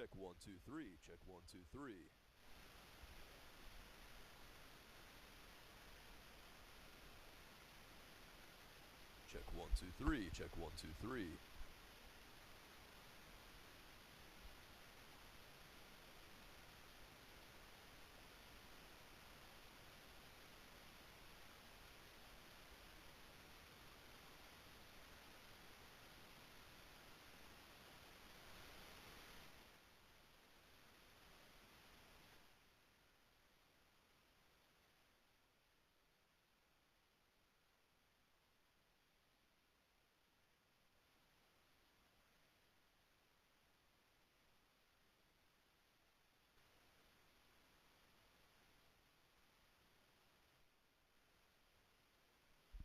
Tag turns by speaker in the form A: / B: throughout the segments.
A: Check 1, 2, 3. Check 1, 2, 3. Check 1, 2, 3. Check 1, 2, 3.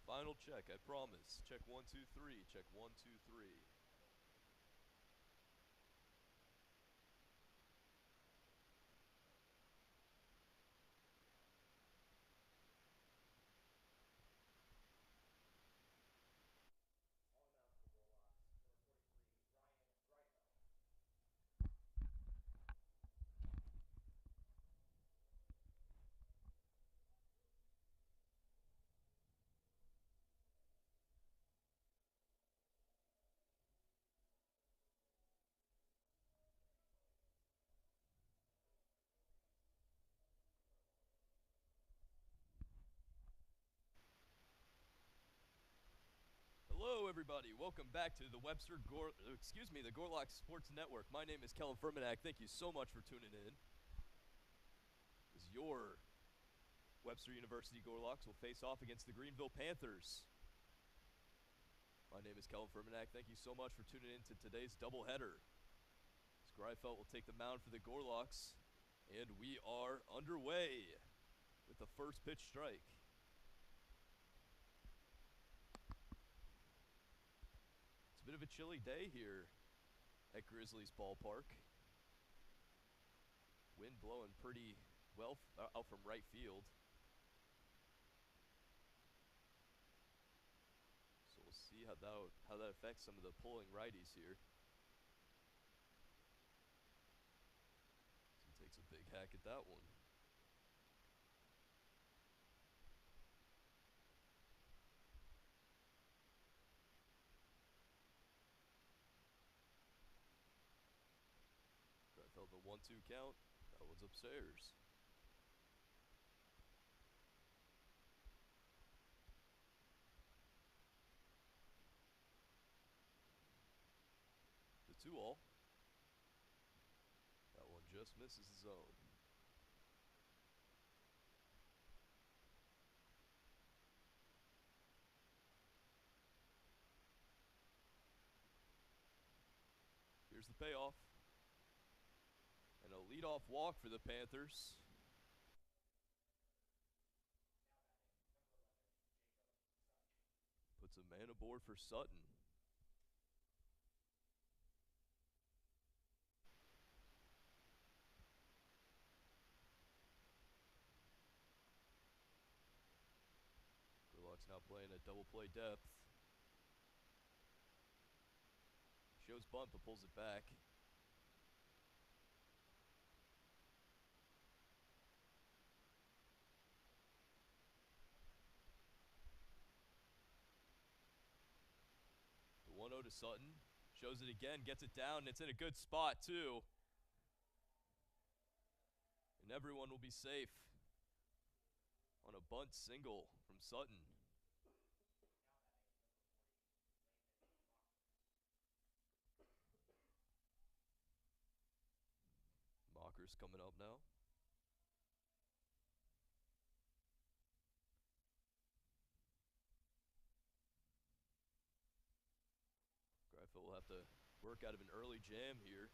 A: Final check, I promise. Check 1, 2, 3. Check 1, 2, 3. Hello, everybody. Welcome back to the the Gorlock Sports Network. My name is Kellen Furmanak. Thank you so much for tuning in. As your Webster University Gorlocks will face off against the Greenville Panthers. My name is Kellen Furmanak. Thank you so much for tuning in to today's doubleheader. As Greifeld will take the mound for the Gorlocks, and we are underway with the first pitch strike. It's a bit of a chilly day here at Grizzlies Ballpark. Wind blowing pretty well out from right field. So we'll see how that affects some of the pulling righties here. So he takes a big hack at that one. Greifeld the 1-2 count. That one's upstairs. The 2-all. That one just misses the zone. Here's the payoff. And a leadoff walk for the Panthers. Puts a man aboard for Sutton. Gorlock's now playing at double play depth. Shows bunt but pulls it back. The 1-0 to Sutton. Shows it again, gets it down, and it's in a good spot too. And everyone will be safe on a bunt single from Sutton. Mocker's coming up now. Greifeld will have to work out of an early jam here.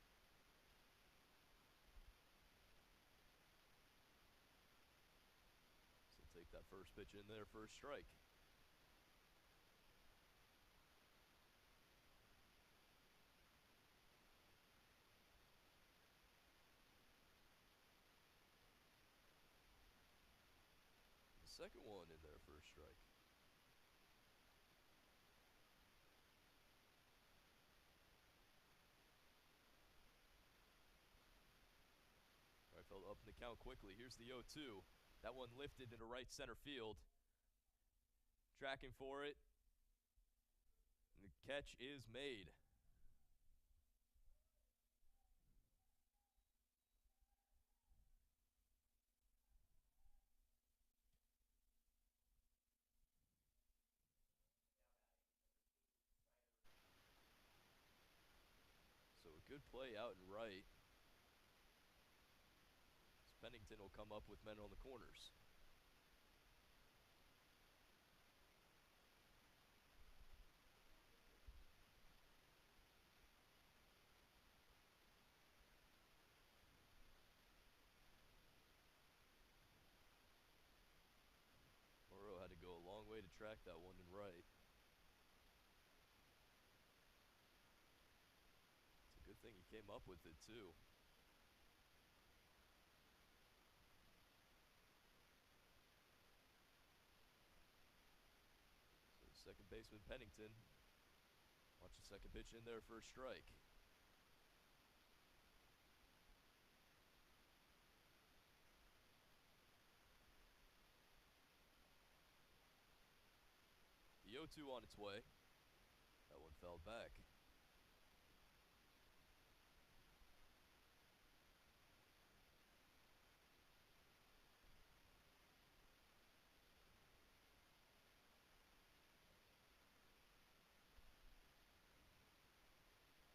A: So take that first pitch in there for a strike. The second one in there for a strike. Greenville up in the count quickly. Here's the 0-2. That one lifted into right center field. Tracking for it. And the catch is made. So a good play out and right. Pennington will come up with men on the corners. Morrow had to go a long way to track that one in right. It's a good thing he came up with it too. So second baseman Pennington. Watch the second pitch in there for a strike. The 0-2 on its way. That one fell back.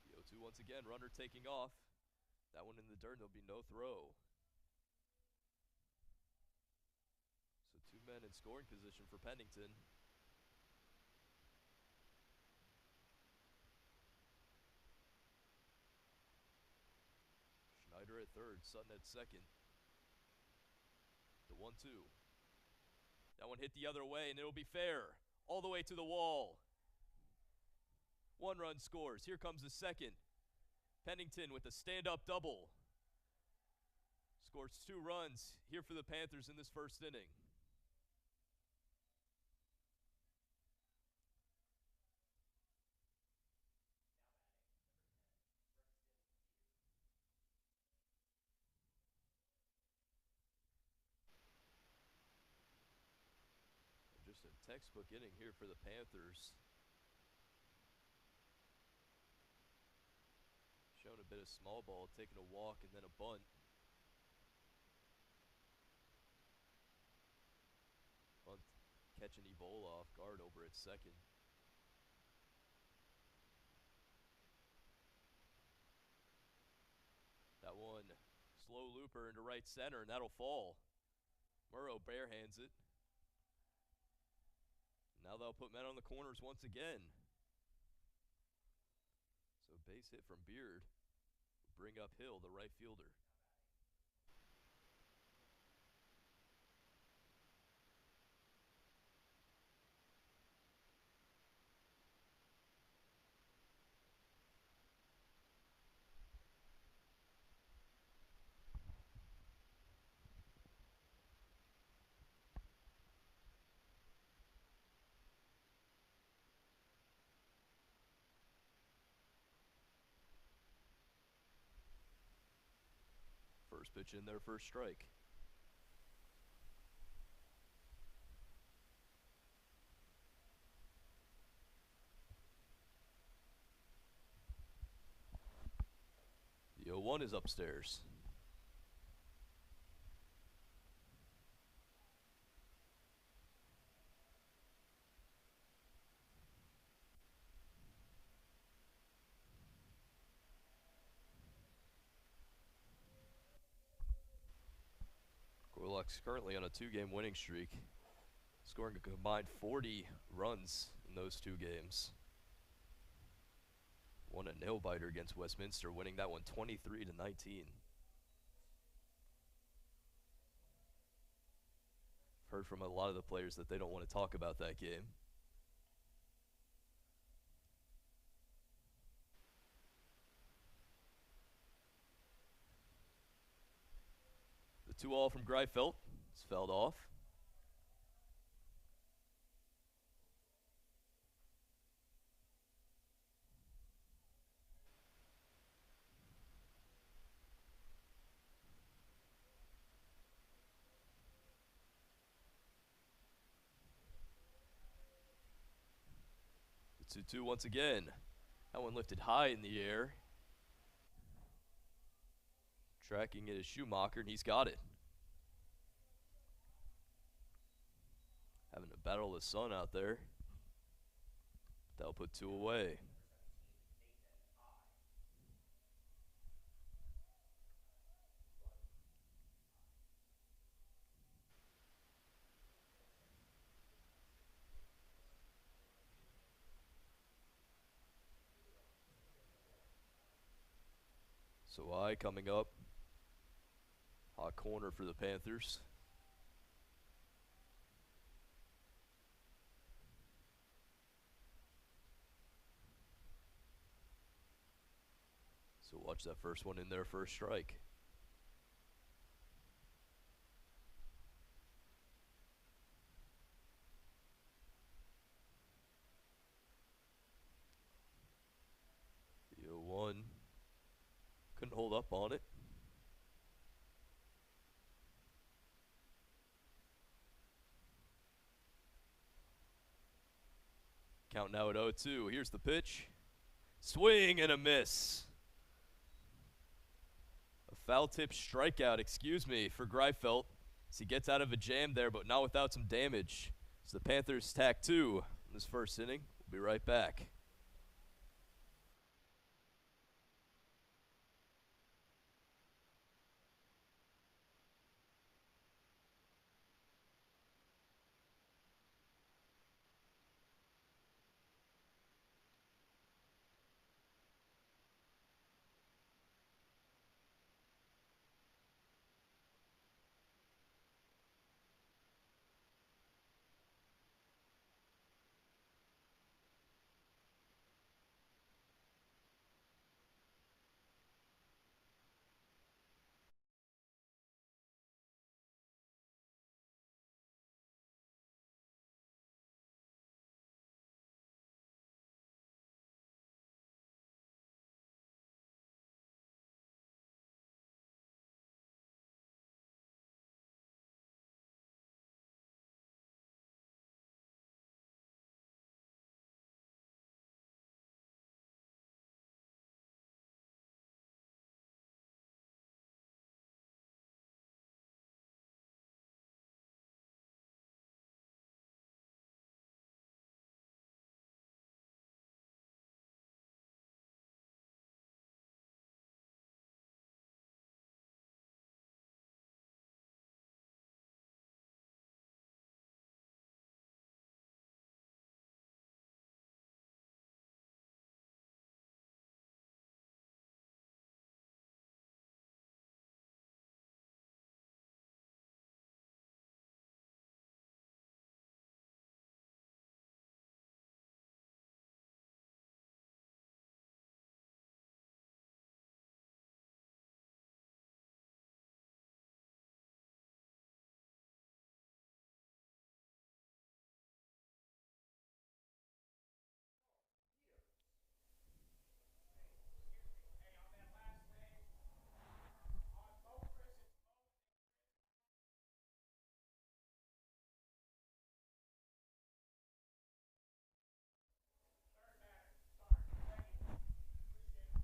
A: The 0-2 once again, runner taking off. That one in the dirt, there'll be no throw. So 2 men in scoring position for Pennington. Schneider at third, Sutton at second. The 1-2. That one hit the other way, and it'll be fair. All the way to the wall. 1 run scores. Here comes the second. Pennington with a stand-up double. Scores 2 runs here for the Panthers in this first inning. Just a textbook inning here for the Panthers. Showing a bit of small ball, taking a walk and then a bunt. Bunt catching Evola off guard over at second. That one, slow looper into right center, and that'll fall. Murrow barehands it. Now they'll put men on the corners once again. So base hit from Beard will bring up Hill, the right fielder. First pitch in there, first strike. The 0-1 is upstairs. Gorlock's currently on a 2-game winning streak, scoring a combined 40 runs in those 2 games. Won a nail-biter against Westminster, winning that one 23-19. Heard from a lot of the players that they don't want to talk about that game. The 2-all from Greifeld. It's fouled off. The 2-2 once again. That one lifted high in the air. Tracking it is Schumacher, and he's got it. Having a battle of the sun out there. That'll put 2 away. So I coming up. Hot corner for the Panthers. So watch that first one in there for a strike. The 0-1. Couldn't hold up on it. Count now at 0-2. Here's the pitch. Swing and a miss. A foul tip strikeout, for Greifeld. As he gets out of a jam there, but not without some damage. So the Panthers tack 2 in this first inning. We'll be right back.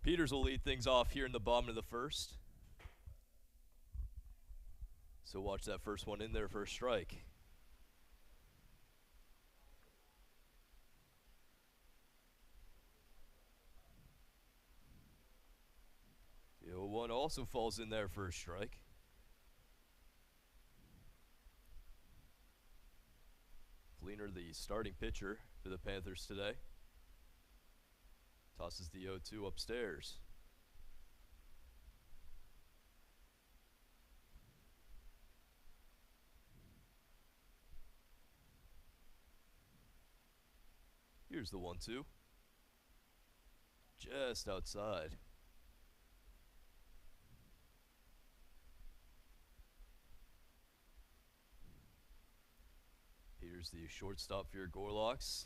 A: Peters will lead things off here in the bottom of the first. So watch that first one in there for a strike. The 0-1 also falls in there for a strike. Fleener, the starting pitcher for the Panthers today. Tosses the 0-2 upstairs. Here's the 1-2. Just outside. Here's the shortstop for your Gorlocks.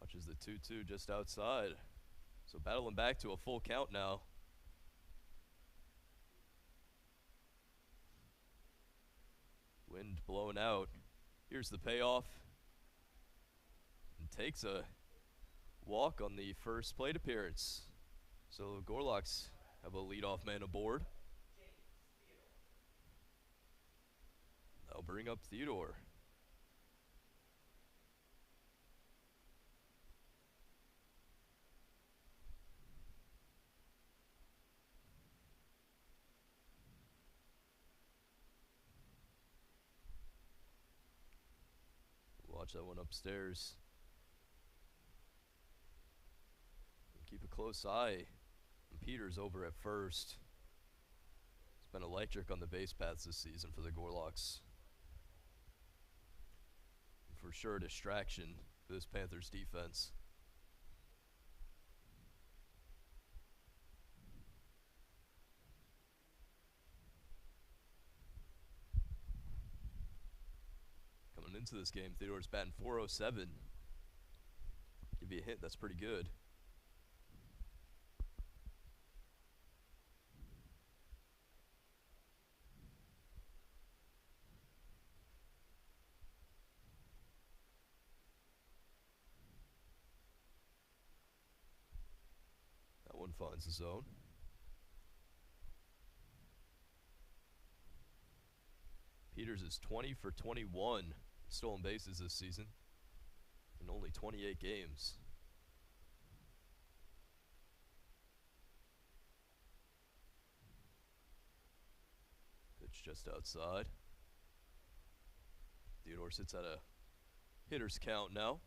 A: Watches the 2-2 just outside. So battling back to a full count now. Wind blowing out. Here's the payoff. takes a walk on the first plate appearance. So the Gorlocks have a leadoff man aboard. They'll bring up Theodore. Watch that one upstairs. Keep a close eye. Peters over at first. It's been electric on the base paths this season for the Gorlocks. For sure a distraction for this Panthers defense. Coming into this game, Theodore's batting .407. Give you a hint, that's pretty good. That one finds the zone. Peters is 20 for 21 stolen bases this season in only 28 games. Pitch just outside. Theodore sits at a hitter's count now.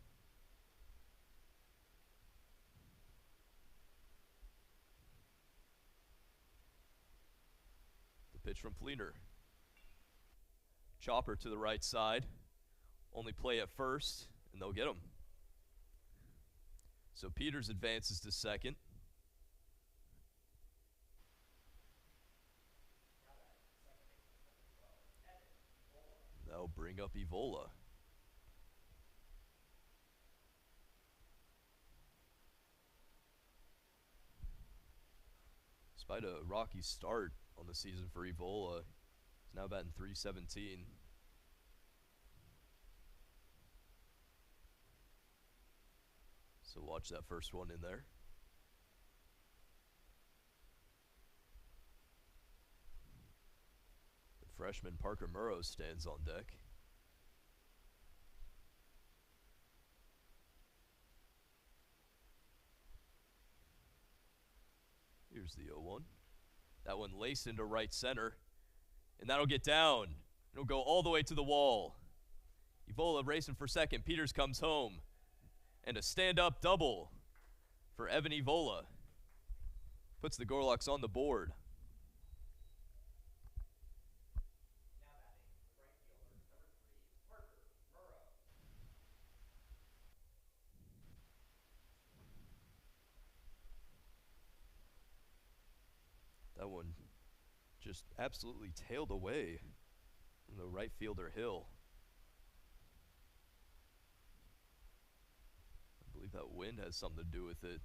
A: The pitch from Fleener. Chopper to the right side. Only play at first, and they'll get him. So Peters advances to second. That'll bring up Evola. Despite a rocky start on the season for Evola, he's now batting .317. So watch that first one in there. The freshman Parker Murrow stands on deck. Here's the 0-1. That one laced into right center, and that'll get down. It'll go all the way to the wall. Evola racing for second. Peters comes home. And a stand-up double for Evan Evola. Puts the Gorlocks on the board. That one just absolutely tailed away from the right fielder Hill. I believe that wind has something to do with it,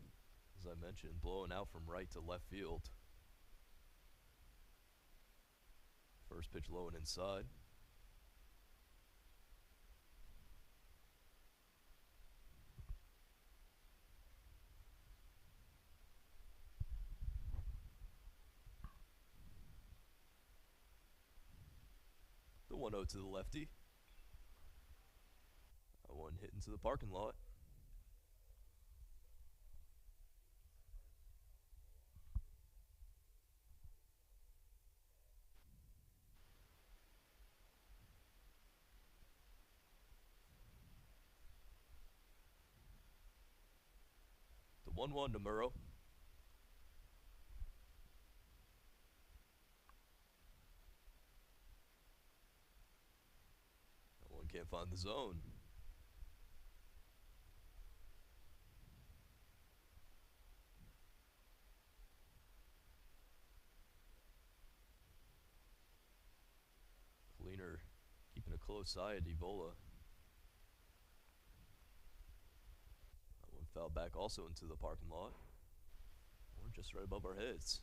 A: as I mentioned, blowing out from right to left field. First pitch low and inside. The 1-0 to the lefty. That one hit into the parking lot. The 1-1 to Murrow. That one can't find the zone. Fleener keeping a close eye at Evola. That one fell back also into the parking lot. We're just right above our heads.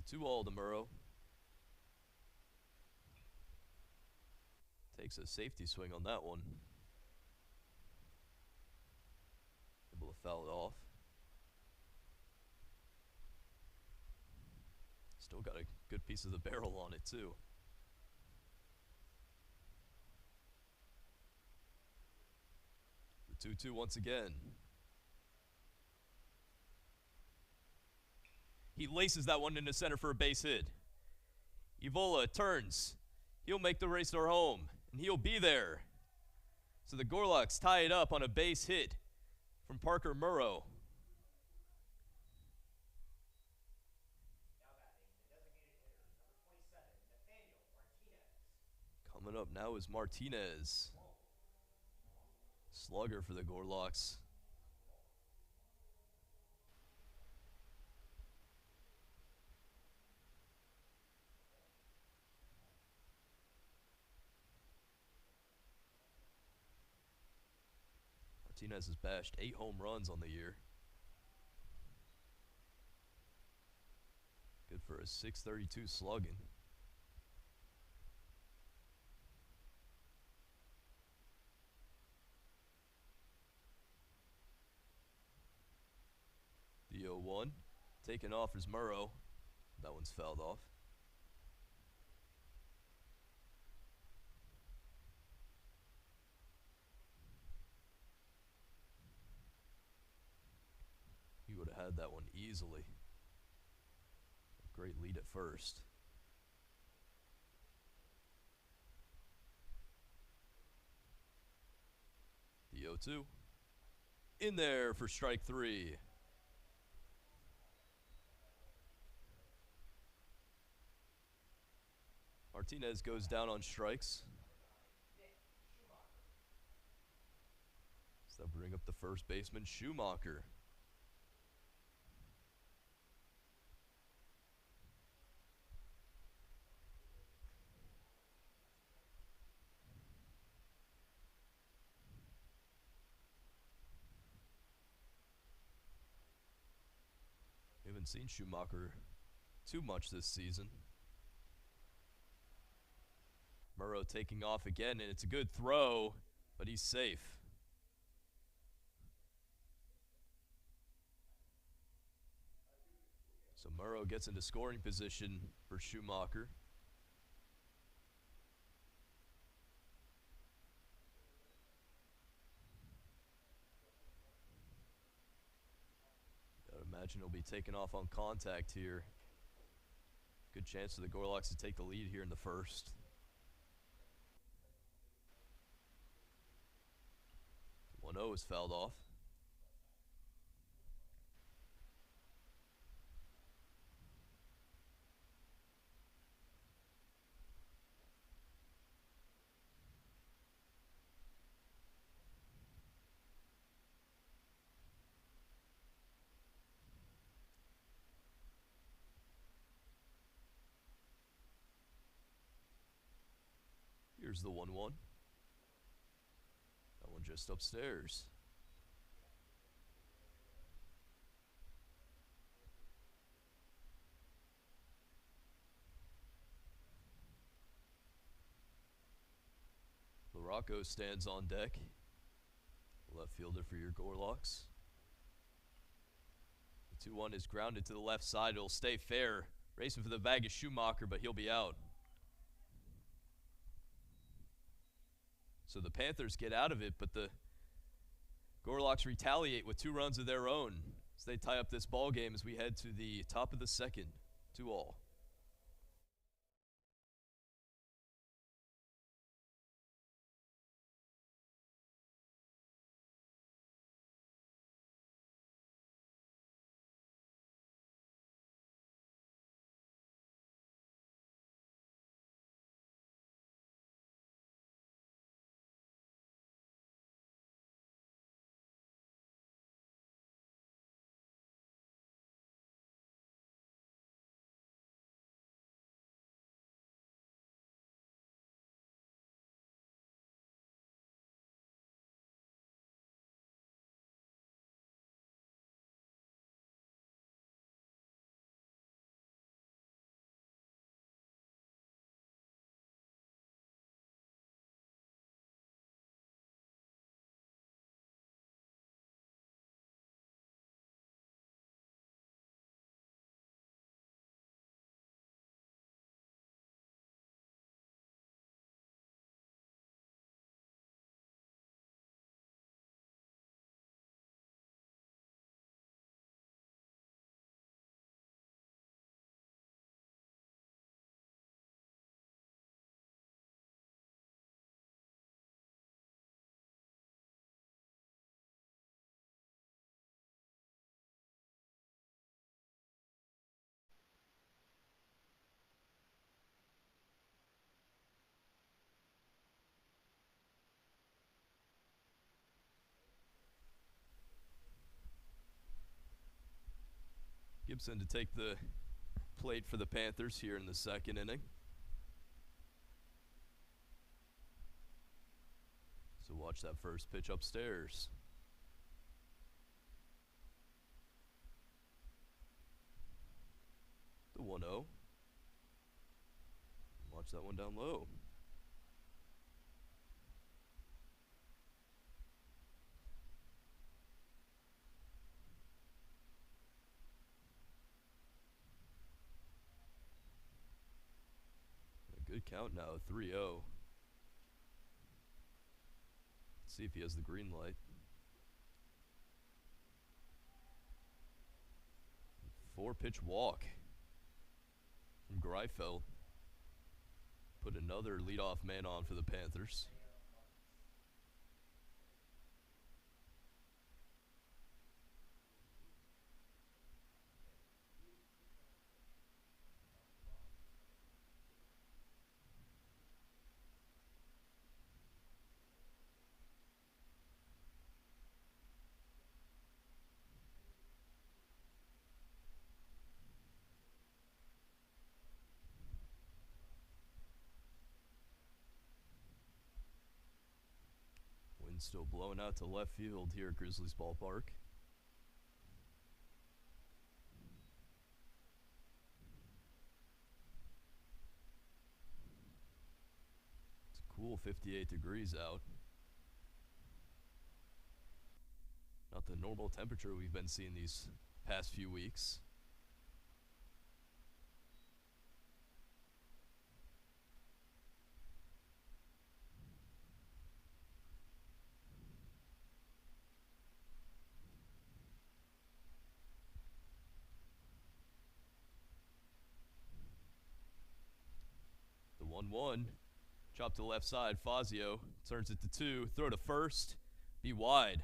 A: So 2-all to Murrow. Takes a safety swing on that one. Able to foul it off. Still got a good piece of the barrel on it, too. The 2-2 once again. He laces that one into center for a base hit. Evola turns. He'll make the racer home, and he'll be there. So the Gorloks tie it up on a base hit from Parker Murrow. Coming up now is Martinez. Slugger for the Gorloks. Martinez has bashed 8 home runs on the year. Good for a .632 slugging. The 0-1. Taken off is Murrow. That one's fouled off. He would have had that one easily. A great lead at first. The 0-2. In there for strike 3. Martinez goes down on strikes. So they'll bring up the first baseman, Schumacher. We haven't seen Schumacher too much this season. Murrow taking off again, and it's a good throw, but he's safe. So Murrow gets into scoring position for Schumacher. Gotta imagine he'll be taken off on contact here. Good chance for the Gorloks to take the lead here in the first. 1-0 is fouled off. Here's the 1-1. That one just upstairs. Larocco stands on deck. Left fielder for your Gorloks. The 2-1 is grounded to the left side. It'll stay fair. Racing for the bag is Schumacher, but he'll be out. So the Panthers get out of it, but the Gorloks retaliate with 2 runs of their own as they tie up this ball game as we head to the top of the second, 2-all. Gibson to take the plate for the Panthers here in the second inning. So watch that first pitch upstairs. The 1-0. Watch that one down low. A good count now, 3-0. See if he has the green light. 4-pitch walk from Greenville. Put another leadoff man on for the Panthers. Still blowing out to left field here at Grizzlies Ballpark. It's a cool 58 degrees out. Not the normal temperature we've been seeing these past few weeks. The 1-1, chop to the left side. Fazio turns it to 2. Throw to first, be wide.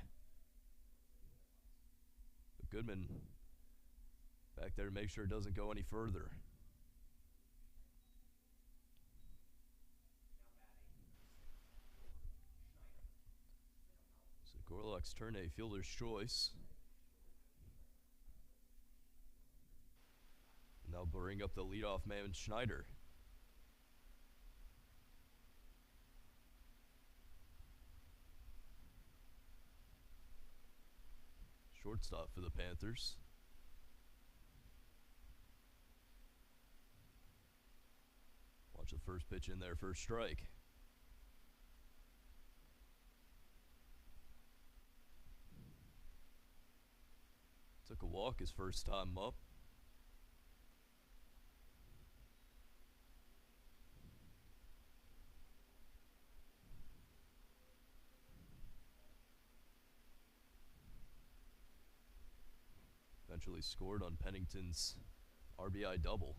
A: But Goodman back there to make sure it doesn't go any further. So Gorlock's turn, a fielder's choice. Now bring up the leadoff man, Schneider. Shortstop for the Panthers. Watch the first pitch in there, first strike. Took a walk his first time up. Eventually scored on Pennington's RBI double.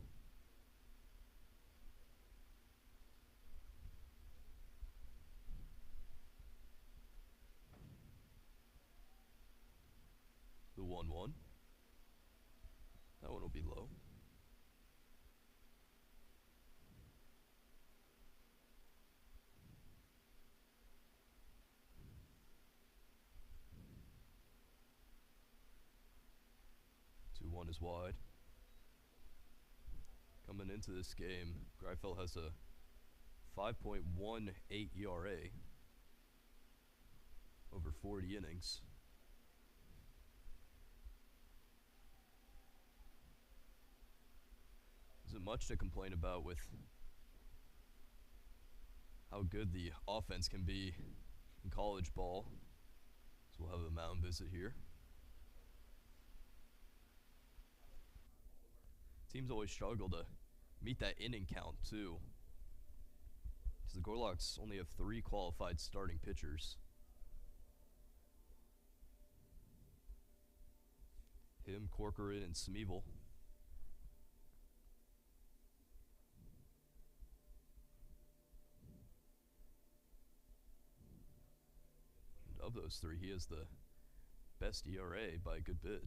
A: The 1-1. That one will be low. One is wide. Coming into this game, Greenville has a 5.18 ERA over 40 innings. Isn't much to complain about with how good the offense can be in college ball. So we'll have a mound visit here. Teams always struggle to meet that inning count, too. Because the Gorlocks only have 3 qualified starting pitchers. Him, Corcoran, and Smeevil. And of those 3, he has the best ERA by a good bit.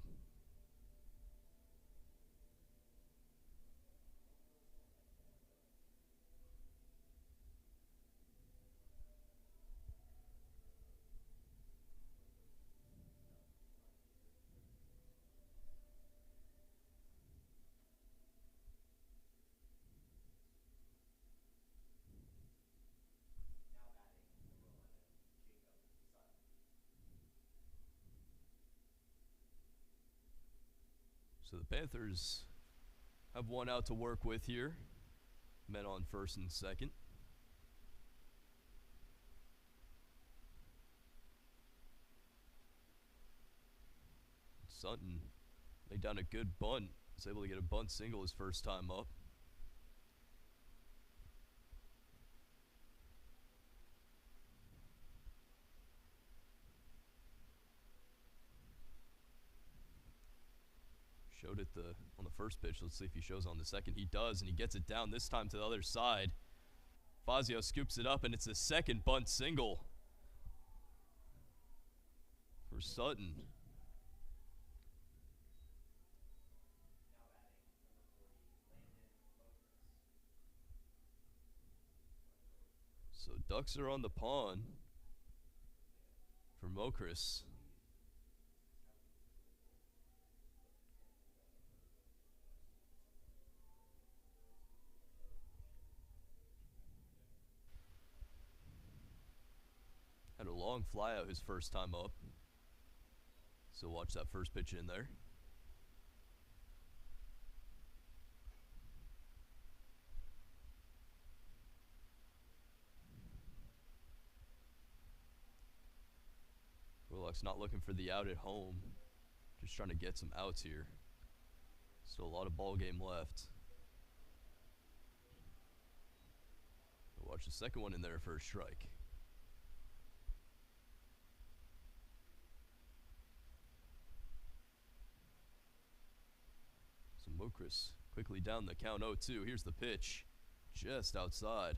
A: So the Panthers have one out to work with here. Men on first and second. Sutton laid down a good bunt. Was able to get a bunt single his first time up. Showed it on the first pitch. Let's see if he shows on the second. He does, and he gets it down this time to the other side. Fazio scoops it up, and it's the second bunt single for Sutton. So Ducks are on the pond for Mokris. Had a long fly out his first time up. So watch that first pitch in there. Warlock's not looking for the out at home. Just trying to get some outs here. Still a lot of ball game left. Watch the second one in there for a strike. So Mokris quickly down the count 0-2. Here's the pitch. Just outside.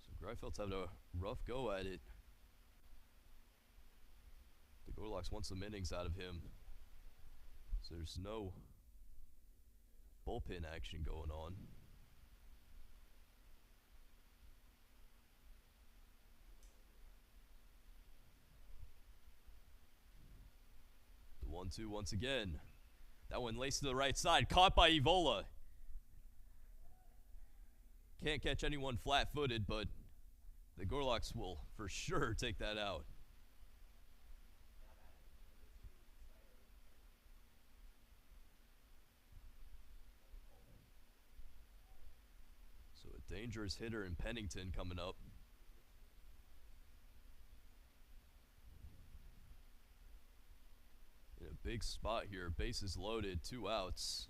A: So Greifeld's having a rough go at it. The Gorlocks want some innings out of him. So there's no bullpen action going on. The 1-2 once again. That one laced to the right side. Caught by Evola. Can't catch anyone flat-footed, but the Gorlocks will for sure take that out. So a dangerous hitter in Pennington coming up. In a big spot here, bases loaded, 2 outs.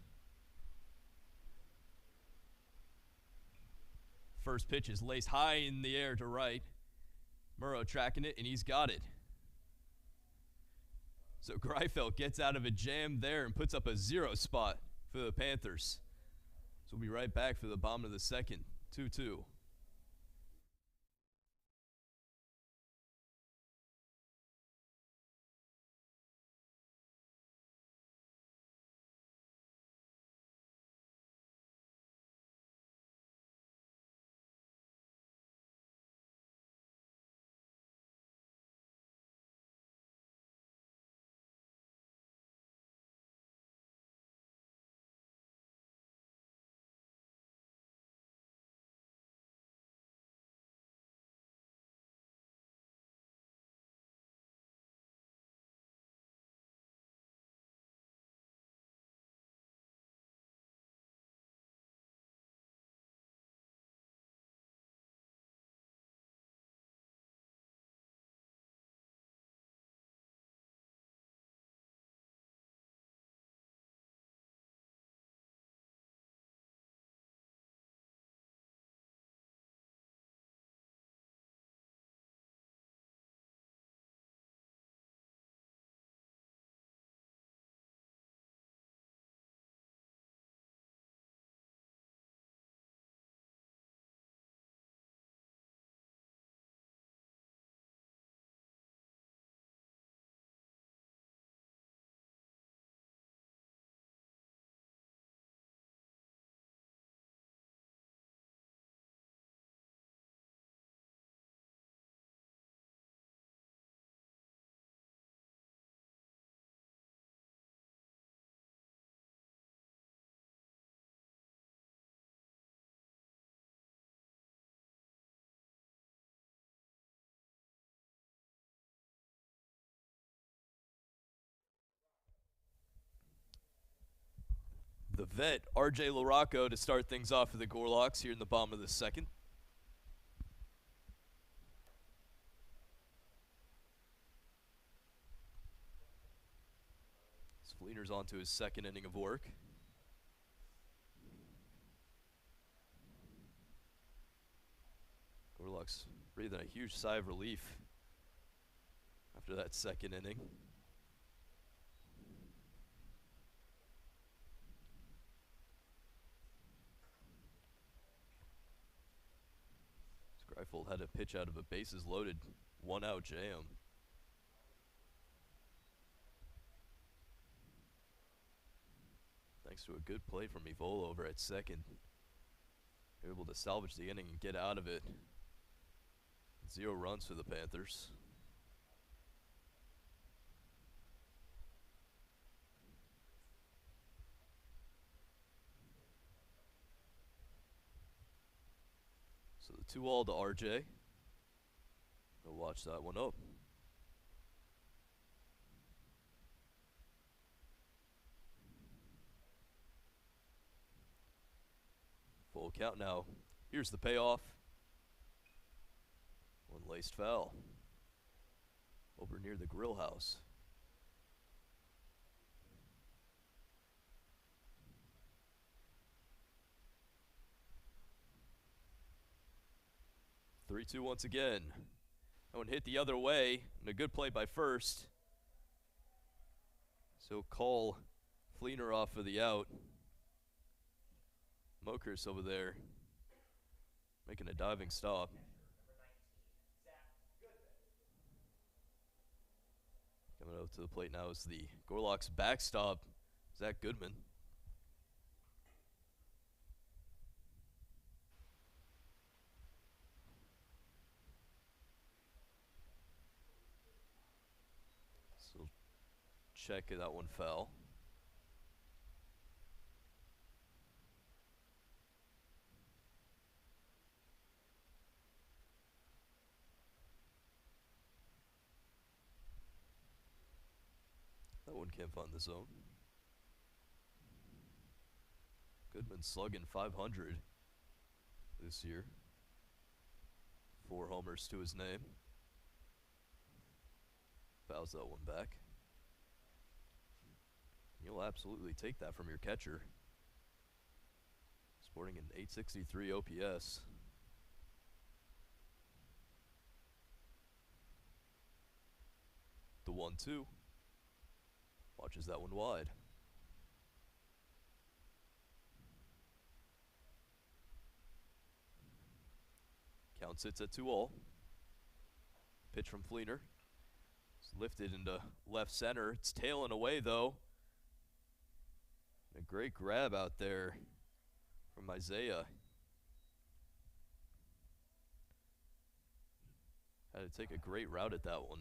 A: First pitch is laced high in the air to right. Murrow tracking it, and he's got it. So Greifeld gets out of a jam there and puts up a 0 spot for the Panthers. So we'll be right back for the bottom of the second, 2-2. vet, R.J. LaRocco, to start things off for the Gorloks here in the bottom of the second. Fleener's on to his second inning of work. Gorloks breathing a huge sigh of relief after that second inning. Greifeld had a pitch out of a bases loaded, 1-out jam. Thanks to a good play from Evola over at second. They're able to salvage the inning and get out of it. 0 runs for the Panthers. So the 2-all to RJ. We'll watch that one up. Full count now. Here's the payoff. One laced foul. Over near the grill house. Three-two once again. That one hit the other way, and a good play by first. So call Fleener off for the out. Mokers over there making a diving stop. Coming up to the plate now is the Gorloks backstop, Zach Goodman. So check that one foul. That one can't find the zone. Goodman slugging .500 this year. 4 homers to his name. Fouls that one back. You'll absolutely take that from your catcher. Sporting an .863 OPS. The 1-2. Watches that one wide. Count sits at 2-all. Pitch from Fleener. It's lifted into left center. It's tailing away though. A great grab out there from Isaiah. Had to take a great route at that one.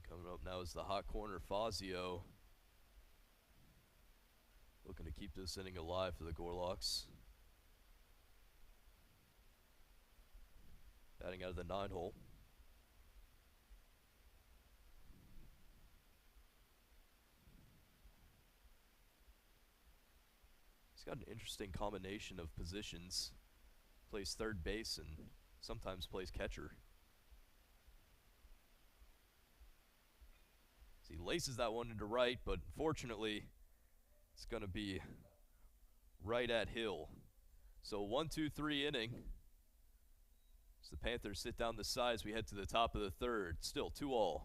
A: Coming up now is the hot corner, Fazio. Looking to keep this inning alive for the Gorloks. Batting out of the 9-hole. He's got an interesting combination of positions. Plays third base and sometimes plays catcher. He laces that one into right, but unfortunately, it's going to be right at Hill. So 1-2-3 inning. As the Panthers sit down the sides, we head to the top of the third. Still 2-all.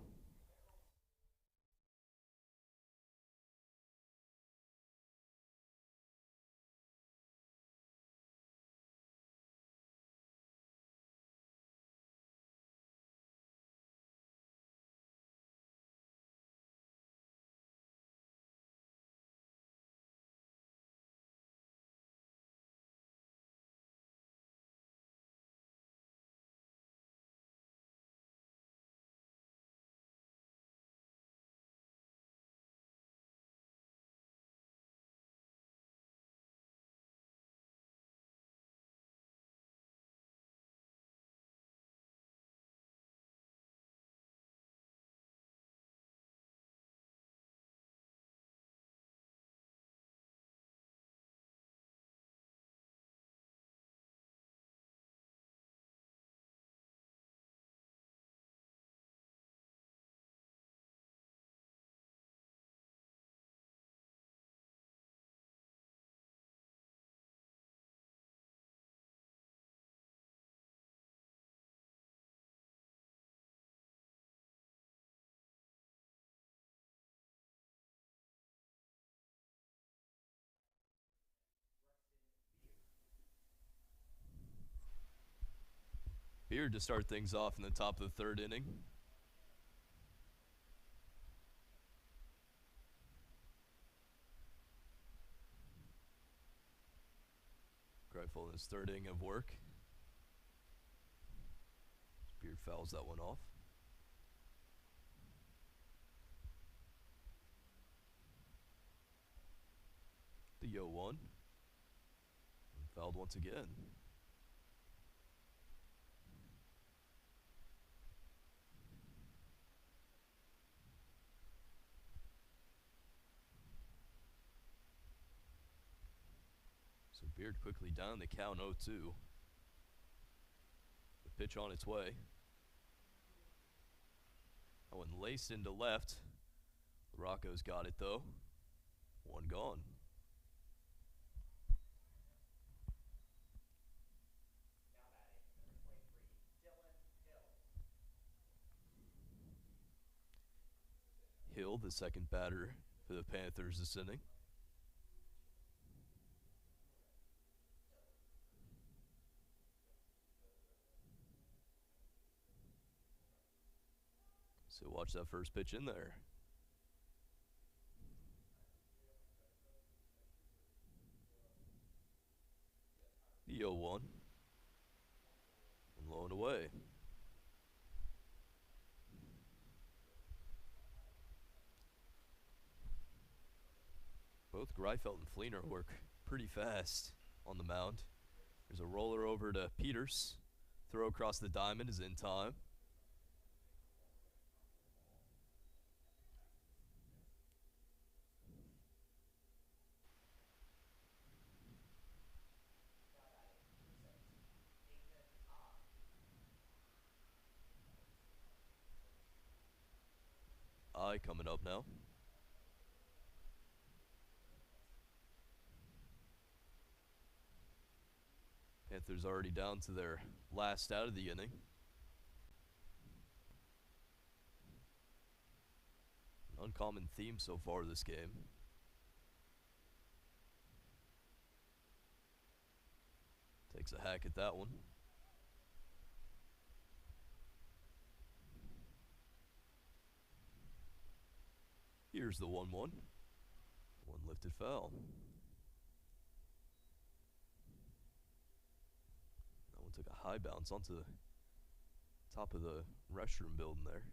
A: Beard to start things off in the top of the third inning. Greifel in his third inning of work. Beard fouls that one off. The 0-1. And fouled once again. So Beard quickly down the count 0-2. The pitch on its way. That one laced into left. Rocco's got it though. One gone. Hill, the second batter for the Panthers this inning. So watch that first pitch in there. The 0-1. And low and away. Both Greifeld and Fleener work pretty fast on the mound. There's a roller over to Peters. Throw across the diamond is in time. Coming up now. Panthers already down to their last out of the inning. An uncommon theme so far this game. Takes a hack at that one. Here's the 1-1. One lifted foul. That one took a high bounce onto the top of the restroom building there.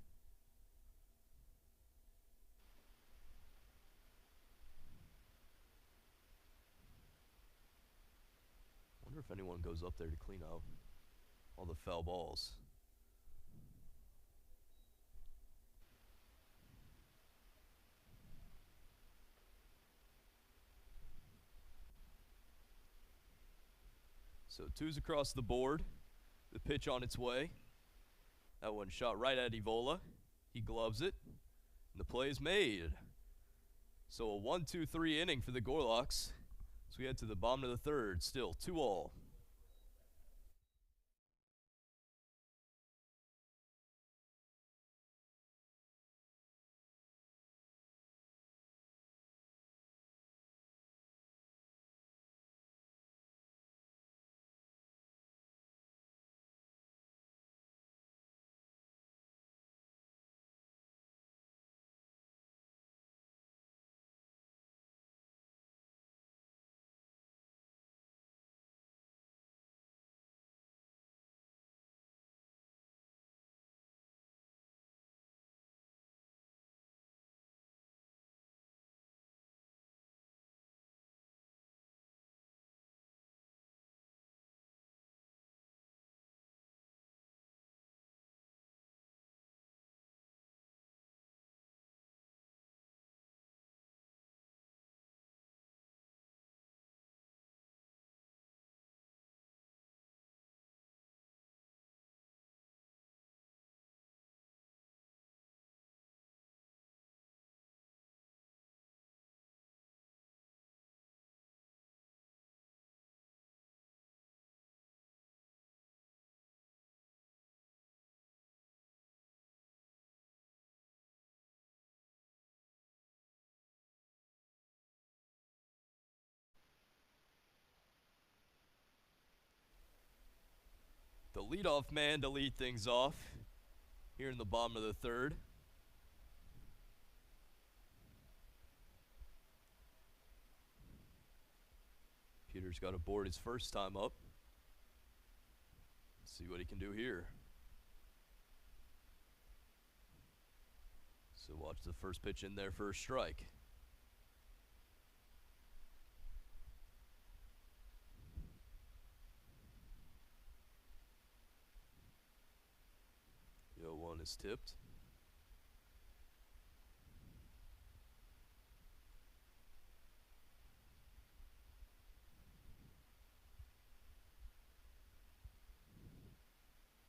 A: Wonder if anyone goes up there to clean out all the foul balls. So 2's across the board. The pitch on its way. That one shot right at Evola. He gloves it. And the play is made. So a 1-2-3 inning for the Gorloks. So we head to the bottom of the third. Still 2-all. The leadoff man to lead things off here in the bottom of the third. Peter's got aboard his first time up. Let's see what he can do here. So watch the first pitch in there for a strike. The 0-1 is tipped.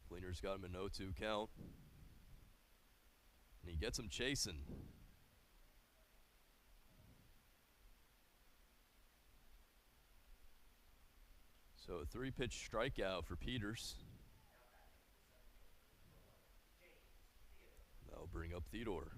A: Fleener's got him an 0-2 count. And he gets him chasing. So a 3-pitch strikeout for Peters. That'll bring up Theodore.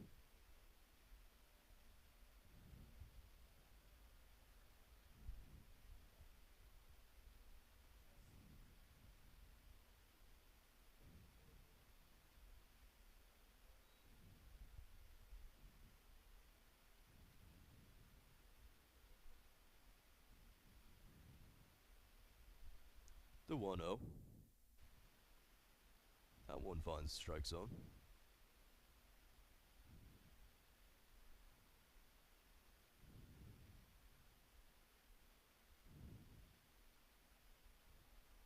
A: The 1-0. That one finds strike zone.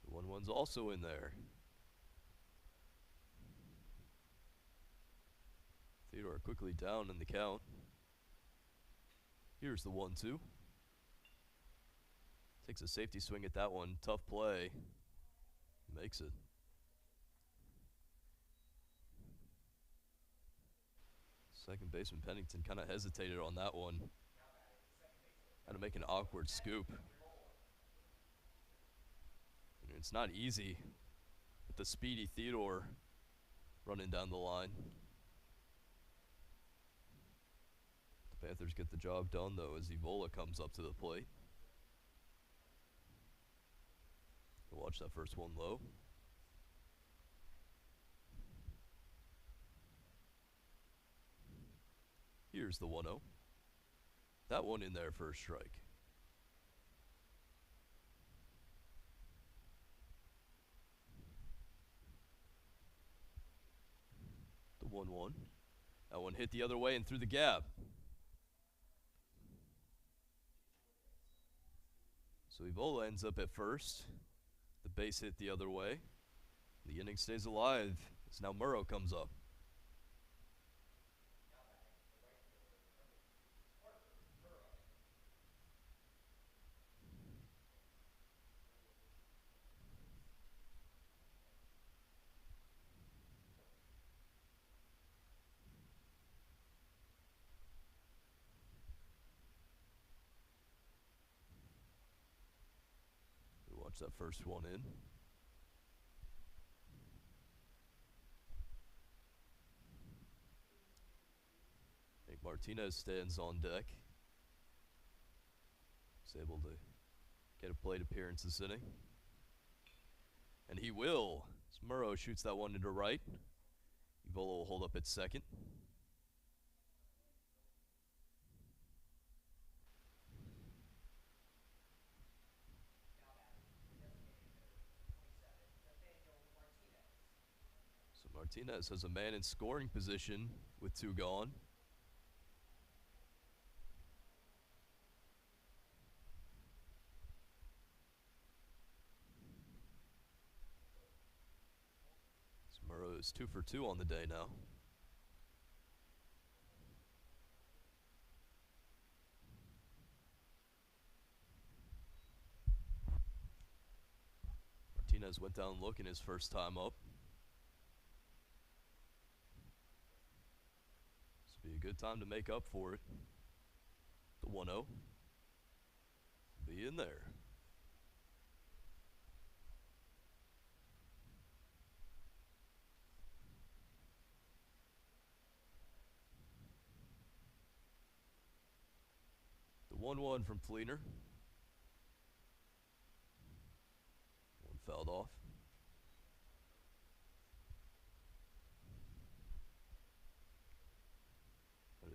A: The 1-1's also in there. Theodore quickly down in the count. Here's the 1-2. Takes a safety swing at that one. Tough play. Makes it. Second baseman Pennington kind of hesitated on that one. Had to make an awkward scoop. And it's not easy with the speedy Theodore running down the line. The Panthers get the job done, though, as Evola comes up to the plate. Watch that first one low. Here's the 1-0. That one in there for a strike. The 1-1. That one hit the other way and through the gap. So Evola ends up at first. The base hit the other way. The inning stays alive as now Murrow comes up. Watch that first one in. I think Martinez stands on deck. He's able to get a plate appearance this inning. And he will. As Murrow shoots that one into right. Evola will hold up at second. Martinez has a man in scoring position with 2 gone. Murrow is 2 for 2 on the day now. Martinez went down looking his first time up. Be a good time to make up for it. The 1-0. Be in there. The 1-1 from Fleener. One fouled off.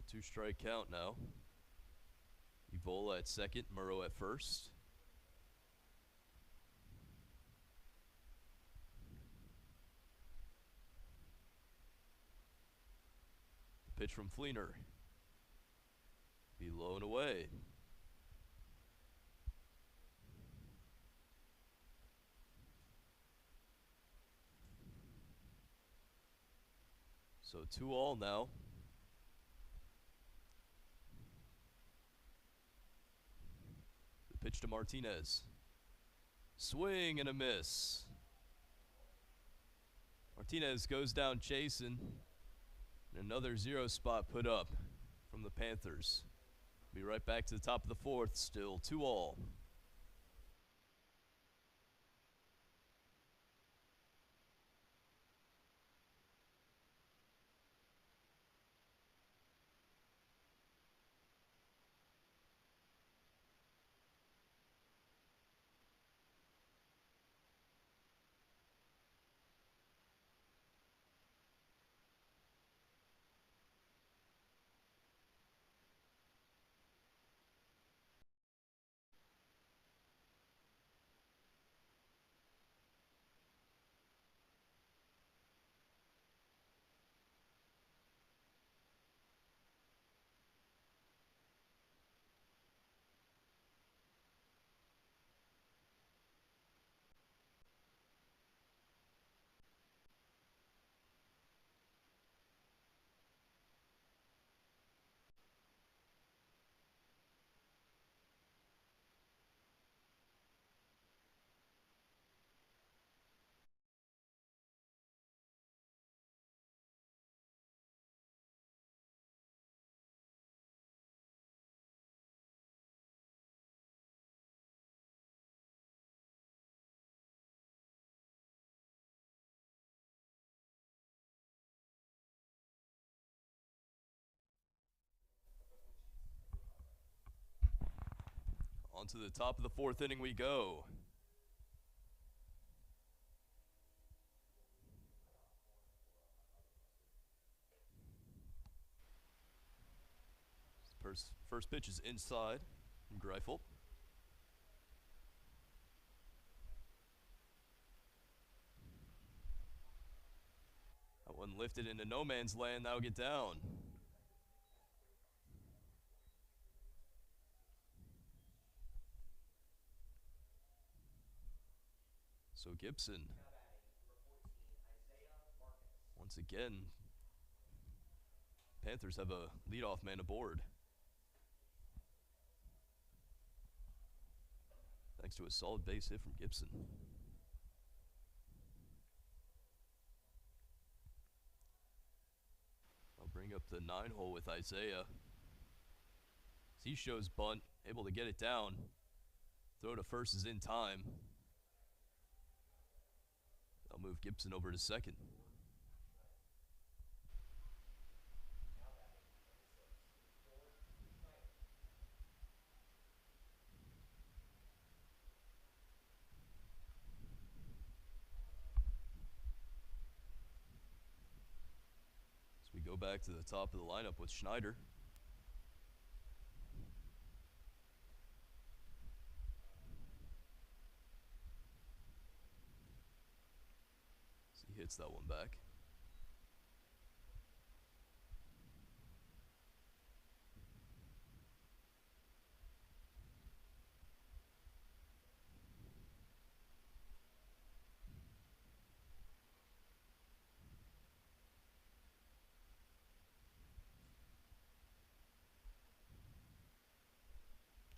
A: A 2-strike count now. Evola at second, Murrow at first. The pitch from Fleener. Be low and away. So 2-all now. The pitch to Martinez. Swing and a miss. Martinez goes down chasing. And another 0 spot put up from the Panthers. Be right back to the top of the 4th, still 2-all. On to the top of the 4th inning we go. First pitch is inside from Greifel. That one lifted into no man's land. That'll get down. So Gibson, once again, Panthers have a leadoff man aboard. Thanks to a solid base hit from Gibson. I'll bring up the 9-hole with Isaiah. He shows bunt, able to get it down. Throw to first is in time. I'll move Gibson over to second. So we go back to the top of the lineup with Schneider. He hits that one back.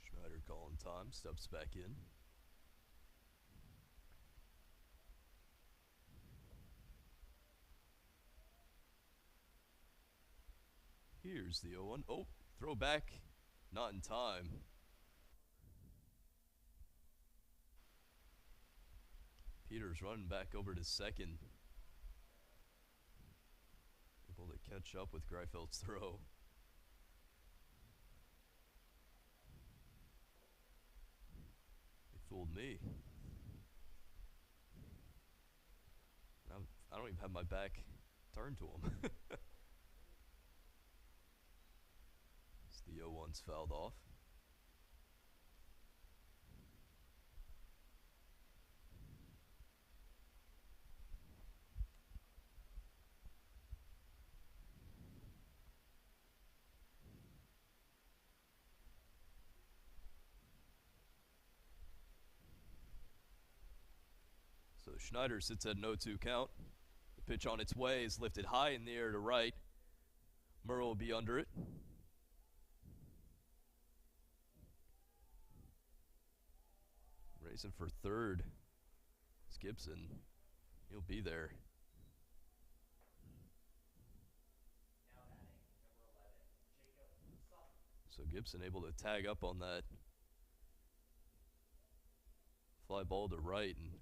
A: Schneider calling time, steps back in. Here's the 0-1. Oh, throw back, not in time. Peters running back over to second. Able to catch up with Greifeld's throw. They fooled me. I don't even have my back turned to him. The 0-1's fouled off. So Schneider sits at an 0-2 count. The pitch on its way is lifted high in the air to right. Murrow will be under it. Racing for third is Gibson. He'll be there. So Gibson able to tag up on that fly ball to right, and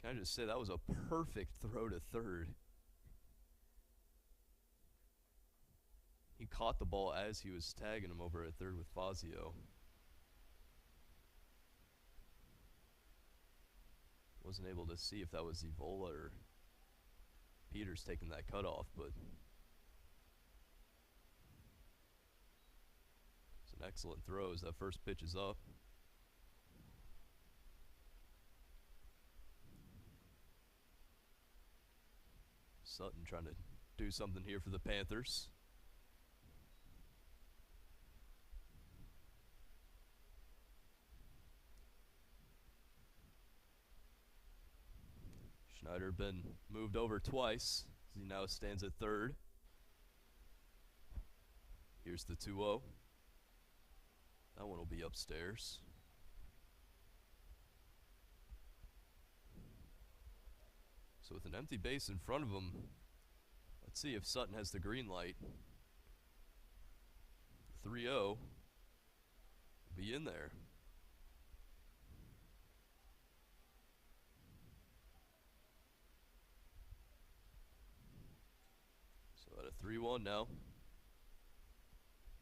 A: can I just say that was a perfect throw to third. He caught the ball as he was tagging him over at third with Fazio. Wasn't able to see if that was Evola or Peters taking that cutoff, but it's an excellent throw as that first pitch is up. Sutton trying to do something here for the Panthers. Schneider been moved over twice as he now stands at third. Here's the 2-0. That one will be upstairs. So with an empty base in front of him, let's see if Sutton has the green light. 3-0 will be in there. So at a 3-1 now.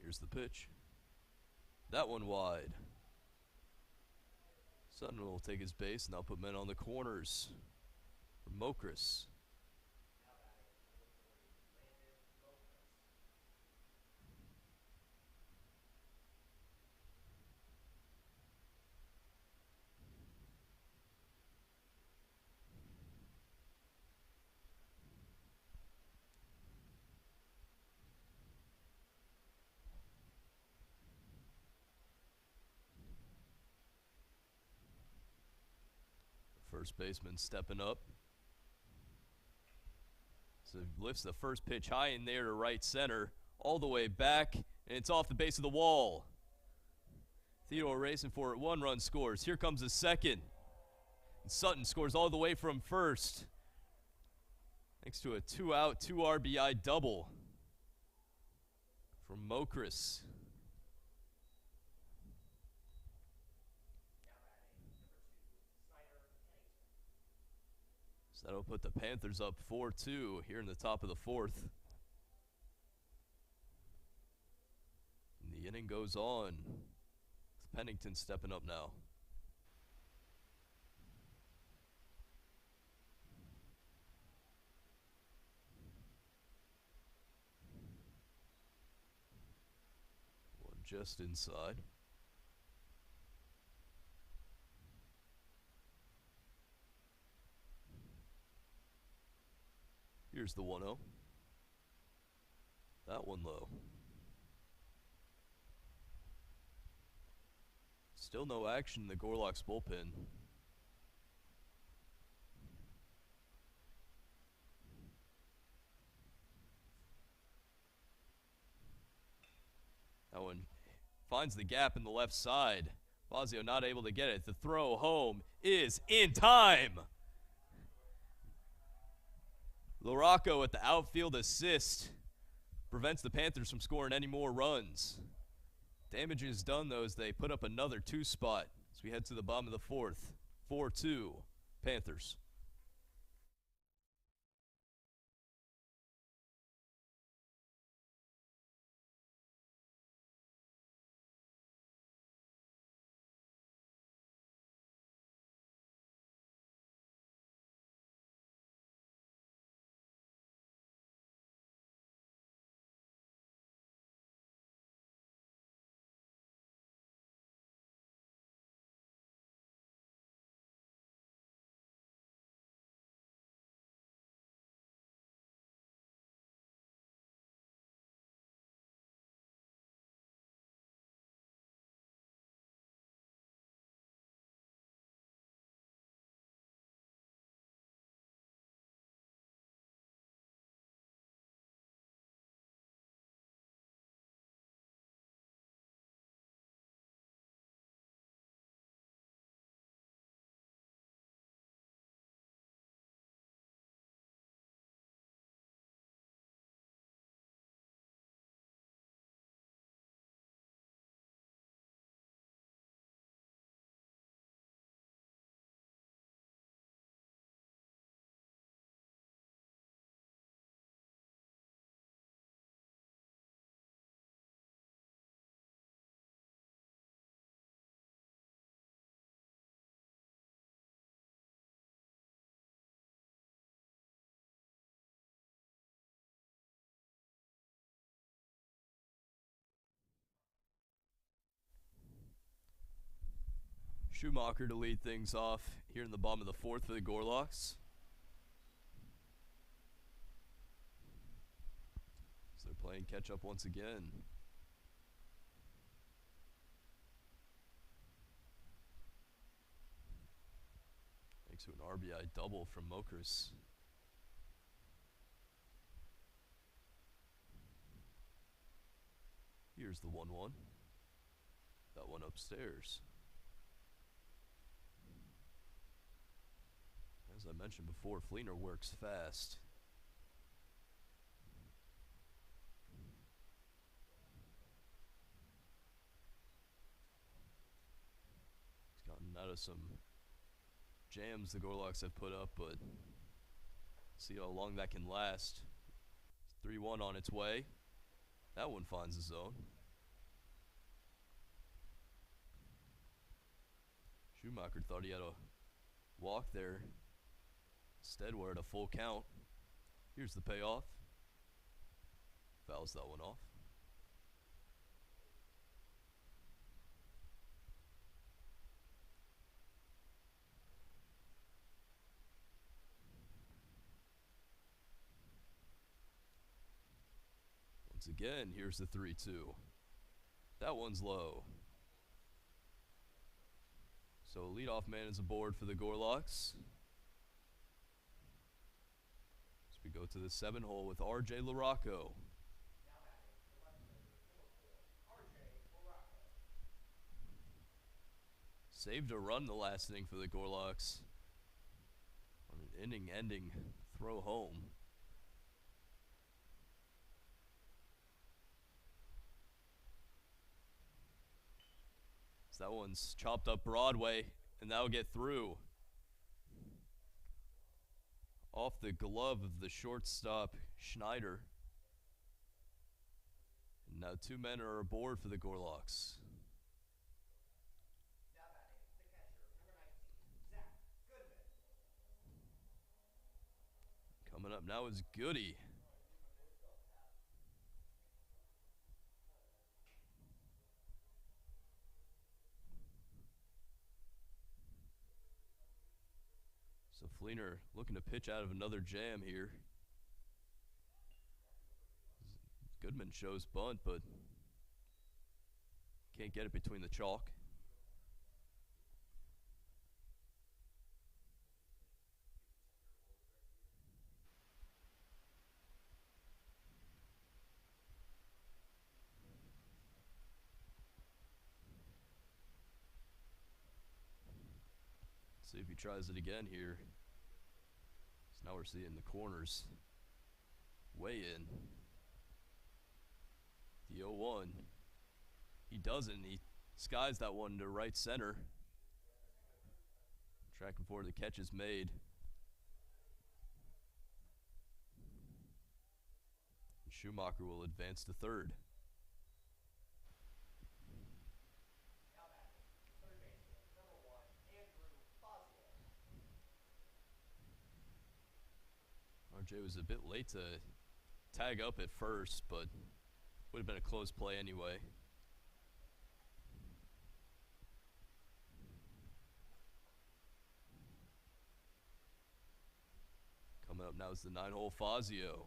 A: Here's the pitch. That one wide. Sutton will take his base and now put men on the corners. Mokris. First baseman stepping up. So lifts the first pitch high in there to right center, all the way back, and it's off the base of the wall. Theodore racing for it. 1 run scores. Here comes the second. And Sutton scores all the way from first. Thanks to a 2-out, 2 RBI double from Mokris. So that'll put the Panthers up 4-2 here in the top of the fourth. And the inning goes on with Pennington stepping up now. One just inside. Here's the 1-0. That one low. Still no action in the Gorlock's bullpen. That one finds the gap in the left side. Fazio not able to get it. The throw home is in time. Laraco at the outfield assist prevents the Panthers from scoring any more runs. Damage is done, though, as they put up another 2 spot as we head to the bottom of the fourth. 4-2 Panthers. Schumacher to lead things off here in the bottom of the fourth for the Gorlocks. So they're playing catch up once again. Thanks to an RBI double from Mokers. Here's the 1-1. That one upstairs. As I mentioned before, Fleener works fast. He's gotten out of some jams the Gorlocks have put up, but see how long that can last. 3-1 on its way. That one finds the zone. Schumacher thought he had a walk there. Instead, we're at a full count. Here's the payoff. Fouls that one off. Once again, here's the 3-2. That one's low. So leadoff man is aboard for the Gorlocks. As we go to the 7 hole with RJ LaRocco. Saved a run the last inning for the Gorlocks on an inning-ending throw home. So that one's chopped up Broadway, and that'll get through. Off the glove of the shortstop, Schneider. And now 2 men are aboard for the Gorlocks. Coming up now is Goody. So Fleener looking to pitch out of another jam here. Goodman shows bunt, but can't get it between the chalk. See if he tries it again here. So now we're seeing the corners way in. The 0-1. He doesn't. He skies that one to right center. Tracking forward, the catch is made. And Schumacher will advance to third. RJ was a bit late to tag up at first, but would have been a close play anyway. Coming up now is the 9-hole Fazio.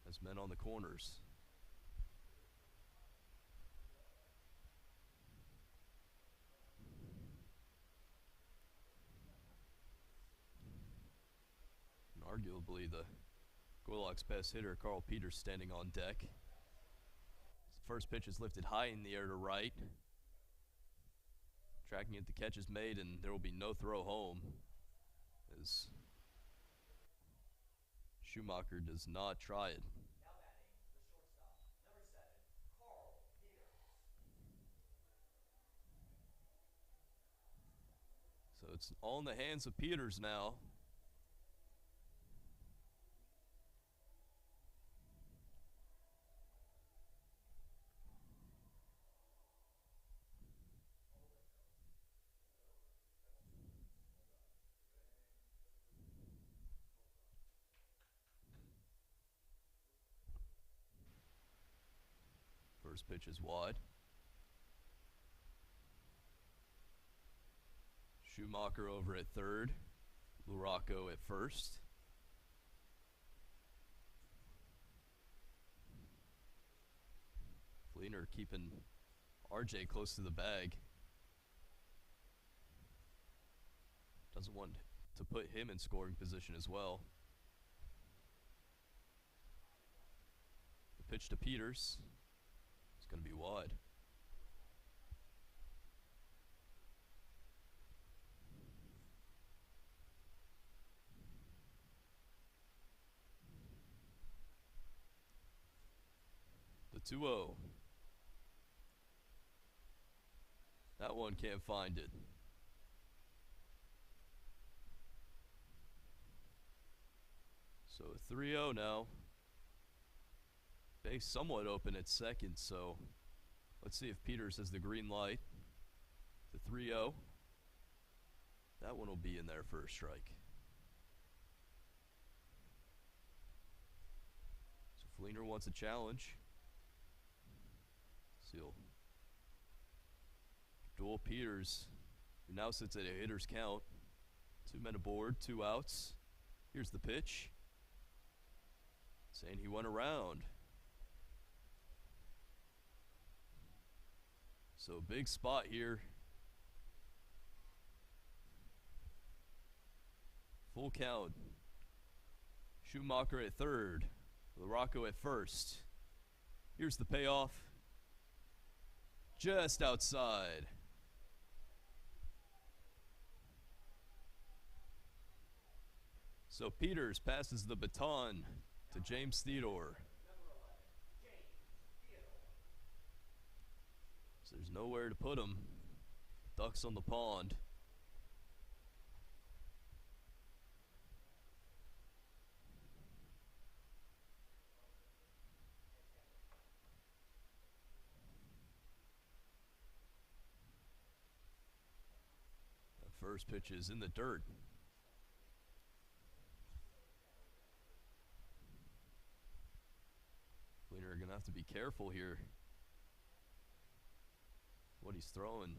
A: Has men on the corners. Arguably the Gorlocks' best hitter, Carl Peters, standing on deck. His first pitch is lifted high in the air to right. Tracking it, the catch is made, and there will be no throw home as Schumacher does not try it. So it's all in the hands of Peters now. First pitch is wide. Schumacher over at third. Luraco at first. Fleener keeping RJ close to the bag. Doesn't want to put him in scoring position as well. The pitch to Peters. It's going to be wide. The 2-0. That one can't find it. So 3-0 now. Base somewhat open at second, so let's see if Peters has the green light. The 3-0. That one will be in there for a strike. So Fleener wants a challenge. Seal. Duel Peters, who now sits at a hitter's count. 2 men aboard, 2 outs. Here's the pitch. Saying he went around. So big spot here. Full count. Schumacher at third. Luraco at first. Here's the payoff. Just outside. So Peters passes the baton to James Theodore. So there's nowhere to put him. Ducks on the pond. The first pitch is in the dirt. Fleener gonna have to be careful here. What he's throwing.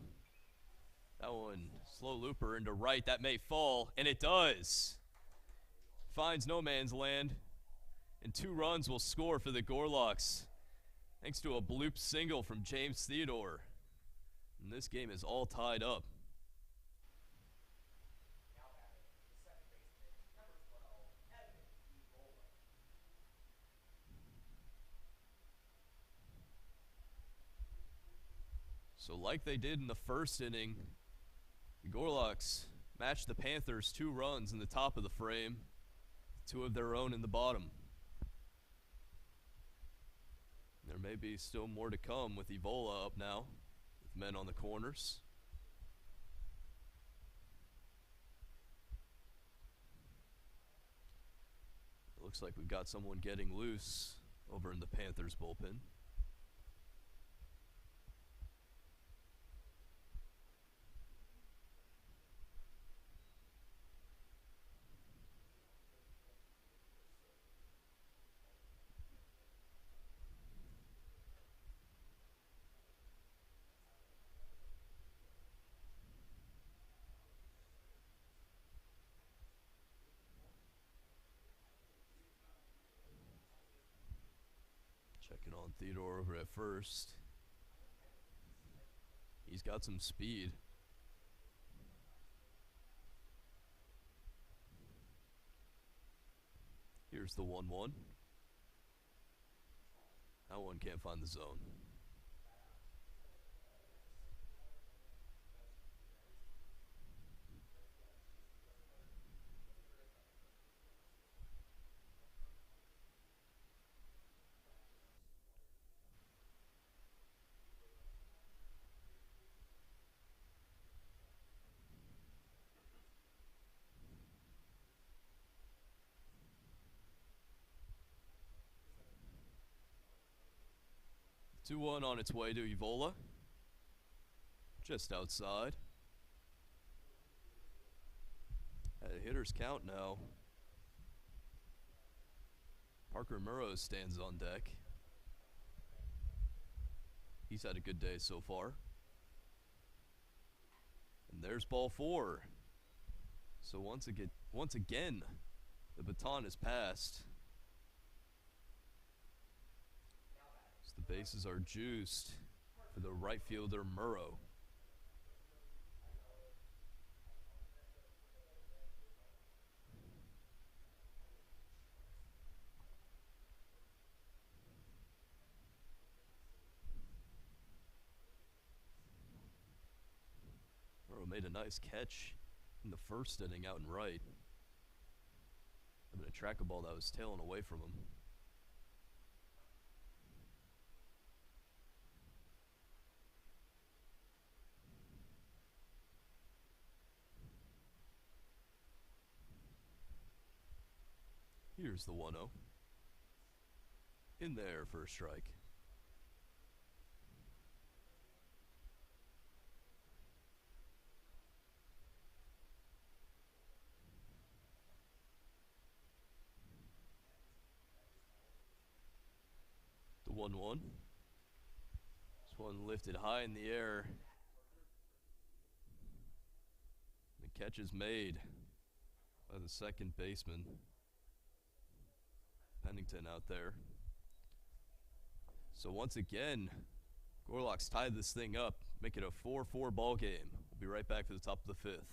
A: That one, slow looper into right. That may fall, and it does. Finds no man's land, and 2 runs will score for the Gorlocks, thanks to a bloop single from James Theodore. And this game is all tied up. So like they did in the first inning, the Gorlocks matched the Panthers 2 runs in the top of the frame, 2 of their own in the bottom. There may be still more to come with Evola up now, with men on the corners. It looks like we've got someone getting loose over in the Panthers bullpen. Checking on Theodore over at first. He's got some speed. Here's the 1-1. That one can't find the zone. Two 2-1 on its way to Evola. Just outside. At a hitter's count now. Parker Murrow stands on deck. He's had a good day so far. And there's ball 4. So once again, the baton is passed. So the bases are juiced for the right fielder, Murrow. Murrow made a nice catch in the first inning out and right. Having to track a ball that was tailing away from him. Here's the 1-0. In there for a strike. The 1-1. This one lifted high in the air. The catch is made by the second baseman. Pennington out there. So once again, Gorlock's tied this thing up, make it a 4-4 ball game. We'll be right back for the top of the 5th.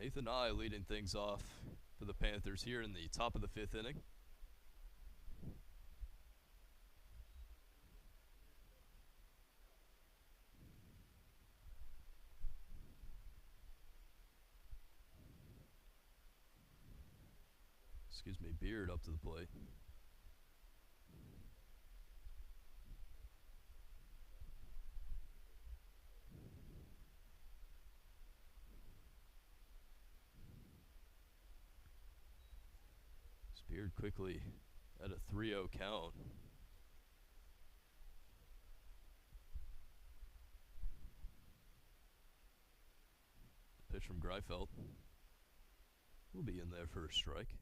A: Nathan I leading things off for the Panthers here in the top of the 5th inning. Beard up to the plate. Beard quickly at a 3-0 count. Pitch from Greifeld will be in there for a strike.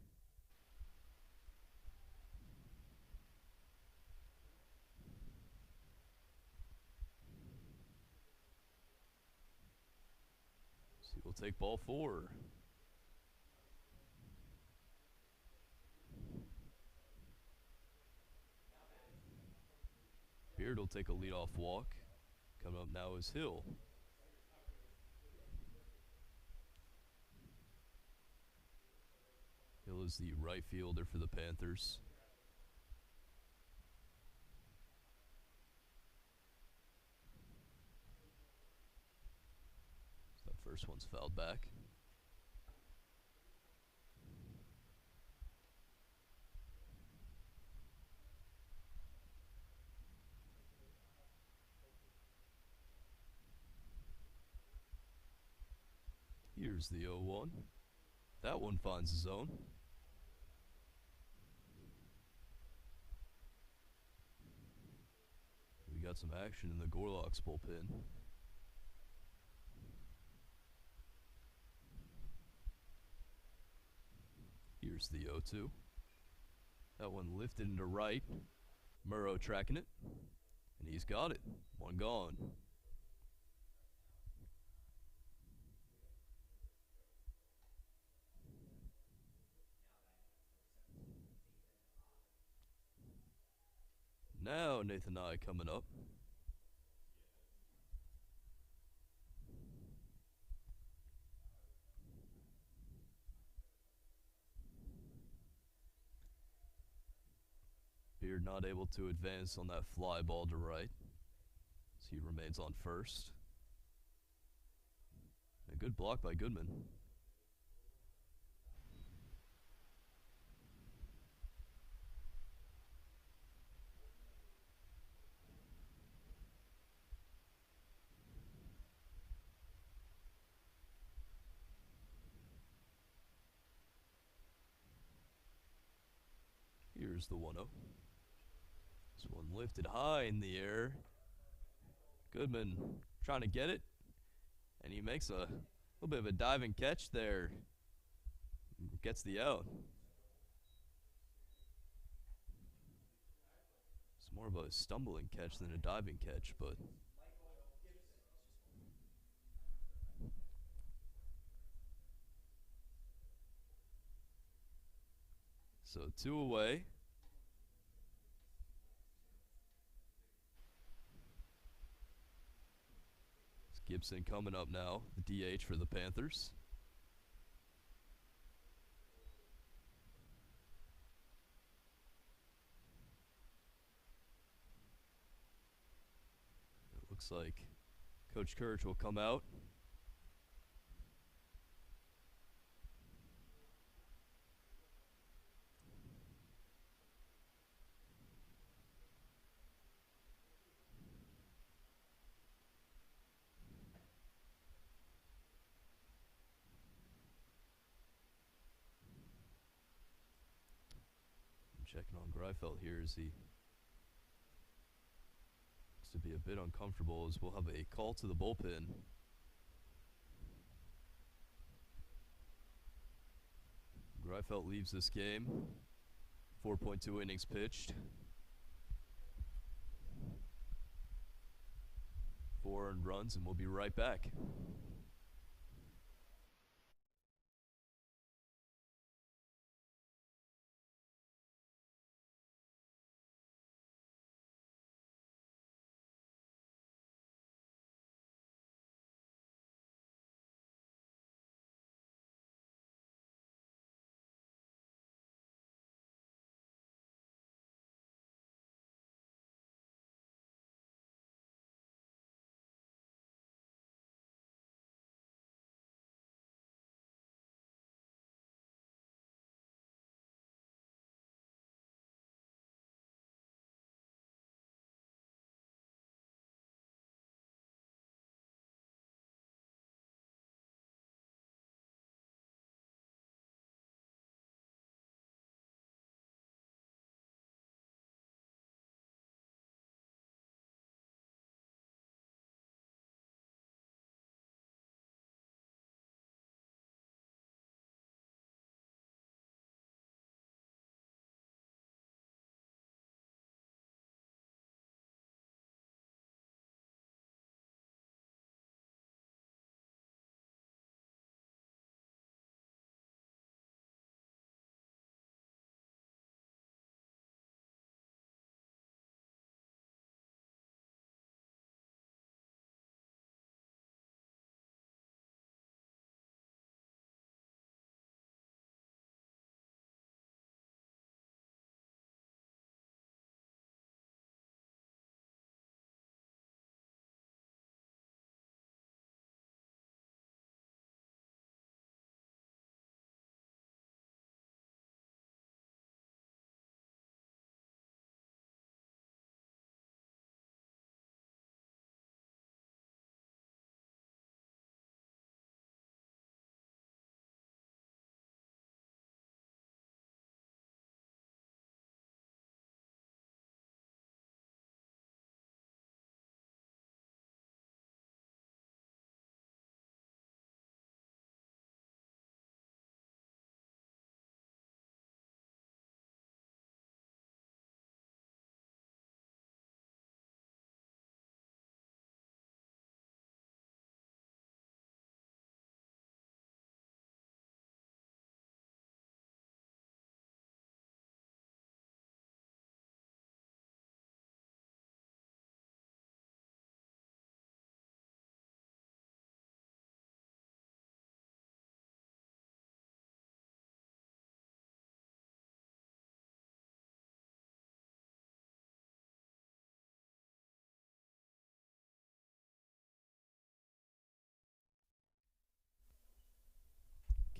A: So he will take ball 4. Beard will take a leadoff walk. Coming up now is Hill. Hill is the right fielder for the Panthers. So that first one's fouled back. Here's the 0-1. That one finds the zone. We got some action in the Gorlock's bullpen. Here's the 0-2. That one lifted into right. Murrow tracking it. And he's got it. One gone. Now Nathan Nye coming up. Beard not able to advance on that fly ball to right, as he remains on first. A good block by Goodman. Here's the 1-0. This one lifted high in the air. Goodman trying to get it, and he makes a little bit of a diving catch there. Gets the out. It's more of a stumbling catch than a diving catch, but so 2 away. It's Gibson coming up now, the DH for the Panthers. It looks like Coach Courage will come out. Checking on Greifeld here as he looks to be a bit uncomfortable, as we'll have a call to the bullpen. Greifeld leaves this game. 4.2 innings pitched. 4 earned runs, and we'll be right back.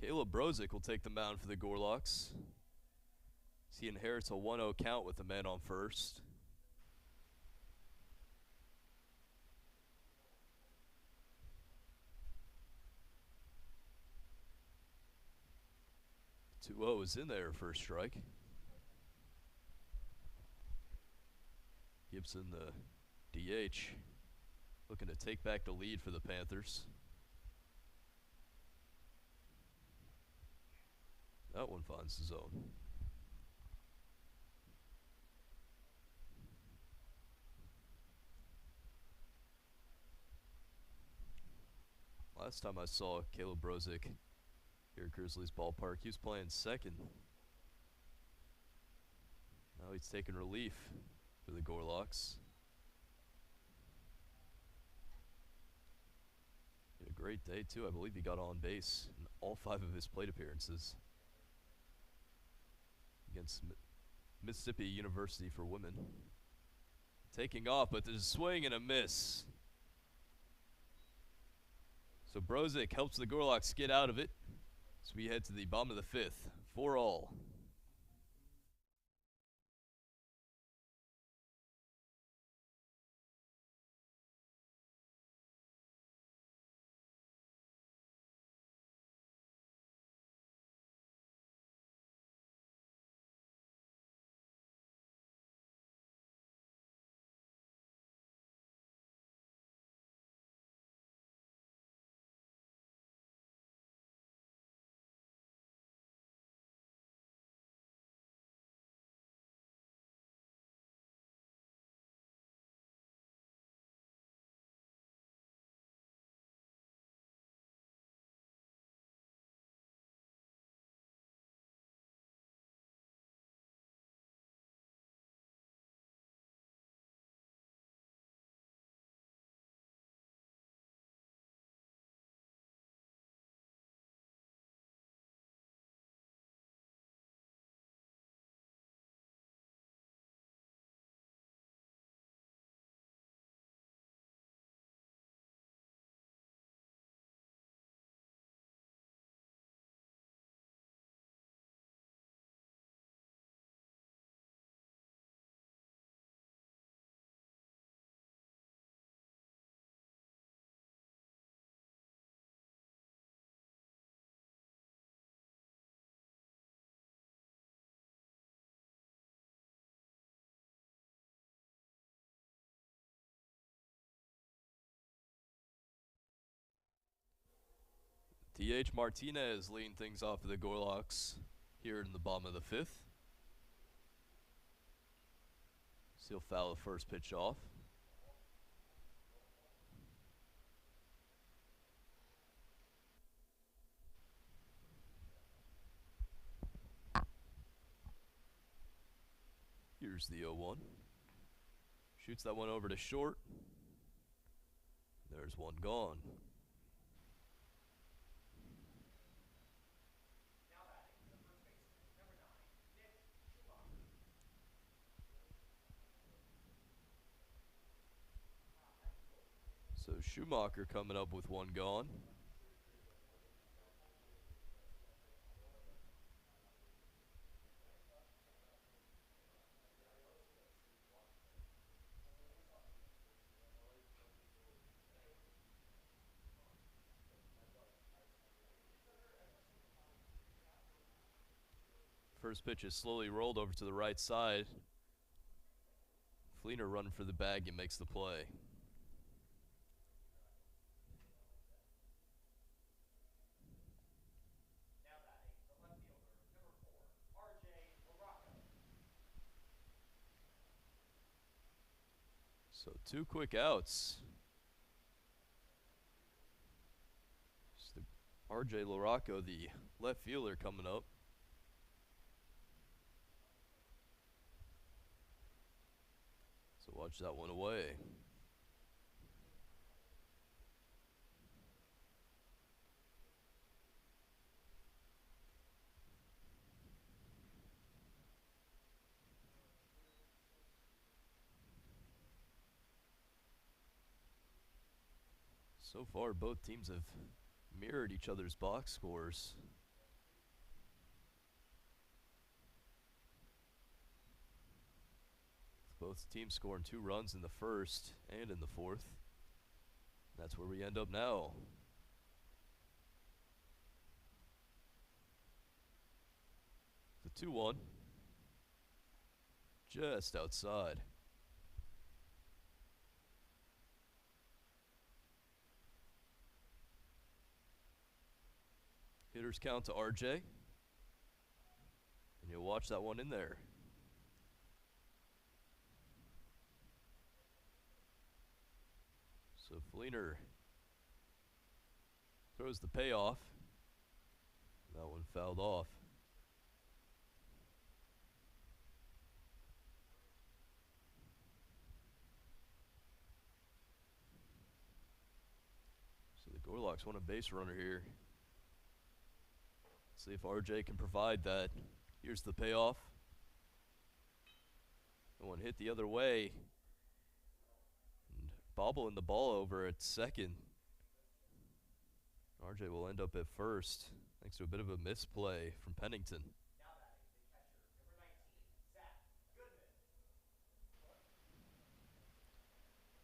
A: Caleb Brozick will take the mound for the Gorlocks. He inherits a 1-0 count with the man on first. Two 2-0 is in there, first strike. Gibson, the DH, looking to take back the lead for the Panthers. That one finds the zone. Last time I saw Caleb Brozick here at Grizzlies ballpark, he was playing second. Now he's taking relief for the Gorlocks. He had a great day too. I believe he got on base in all 5 of his plate appearances against Mississippi University for women. Taking off, but there's a swing and a miss. So Brozick helps the Gorlocks get out of it. So we head to the bottom of the 5th, 4-all. DH Martinez leading things off for the Gorlocks here in the bottom of the 5th. He'll foul the first pitch off. Here's the 0-1. Shoots that one over to short. There's one gone. So Schumacher coming up with one gone. First pitch is slowly rolled over to the right side. Fleener running for the bag and makes the play. So 2 quick outs. It's the RJ Laraco, the left fielder, coming up. So watch that one away. So far, both teams have mirrored each other's box scores Both teams scoring 2 runs in the first and in the fourth. That's where we end up now. The 2-1. Just outside. Hitters count to RJ. And you'll watch that one in there. So Fleener throws the payoff. That one fouled off. So the Gorloks want a base runner here. See if RJ can provide that. Here's the payoff. The one hit the other way. And bobbling the ball over at second. RJ will end up at first, thanks to a bit of a misplay from Pennington.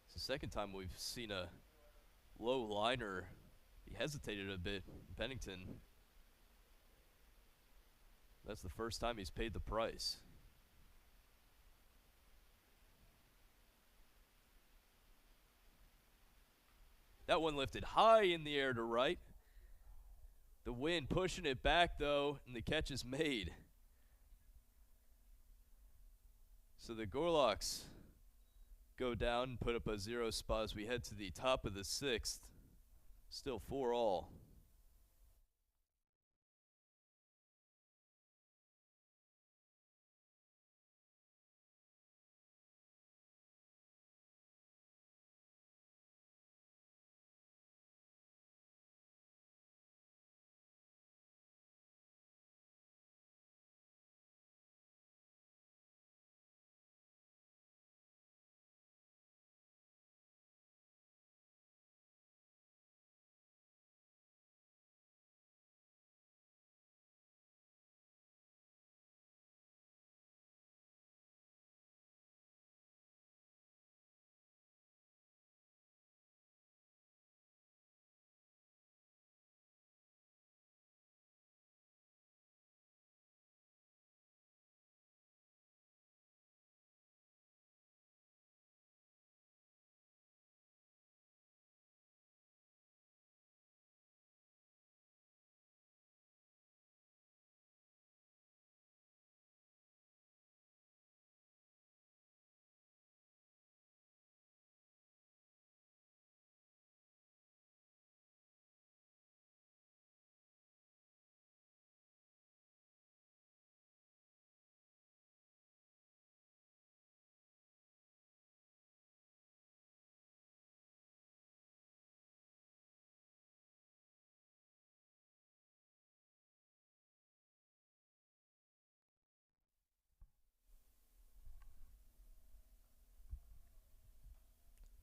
A: It's the second time we've seen a low liner. He hesitated a bit, Pennington. That's the first time he's paid the price. That one lifted high in the air to right. The wind pushing it back, though, and the catch is made. So the Gorloks go down and put up a 0 spot as we head to the top of the 6th. Still 4-all.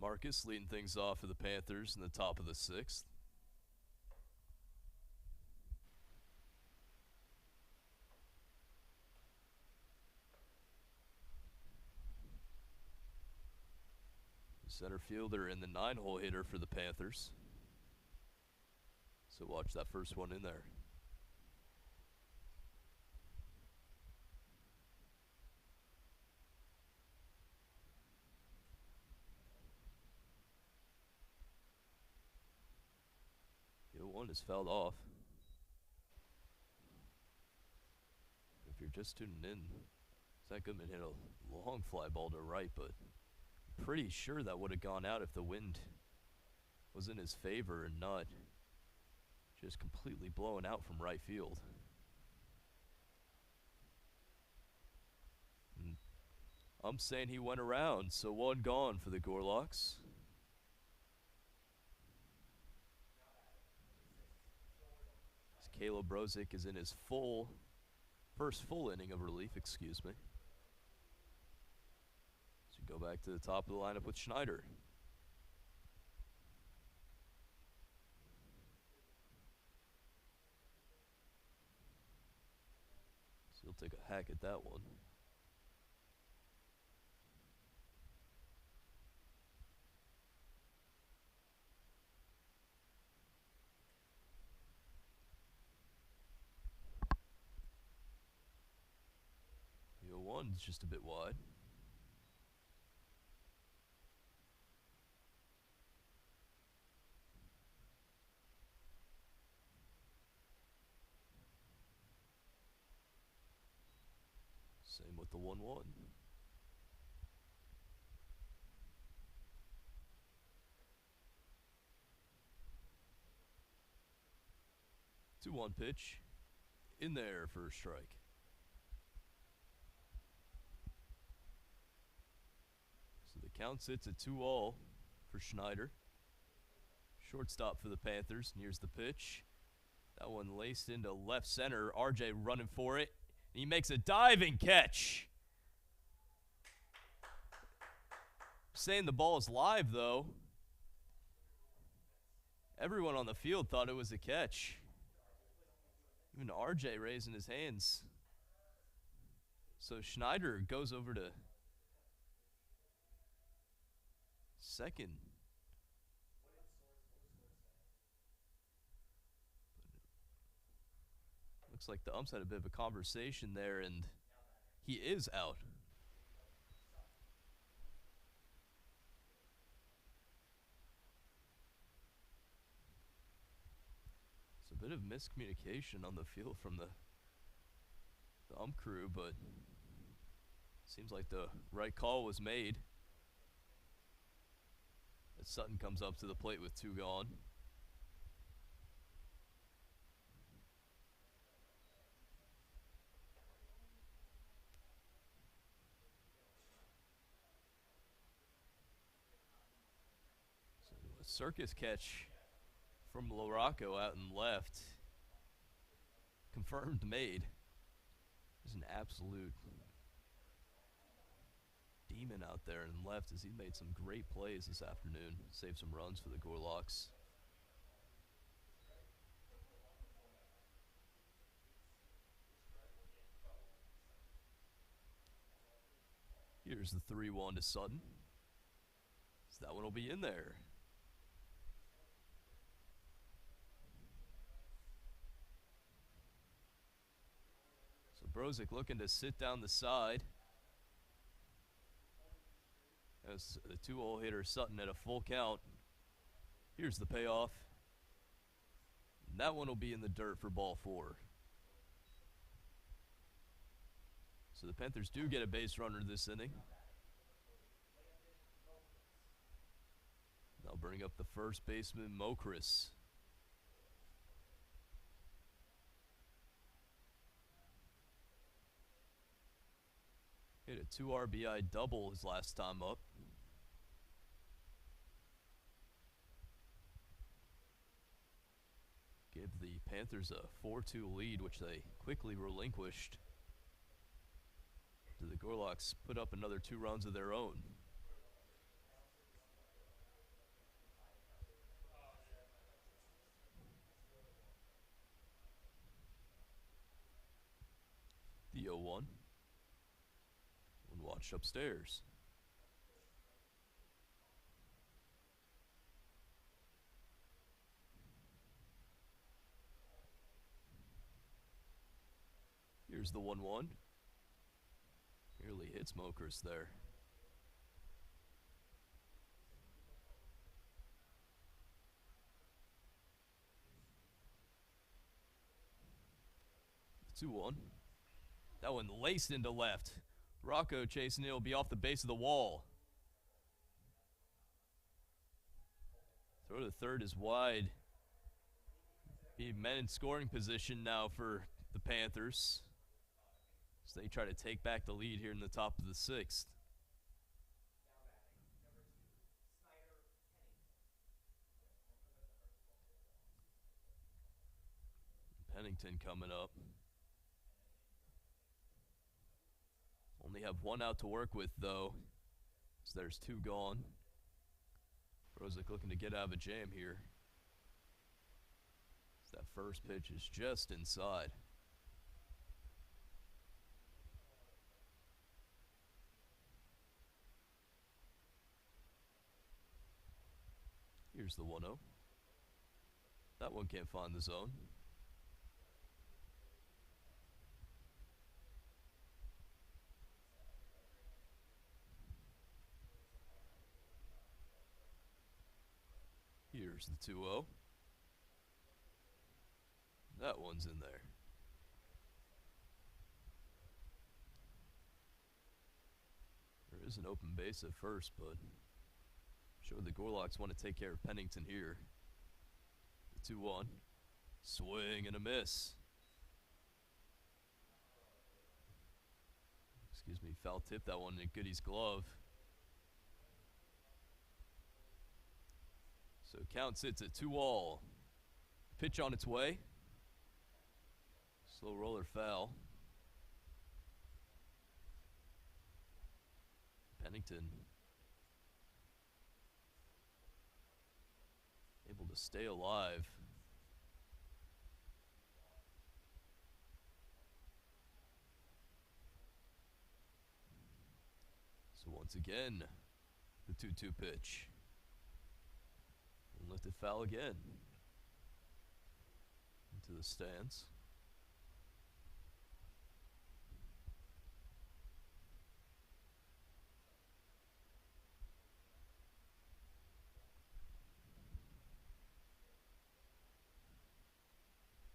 A: Marcus leading things off for the Panthers in the top of the 6th. Center fielder and the 9-hole hitter for the Panthers. So watch that first one in there. The 0-1 is fouled off. If you're just tuning in, Zach Goodman hit a long fly ball to right, but pretty sure that would have gone out if the wind was in his favor and not just completely blowing out from right field. And I'm saying he went around, so 1 gone for the Gorloks. Caleb Brozick is in his first full inning of relief, excuse me. So go back to the top of the lineup with Schneider. So he'll take a hack at that one. 1's just a bit wide. Same with the 1-1. Two 1 pitch. In there for a strike. So the count sits at 2-all for Schneider. Shortstop for the Panthers. Here's the pitch. That one laced into left center. RJ running for it. He makes a diving catch. Saying the ball is live, though. Everyone on the field thought it was a catch. Even RJ raising his hands. So Schneider goes over to second. Looks like the umps had a bit of a conversation there, and he is out. It's a bit of miscommunication on the field from the ump crew, but seems like the right call was made. As Sutton comes up to the plate with 2 gone. So a circus catch from Lorocco out in left. Confirmed made. There's an absolute demon out there in left as he made some great plays this afternoon. Saved some runs for the Gorlocks. Here's the 3-1 to Sutton. So that one will be in there. So Brozick looking to sit down the side. As the 2-hole hitter Sutton at a full count. Here's the payoff. And that one will be in the dirt for ball 4. So the Panthers do get a base runner this inning. They'll bring up the first baseman, Mokris. Hit a 2 RBI double his last time up. Gave the Panthers a 4-2 lead, which they quickly relinquished. The Gorlocks put up another 2 runs of their own. The 0-1. One watched upstairs. Here's the 1-1. Nearly hits Mokris there. The 2-1. That one laced into left. Rocco chasing it, will be off the base of the wall. Throw to third is wide. Be men in scoring position now for the Panthers. So they try to take back the lead here in the top of the 6th. Pennington coming up. Only have 1 out to work with, though. So there's 2 gone. Brozick looking to get out of a jam here. So that first pitch is just inside. Here's the 1-0. That one can't find the zone. Here's the 2-0. That one's in there. There is an open base at first, but sure the Gorlocks want to take care of Pennington here. The 2-1. Swing and a miss. Excuse me, foul tip that one in Goody's glove. So count sits at 2-all. Pitch on its way. Slow roller foul. Pennington able to stay alive. So once again, the 2-2 pitch. And lifted foul again. Into the stands.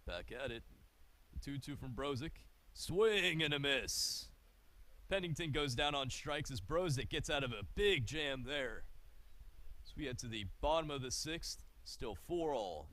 A: Back at it. 2-2 from Brozick. Swing and a miss. Pennington goes down on strikes as Brozick gets out of a big jam there. So we head to the bottom of the 6th. Still 4-all.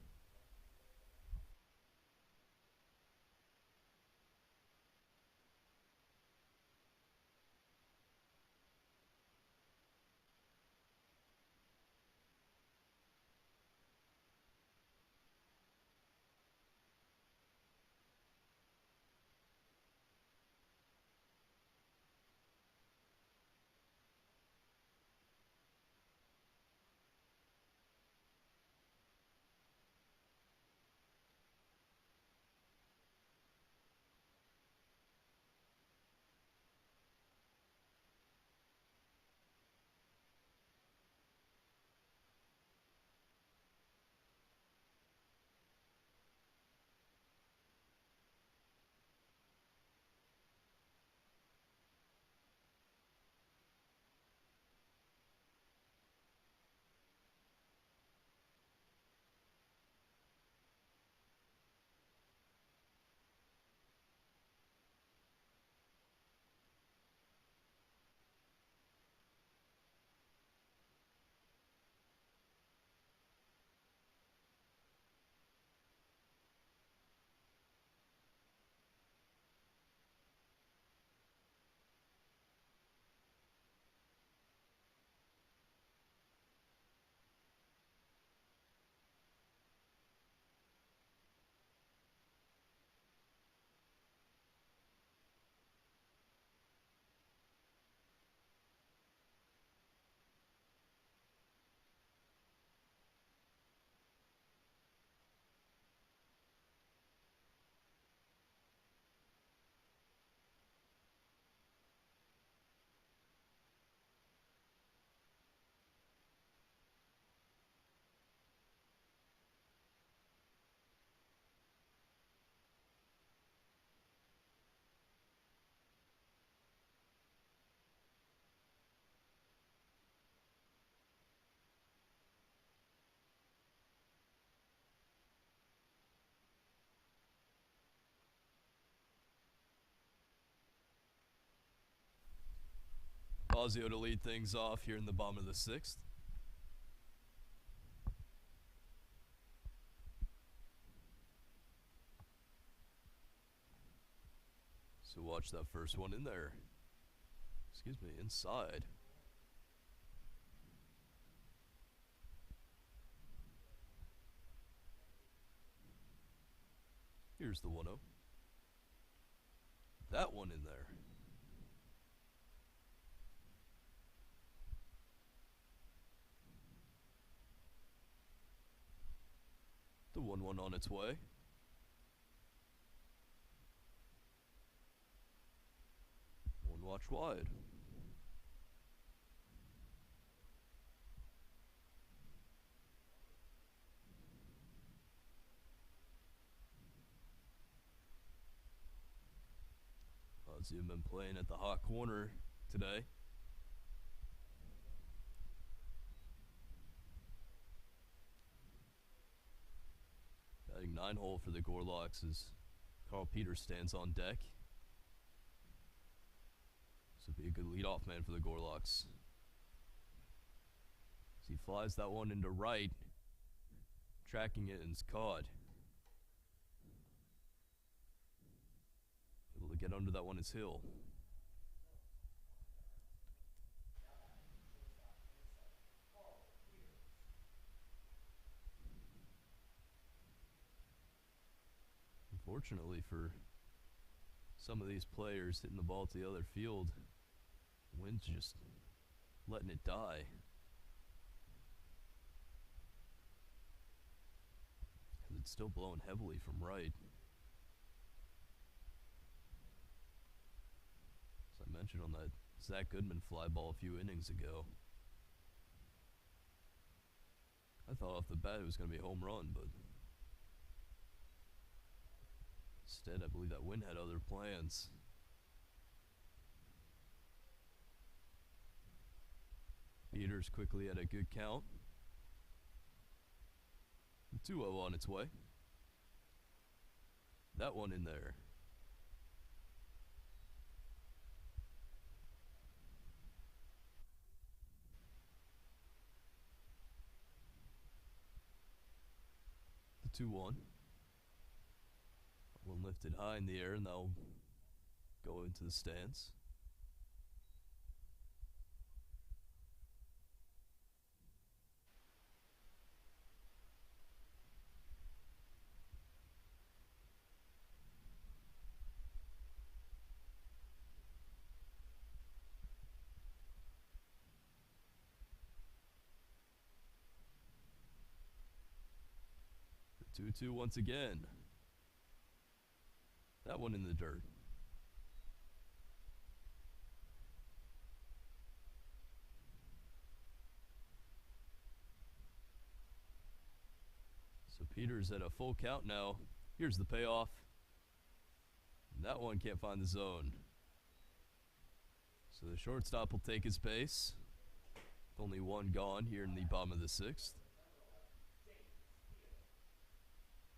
A: Fazio to lead things off here in the bottom of the 6th. So watch that first one in there. Excuse me, inside. Here's the 1-0. That one in there. The 1-1 on its way. One watch wide. Ozzy have been playing at the hot corner today. 9 hole for the Gorlocks as Carl Peters stands on deck. This would be a good leadoff man for the Gorlocks. As he flies that one into right, tracking it and it's caught. Able to get under that one is Hill. Unfortunately for some of these players hitting the ball to the other field, the wind's just letting it die. Because it's still blowing heavily from right. As I mentioned on that Zach Goodman fly ball a few innings ago, I thought off the bat it was going to be a home run, but instead, I believe that wind had other plans. Peters quickly had a good count. 2-0 on its way. That one in there. The 2-1. One lifted high in the air, and that'll go into the stands. The 2-2 once again. That one in the dirt. So Peters at a full count now. Here's the payoff. And that one can't find the zone. So the shortstop will take his base. With only one gone here in the bottom of the 6th.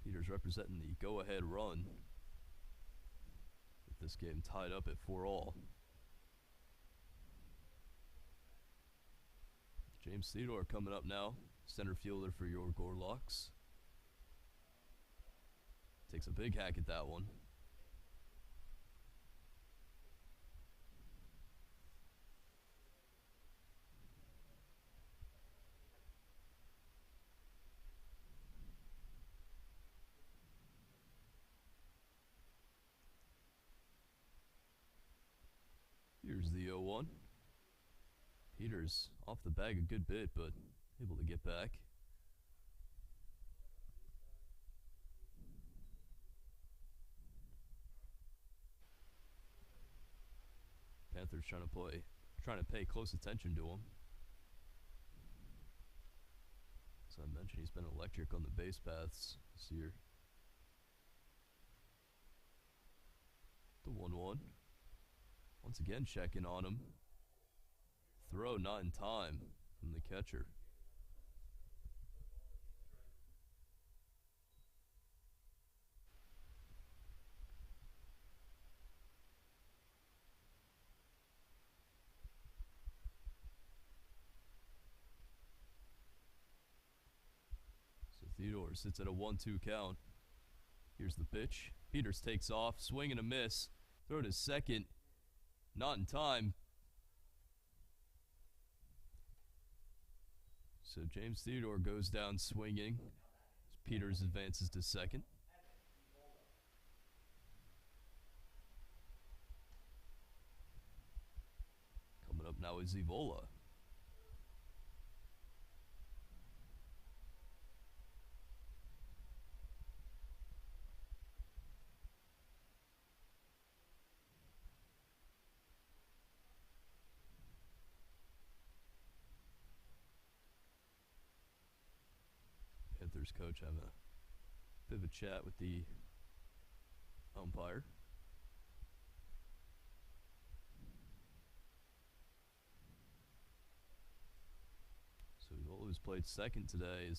A: Peters representing the go-ahead run. With this game tied up at 4-all. James Theodore coming up now. Center fielder for your Gorlocks. Takes a big hack at that one. Here's the 0-1. Peters off the bag a good bit, but able to get back. Panthers trying to pay close attention to him. As I mentioned, he's been electric on the base paths this year. The 1-1. Once again checking on him. Throw not in time from the catcher. So Theodore sits at a 1-2 count. Here's the pitch. Peters takes off, swing and a miss. Throw to second. Not in time. So James Theodore goes down swinging as Peters advances to second. Coming up now is Evola. Panthers coach having a bit of a chat with the umpire. So Evola, who's played second today,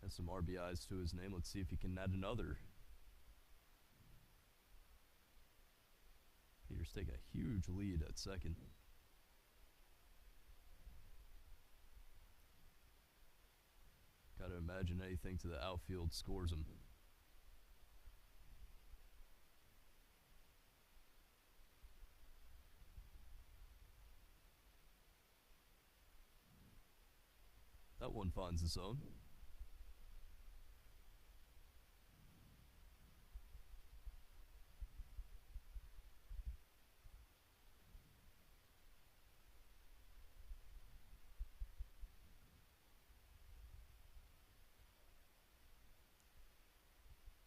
A: Has some RBIs to his name. Let's see if he can add another. Peters take a huge lead at second. Got to imagine anything to the outfield scores him. That one finds the zone.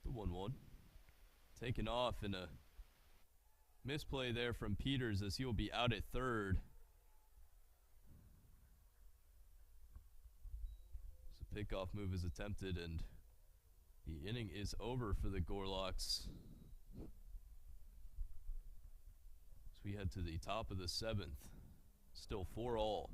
A: The 1-1. Taken off in a misplay there from Peters as he will be out at third. Pickoff move is attempted, and the inning is over for the Gorlocks. As we head to the top of the 7th, still 4-all.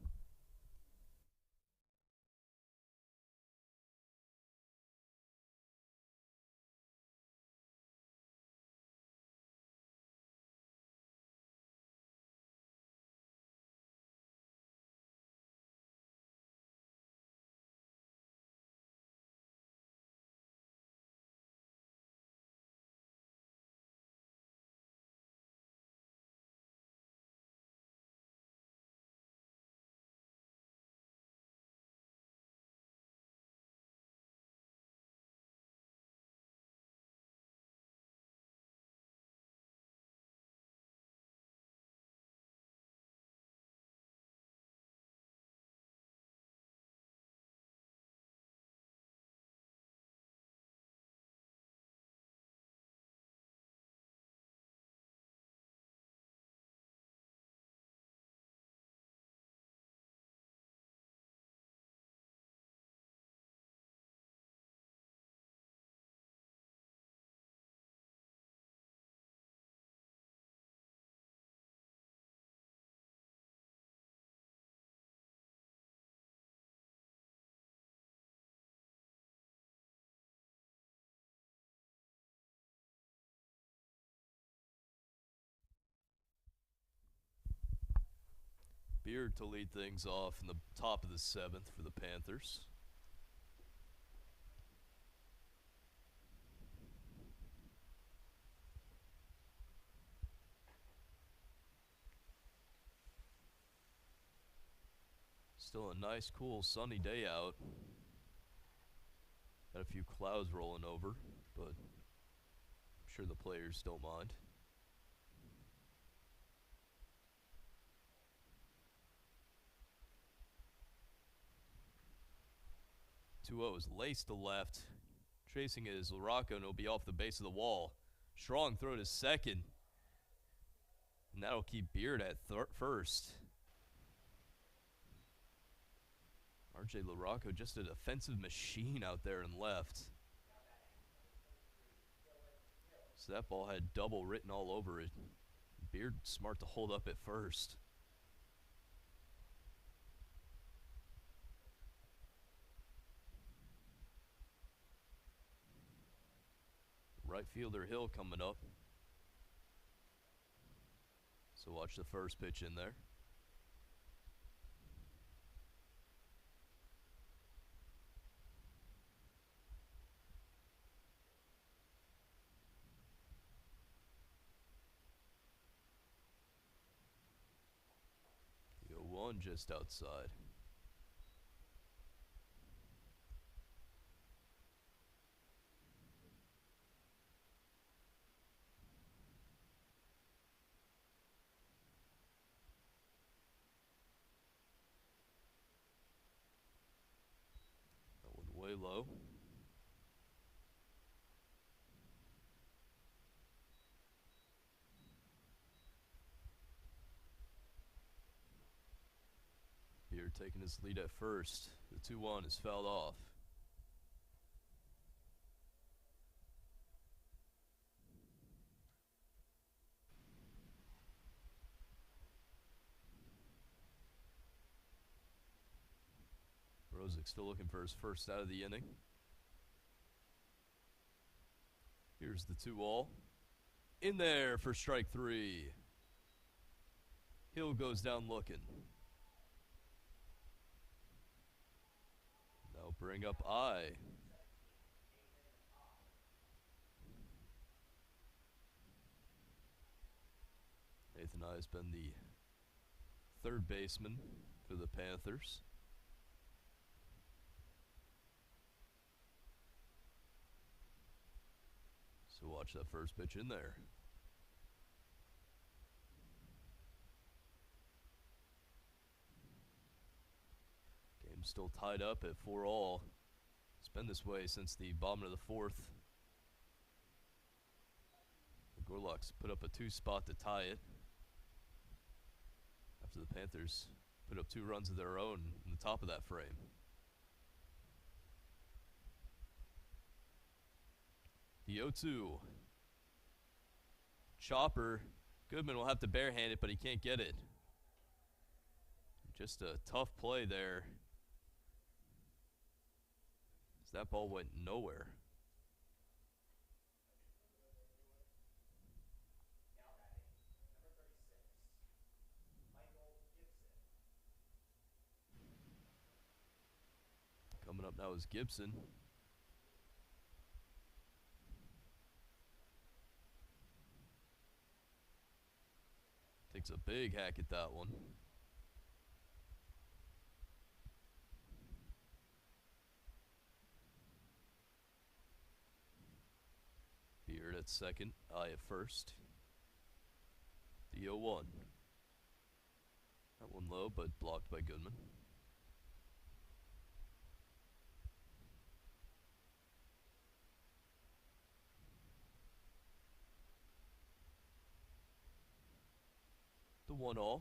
A: Beard to lead things off in the top of the 7th for the Panthers. Still a nice, cool, sunny day out. Got a few clouds rolling over, but I'm sure the players don't mind. 2-0 is laced to left. Chasing it is LaRocco, and it'll be off the base of the wall. Strong throw to second. And that'll keep Beard at first. RJ LaRocco, just a defensive machine out there and left. So that ball had double written all over it. Beard smart to hold up at first. Right fielder Hill coming up. So watch the first pitch in there. The 0-1 just outside. Way low. Beard taking his lead at first. The 2-1 is fouled off. Rosick still looking for his first out of the inning. Here's the 2-0. In there for strike 3. Hill goes down looking. Now bring up I. Nathan I has been the third baseman for the Panthers. So watch that first pitch in there. Game's still tied up at 4-all. It's been this way since the bottom of the 4th. The Gorloks put up a 2-spot to tie it after the Panthers put up 2 runs of their own in the top of that frame. The 0-2. Chopper. Goodman will have to barehand it, but he can't get it. Just a tough play there. That ball went nowhere. Coming up now is Gibson. Takes a big hack at that one. Beard at second, I at first. The 0-1. That one low, but blocked by Goodman. The 1-0.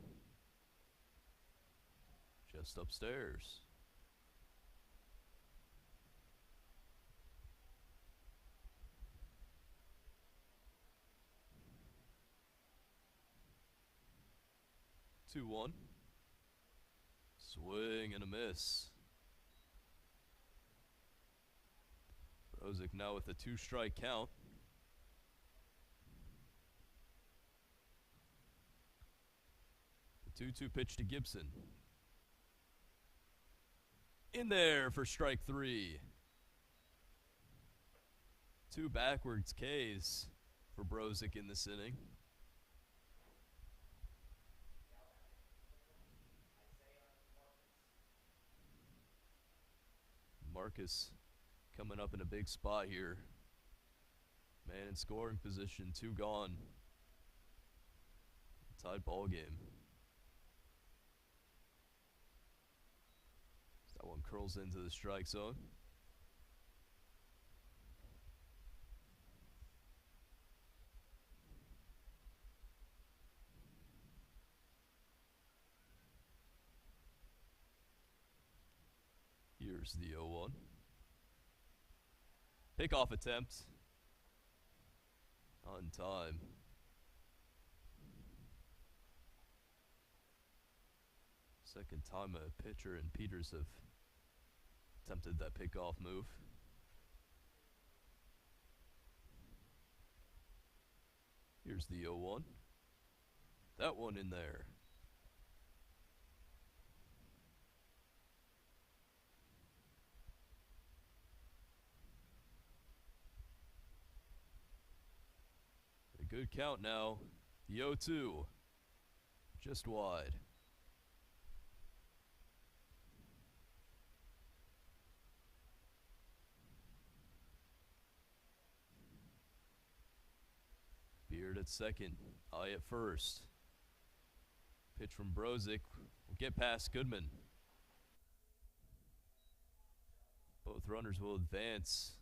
A: Just upstairs. Two one. Swing and a miss. Brozick now with a 2-strike count. The 2-2 pitch to Gibson. In there for strike 3. 2 backwards Ks for Brozick in this inning. Marcus coming up in a big spot here. Man in scoring position, 2 gone. Tied ball game. That one curls into the strike zone. Here's the 0-1. Pickoff attempt. On time. Second time a pitcher and Peters have attempted that pickoff move. Here's the 0-1. That one in there. A good count now. The 0-2. Just wide. Beard at second. I at first. Pitch from Brozick. Will get past Goodman. Both runners will advance.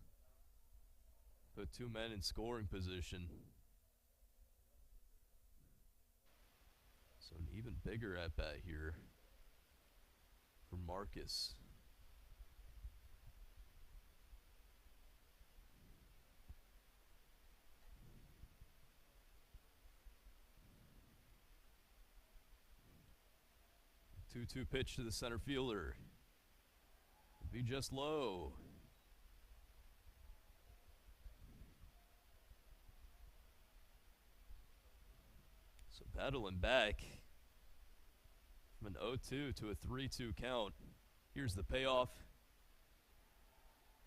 A: Put 2 men in scoring position. So an even bigger at bat here for Marcus. Two-two pitch to the center fielder. Be just low. So battling back from an 0-2 to a 3-2 count. Here's the payoff.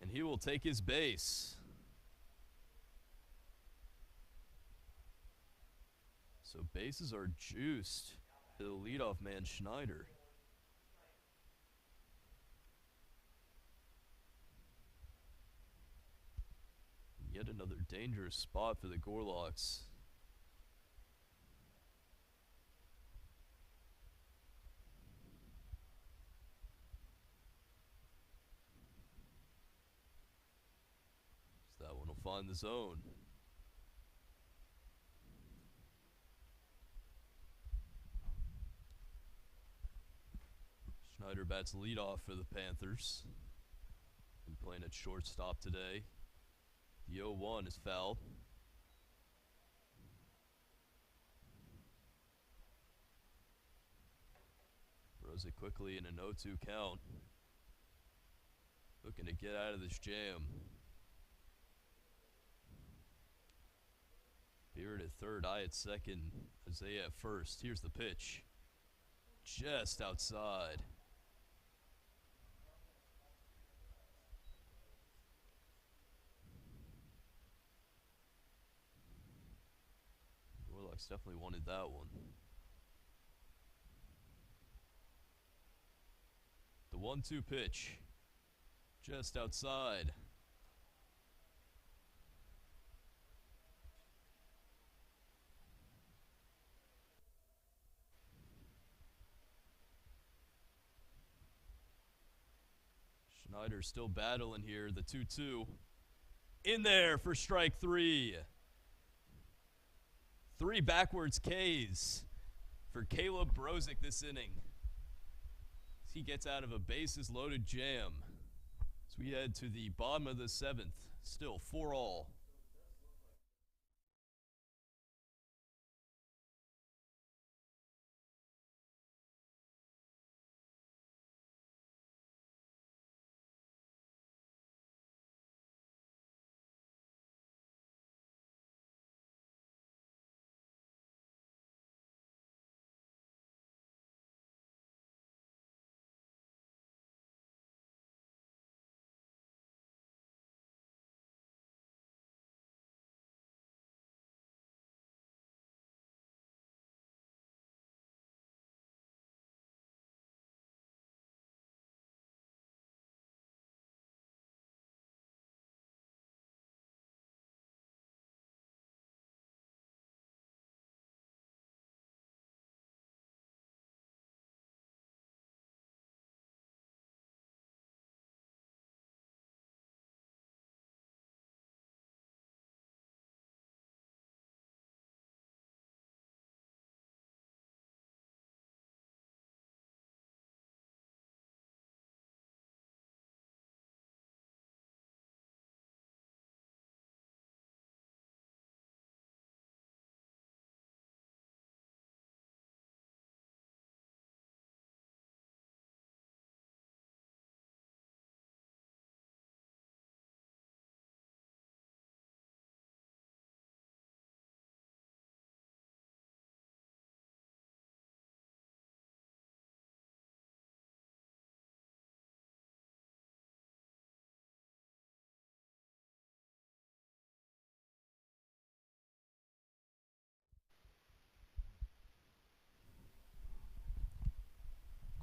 A: And he will take his base. So bases are juiced to the leadoff man, Schneider. Yet another dangerous spot for the Gorlocks. So that one will find the zone. Schneider bats leadoff for the Panthers. Been playing at shortstop today. The 0-1 is foul. Throws it quickly in an 0-2 count. Looking to get out of this jam. Beard at third, I at second, Isaiah at first. Here's the pitch. Just outside. Warlocks definitely wanted that one. The 1-2 pitch. Just outside. Schneider still battling here. The 2-2. In there for strike three. 3 backwards Ks for Caleb Brozick this inning. He gets out of a bases loaded jam. So we head to the bottom of the 7th. Still 4-all.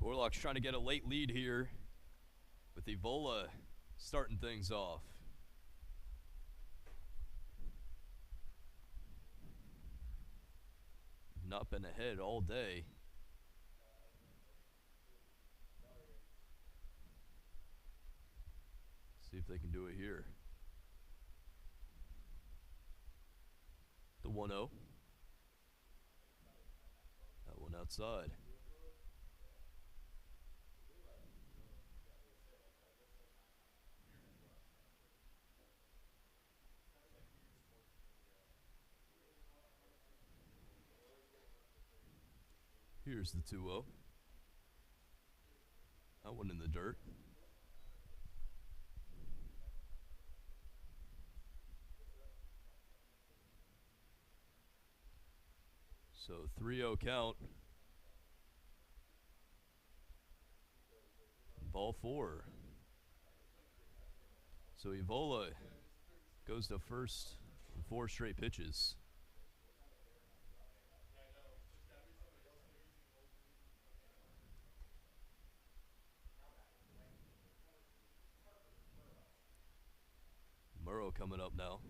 A: Gorlock's trying to get a late lead here with Evola starting things off. Not been ahead all day. See if they can do it here. The 1-0. That one outside. Here's the 2-0. That one in the dirt. So 3-0 count. Ball 4. So Evola goes to first in 4 straight pitches. Murrow coming up now.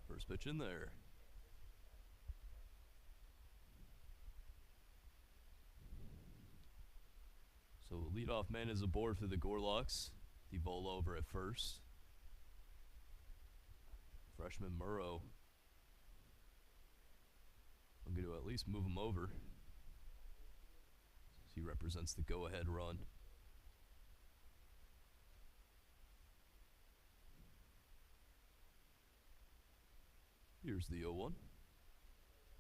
A: First pitch in there. So leadoff man is aboard for the Gorlocks. Evola over at first. Freshman Murrow. I'm going to at least move him over. He represents the go-ahead run. Here's the 0-1.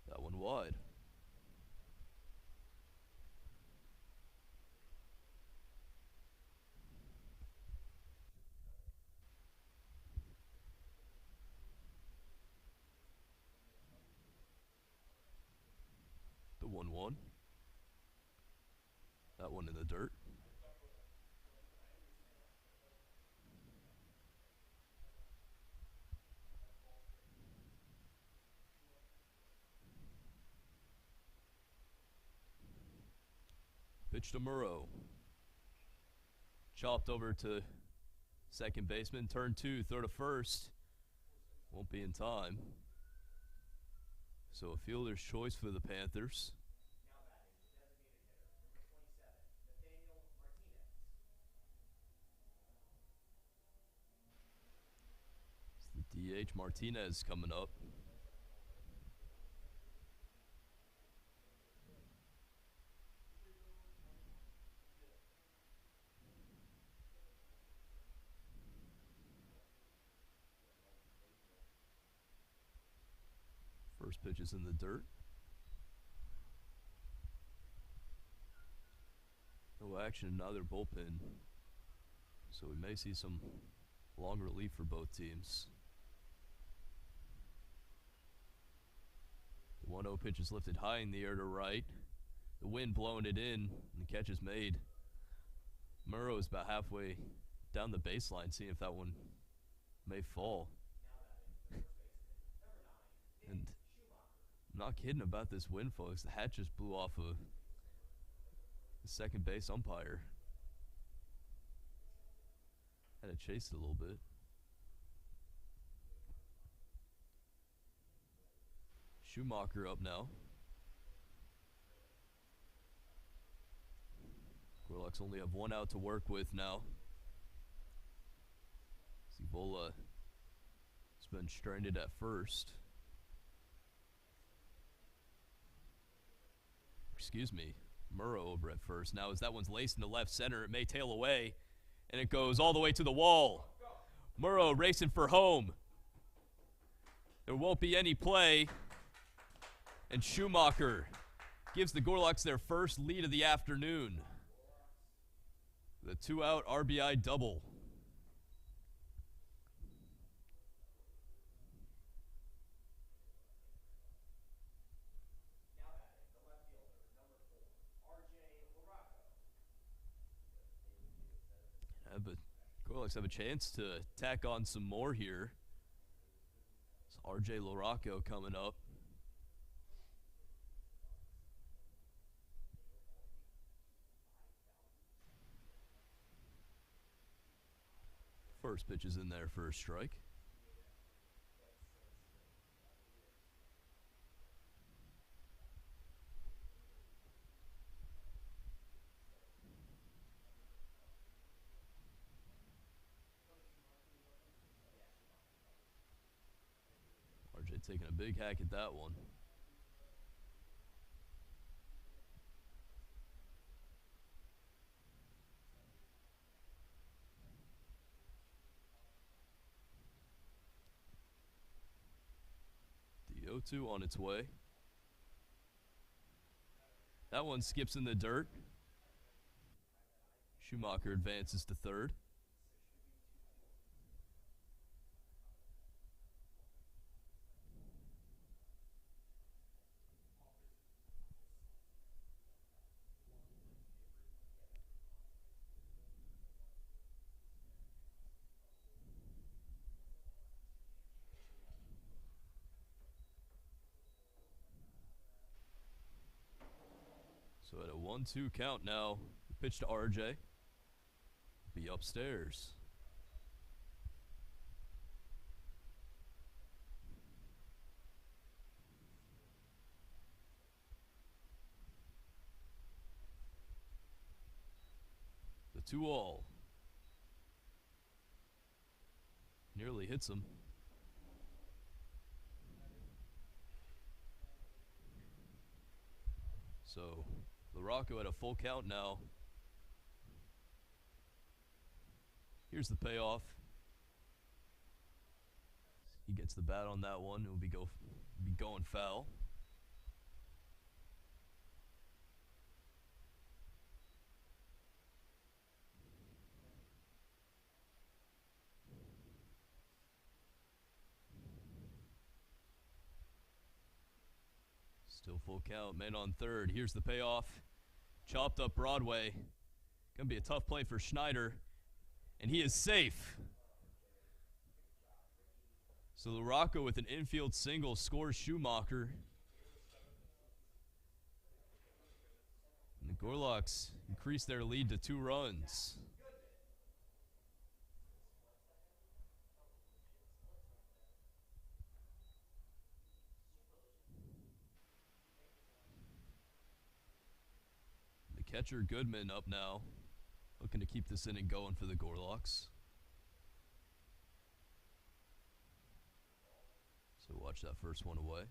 A: That one wide. The 1-1. That one in the dirt. Pitch to Murrow. Chopped over to second baseman. Turn 2, throw to first. Won't be in time. So a fielder's choice for the Panthers. It's the DH Martinez coming up. First pitch is in the dirt. No action in either bullpen. So we may see some long relief for both teams. The 1-0 pitch is lifted high in the air to right. The wind blowing it in, and the catch is made. Murrow is about halfway down the baseline, seeing if that one may fall. And I'm not kidding about this wind, folks. The hat just blew off of the second base umpire. Had to chase it a little bit. Schumacher up now. Gorlocks only have 1 out to work with now. Evola has been stranded at first. Excuse me, Murrow over at first. Now as that one's laced into left center, it may tail away, and it goes all the way to the wall. Murrow racing for home. There won't be any play, and Schumacher gives the Gorlocks their first lead of the afternoon. The 2-out RBI double. But Gorlocks have a chance to tack on some more here. It's RJ Laraco coming up. First pitch is in there for a strike. RJ taking a big hack at that one. The 0-2 on its way. That one skips in the dirt. Schumacher advances to third. So at a 1-2 count now, the pitch to RJ. Be upstairs. The 2-all. Nearly hits him. So LaRocco at a full count now. Here's the payoff. He gets the bat on that one. It will be going foul. Still full count. Man on third. Here's the payoff. Chopped up Broadway. Gonna be a tough play for Schneider. And he is safe. So LaRocco with an infield single scores Schumacher. And the Gorloks increase their lead to 2 runs. The catcher Goodman up now, looking to keep this inning going for the Gorloks. So watch that first one away.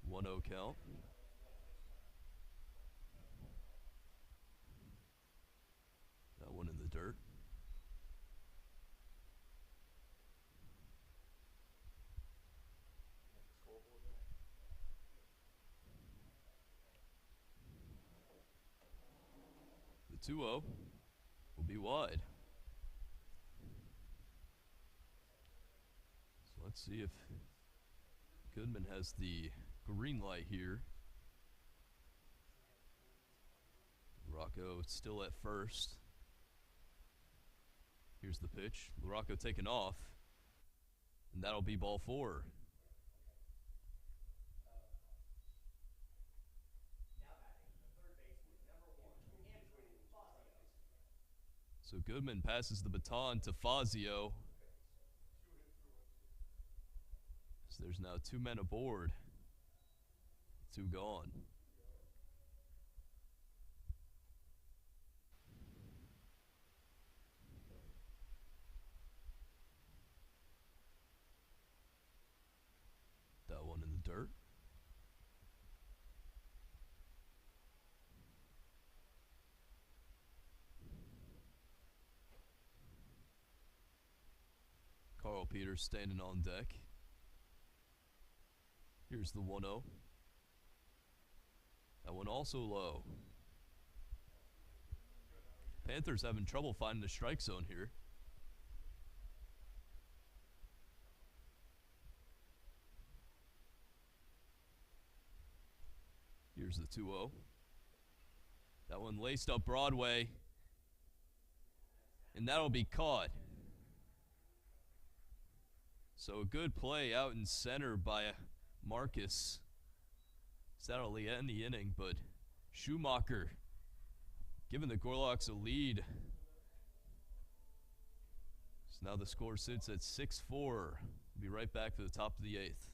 A: One 0 count. That one in the dirt. The 2-0 will be wide. So let's see if Goodman has the green light here. Rocco still at first. Here's the pitch. LaRocco taken off. And that'll be ball 4. So Goodman passes the baton to Fazio. So there's now 2 men aboard. 2 gone. That one in the dirt. Carl Peters standing on deck. Here's the 1-0. That one also low. Panthers having trouble finding the strike zone here. Here's the 2-0. That one laced up Broadway. And that'll be caught. So a good play out in center by Marcus. So that'll end the inning, but Schumacher giving the Gorloks a lead. So now the score sits at 6-4. We'll be right back for the top of the 8th.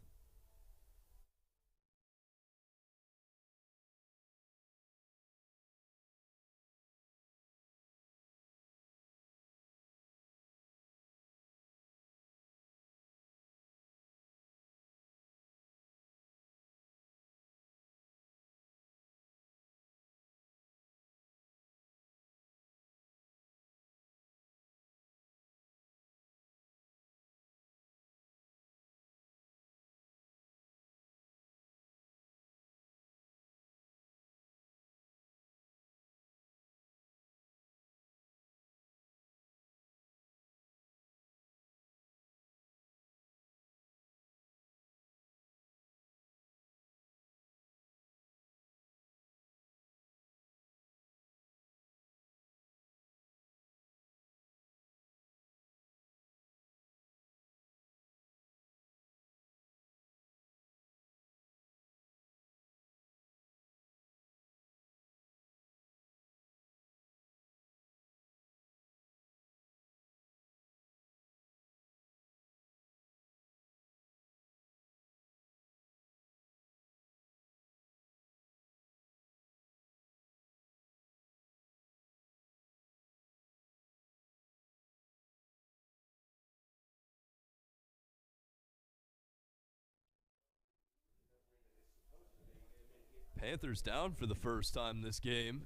A: Panthers down for the first time this game.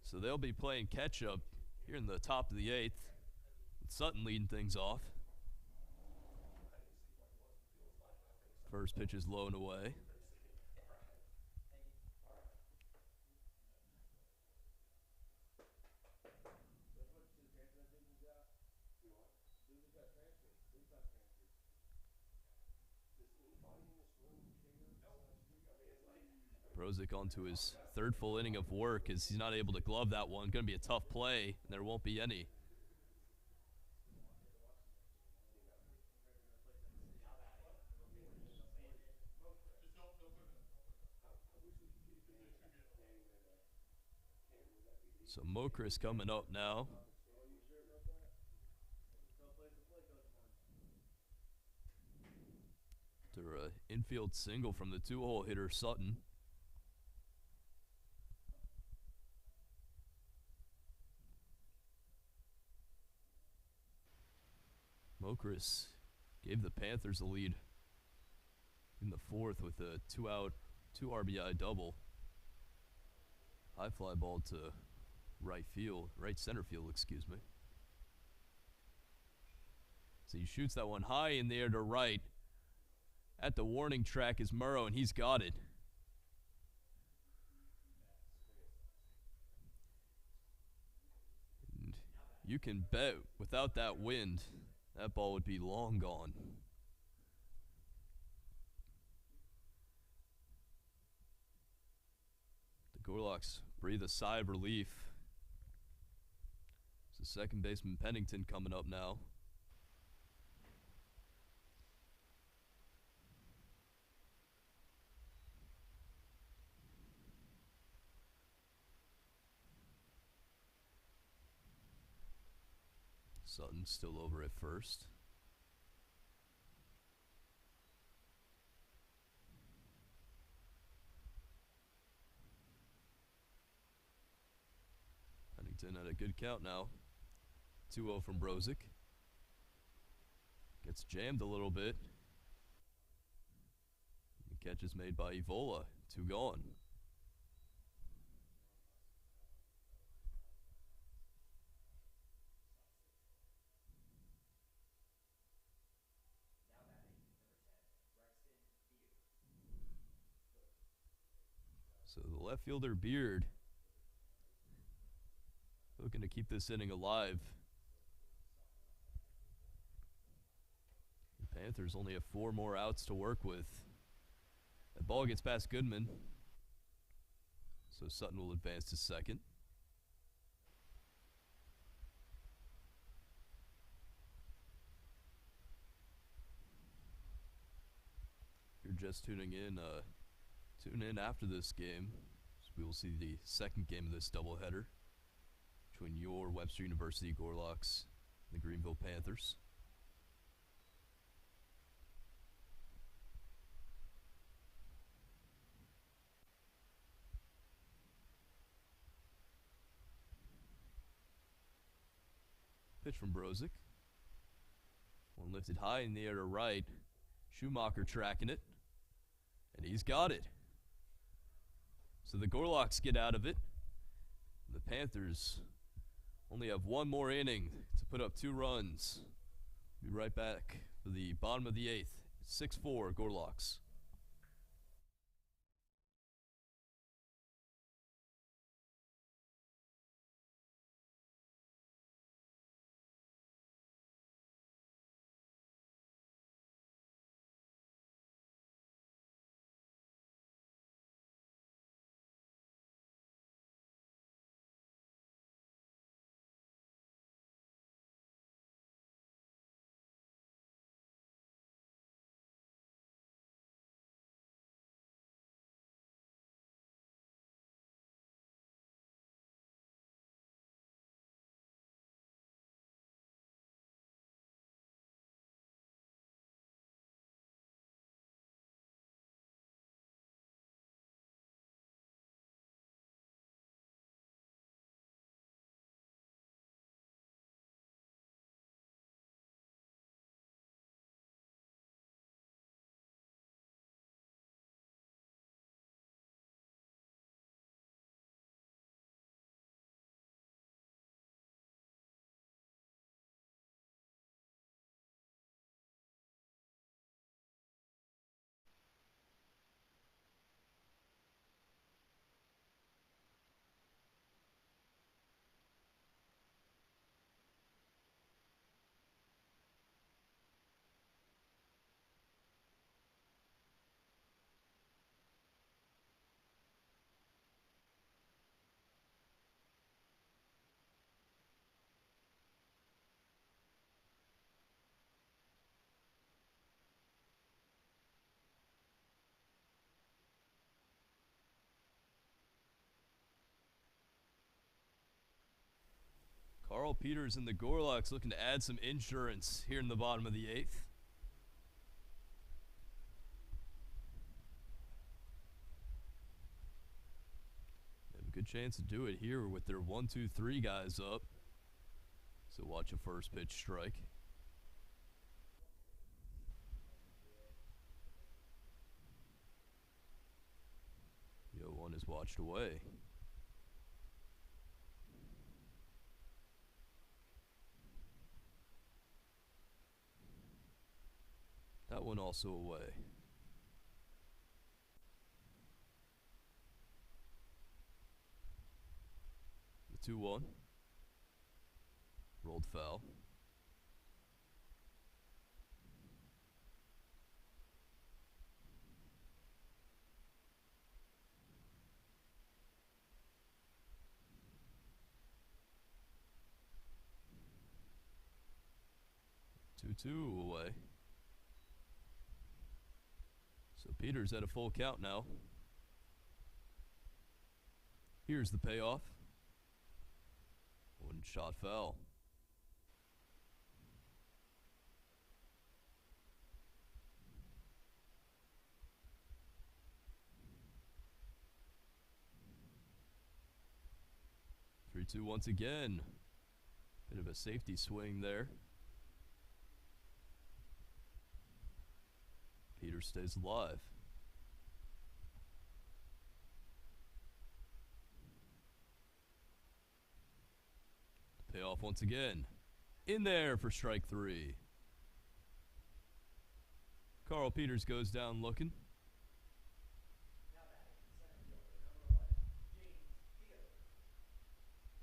A: So they'll be playing catch-up here in the top of the 8th. With Sutton leading things off. First pitch is low and away. Brozick onto his third full inning of work as he's not able to glove that one. Going to be a tough play, and there won't be any. So Mokris coming up now. To an infield single from the 2-hole hitter Sutton. Mokris gave the Panthers a lead in the 4th with a 2-out, 2 RBI double. High fly ball to right center field, excuse me. So he shoots that one high in the air to right. At the warning track is Murrow, and he's got it. And you can bet without that wind, that ball would be long gone. The Gorloks breathe a sigh of relief. It's the second baseman Pennington coming up now. Sutton's still over at first. Pennington at a good count now. 2-0 from Brozick. Gets jammed a little bit. The catch is made by Evola. 2 gone. So the left fielder Beard looking to keep this inning alive. The Panthers only have 4 more outs to work with. That ball gets past Goodman. So Sutton will advance to second. If you're just tuning in, tune in after this game. So we will see the second game of this doubleheader between your Webster University Gorloks and the Greenville Panthers. Pitch from Brozick. One lifted high in the air to right. Schumacher tracking it. And he's got it. So the Gorloks get out of it. The Panthers only have 1 more inning to put up 2 runs. Be right back for the bottom of the 8th. 6-4 Gorloks. Carl Peters and the Gorloks looking to add some insurance here in the bottom of the 8th. They have a good chance to do it here with their 1, 2, 3 guys up. So watch a first pitch strike. The 0-1 is watched away. That one also away. The 2-1. Rolled foul. Two away. So Peters at a full count now. Here's the payoff. One shot foul. Three-two once again. Bit of a safety swing there. Peters stays alive. Payoff once again. In there for strike 3. Carl Peters goes down looking.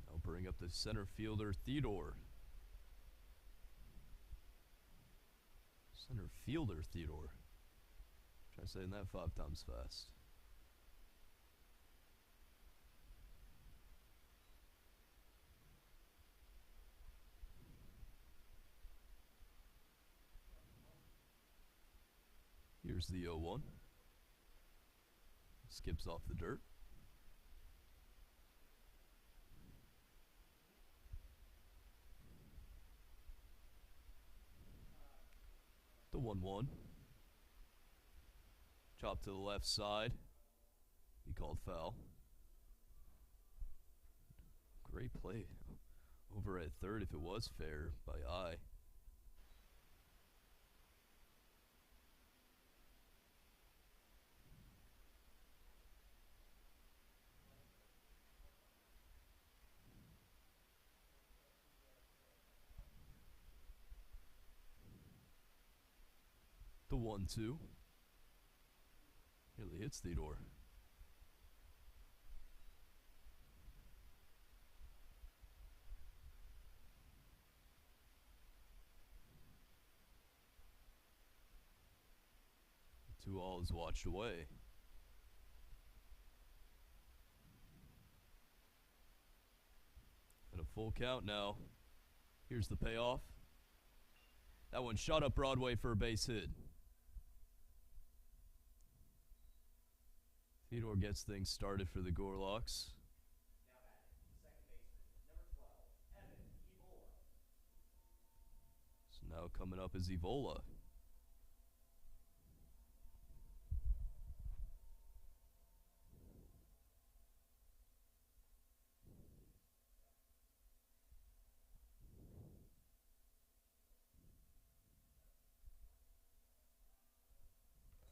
A: Now bring up the center fielder, Theodore. Center fielder, Theodore. Try saying that 5 times fast. Here's the 0-1. Skips off the dirt. The 1-1. Chop to the left side. He called foul. Great play over at third if it was fair by eye. The 1-2. Nearly hits Theodore. The 2-all is watched away. And a full count now. Here's the payoff. That one shot up Broadway for a base hit. Theodore gets things started for the Gorloks. So now coming up is Evola.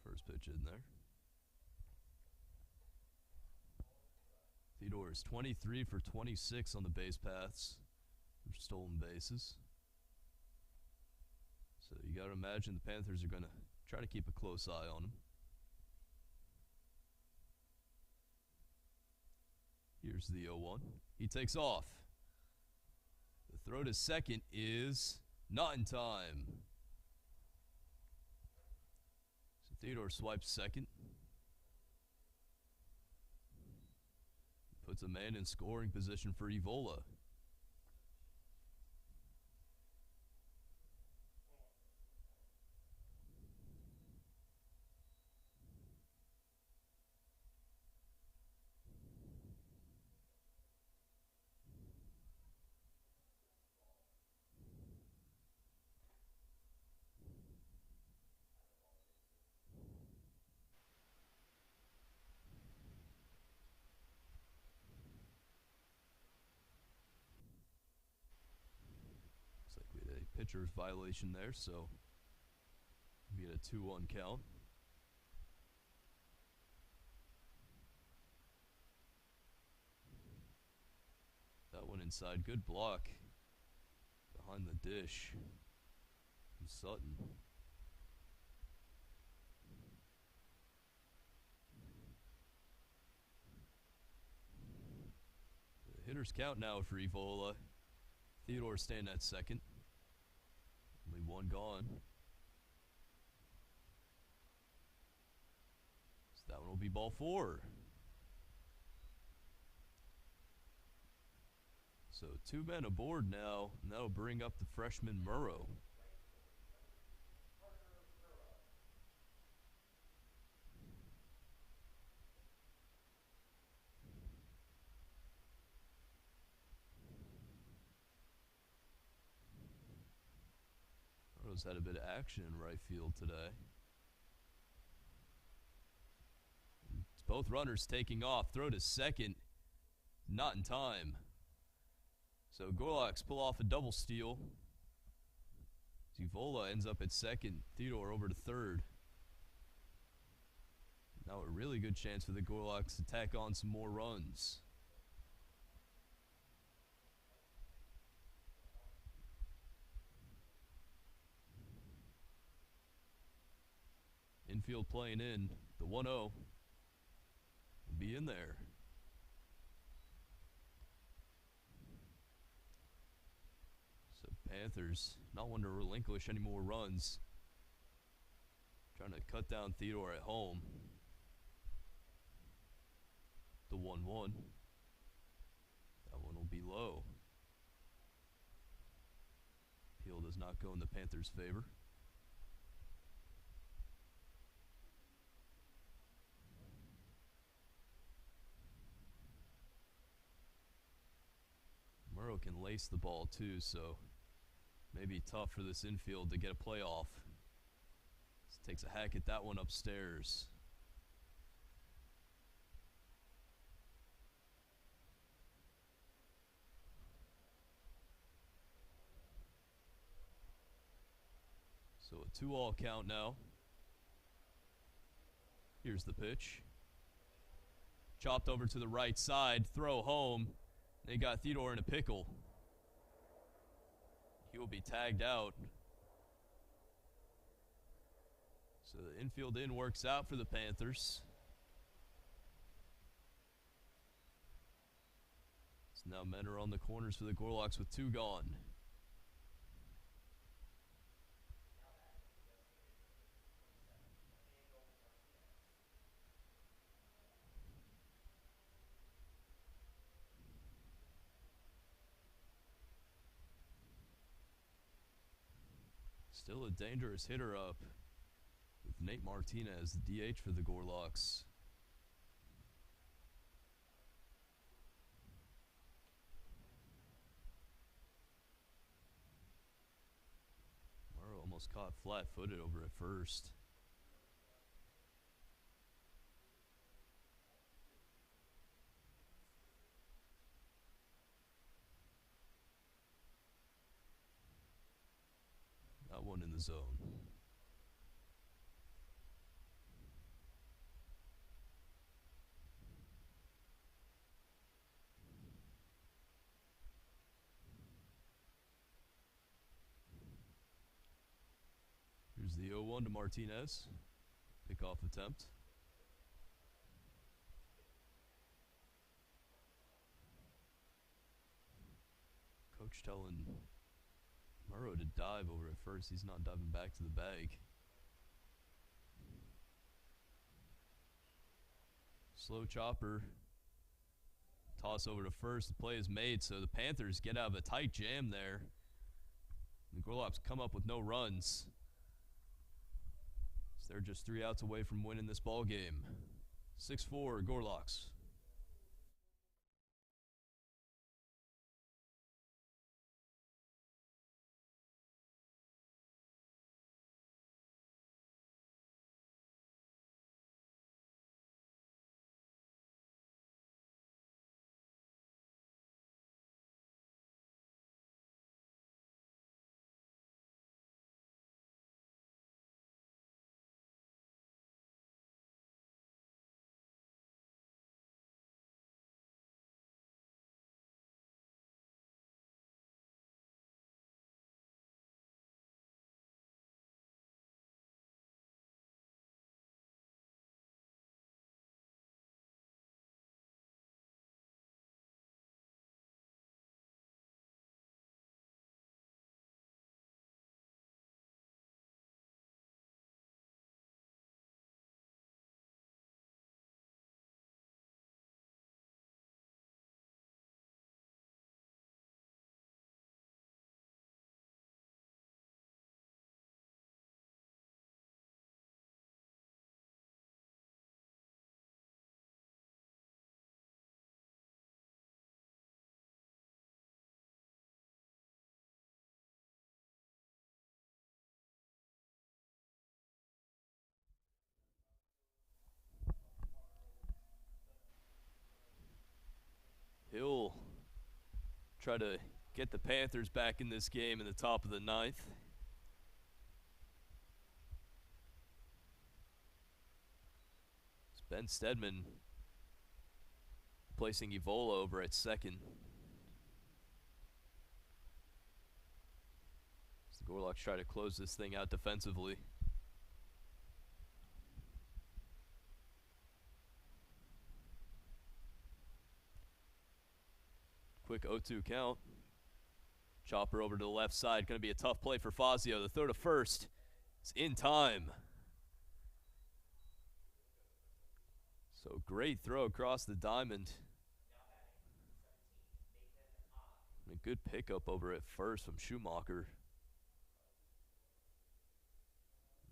A: First pitch in there. Theodore is 23 for 26 on the base paths for stolen bases. So you got to imagine the Panthers are going to try to keep a close eye on him. Here's the 0-1. He takes off. The throw to second is not in time. So Theodore swipes second. Puts a man in scoring position for Evola. pitcher's violation there, so we get a 2-1 count. That one inside. Good block behind the dish from Sutton. The hitters count now for Evola. Theodore staying at second. Only one gone. So that one will be ball 4. So 2 men aboard now, and that'll bring up the freshman Murrow. Murrow's had a bit of action in right field today. It's both runners taking off. Throw to second. Not in time. So Gorloks pull off a double steal. Evola ends up at second. Theodore over to third. Now a really good chance for the Gorloks to tack on some more runs. Infield playing in. The 1-0 will be in there. Panthers not wanting to relinquish any more runs. Trying to cut down Theodore at home. The 1-1. That one will be low. Peel does not go in the Panthers' favor. Murrow can lace the ball too, so maybe tough for this infield to get a playoff. Just takes a hack at that one upstairs. So a 2-all count now. Here's the pitch. Chopped over to the right side, throw home. They got Theodore in a pickle. He will be tagged out. So the infield in works out for the Panthers. So now men are on the corners for the Gorloks with 2 gone. Still a dangerous hitter up with Nate Martinez, the DH for the Gorloks. Murrow almost caught flat-footed over at first. That one in the zone. Here's the 0-1 to Martinez. Pickoff attempt. Coach telling Murrow to dive over at first. He's not diving back to the bag. Slow chopper. Toss over to first. The play is made, so the Panthers get out of a tight jam there. The Gorloks come up with no runs. So they're just 3 outs away from winning this ball game. 6-4 Gorloks. Try to get the Panthers back in this game in the top of the ninth. It's Ben Stedman placing Evola over at second. As the Gorloks try to close this thing out defensively. Quick 0-2 count. Chopper over to the left side. Going to be a tough play for Fazio. The throw to first is in time. So great throw across the diamond. And a good pickup over at first from Schumacher.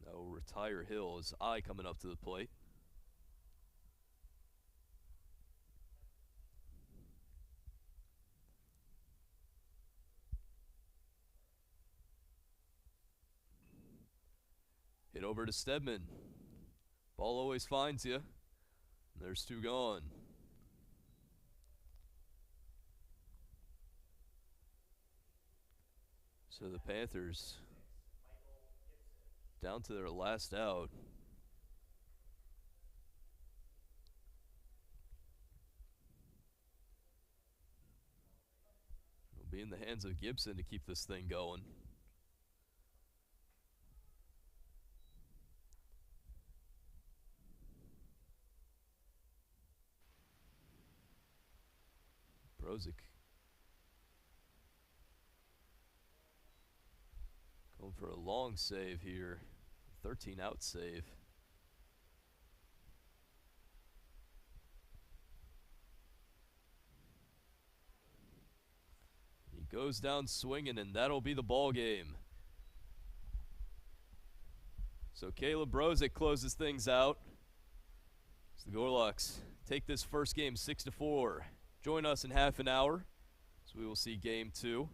A: Now we'll retire Hill. His eye coming up to the plate. Hit over to Stedman. Ball always finds you. There's two gone. So the Panthers down to their last out. It'll be in the hands of Gibson to keep this thing going. Brozic going for a long save here. 13 out save. He goes down swinging, and that'll be the ball game. So Caleb Brozic closes things out. So the Gorloks take this first game 6-4. Join us in half an hour, so we will see game 2.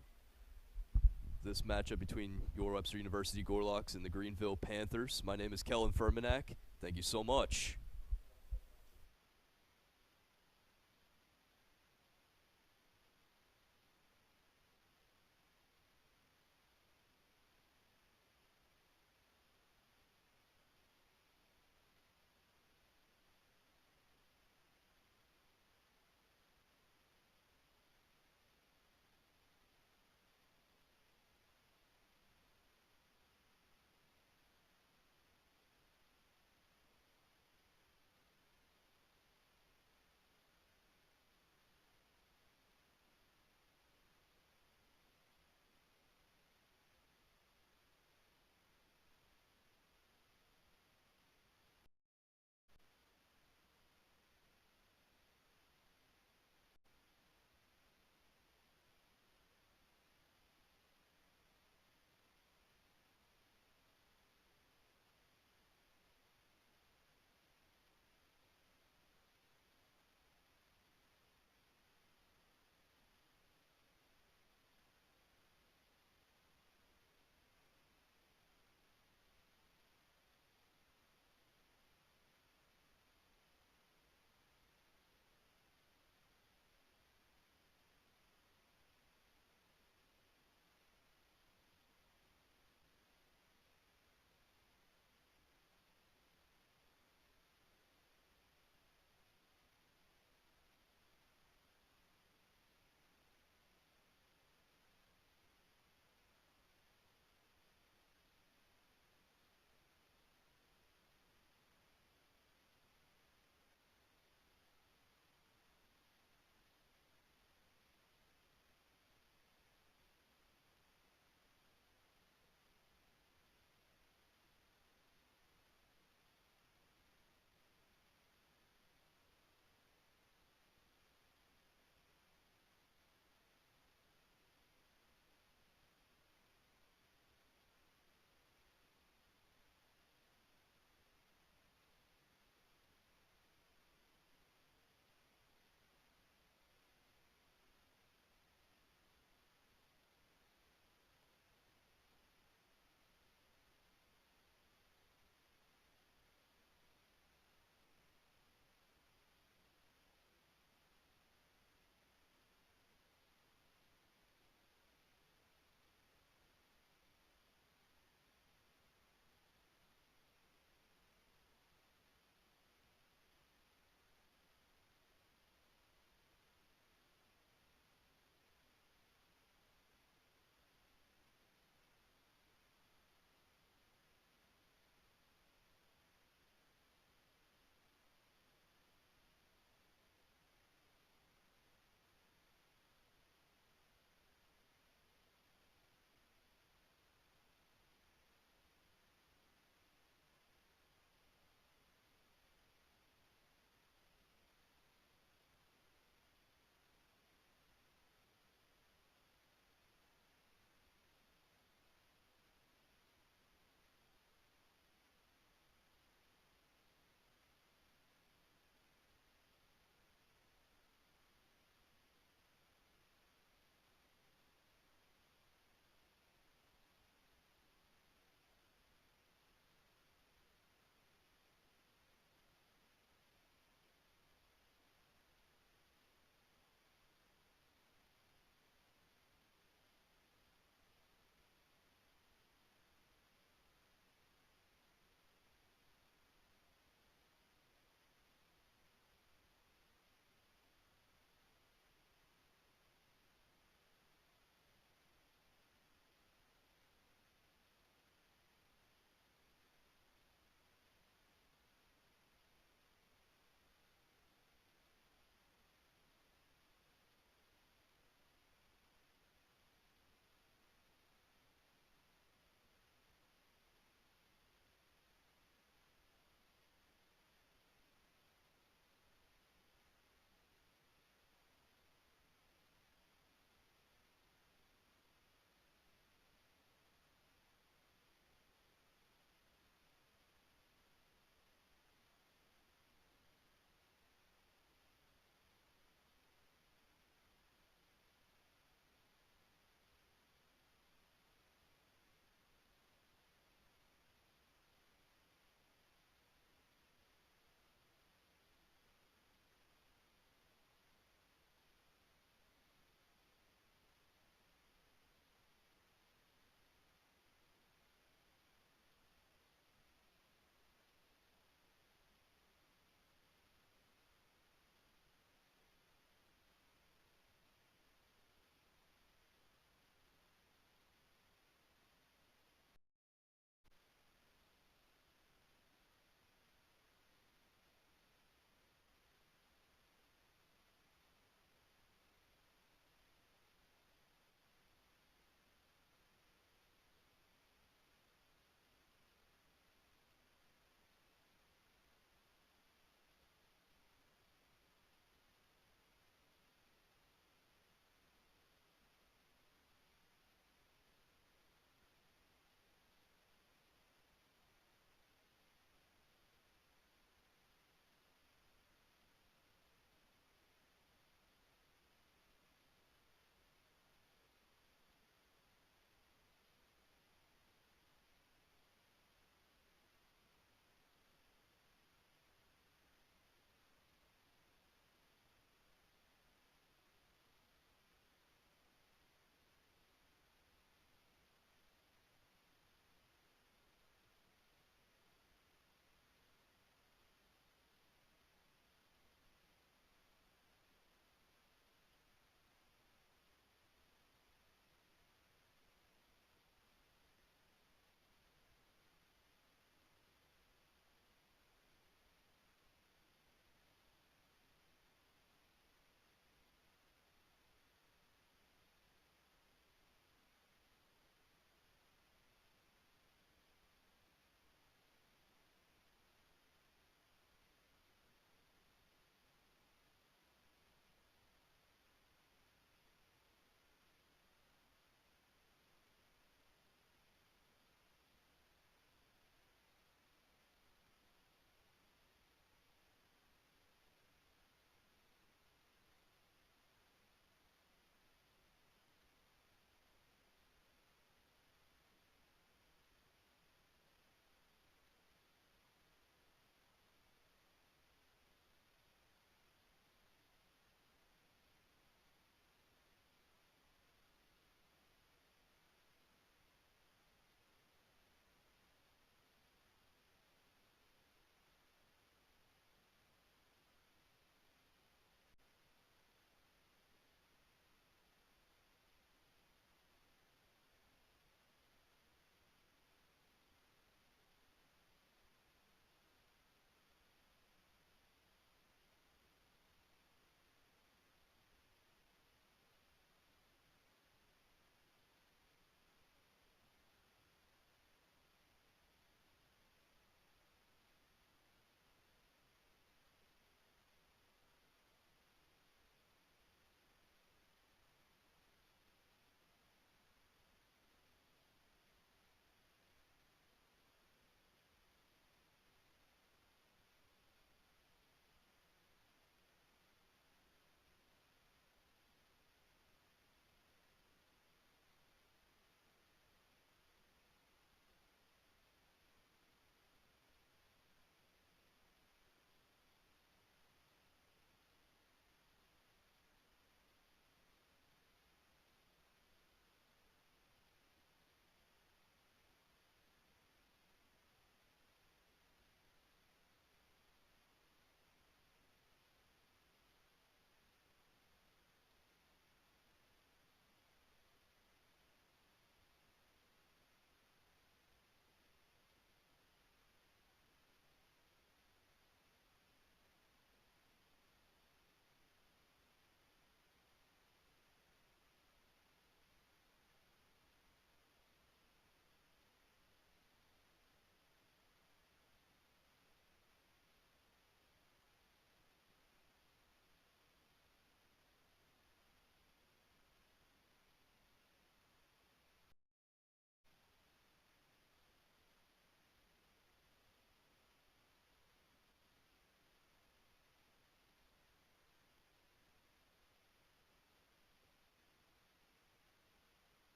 A: This matchup between your Webster University Gorloks and the Greenville Panthers. My name is Kellen Furmanak. Thank you so much.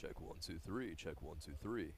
A: Check 1, 2, 3. Check 1, 2, 3.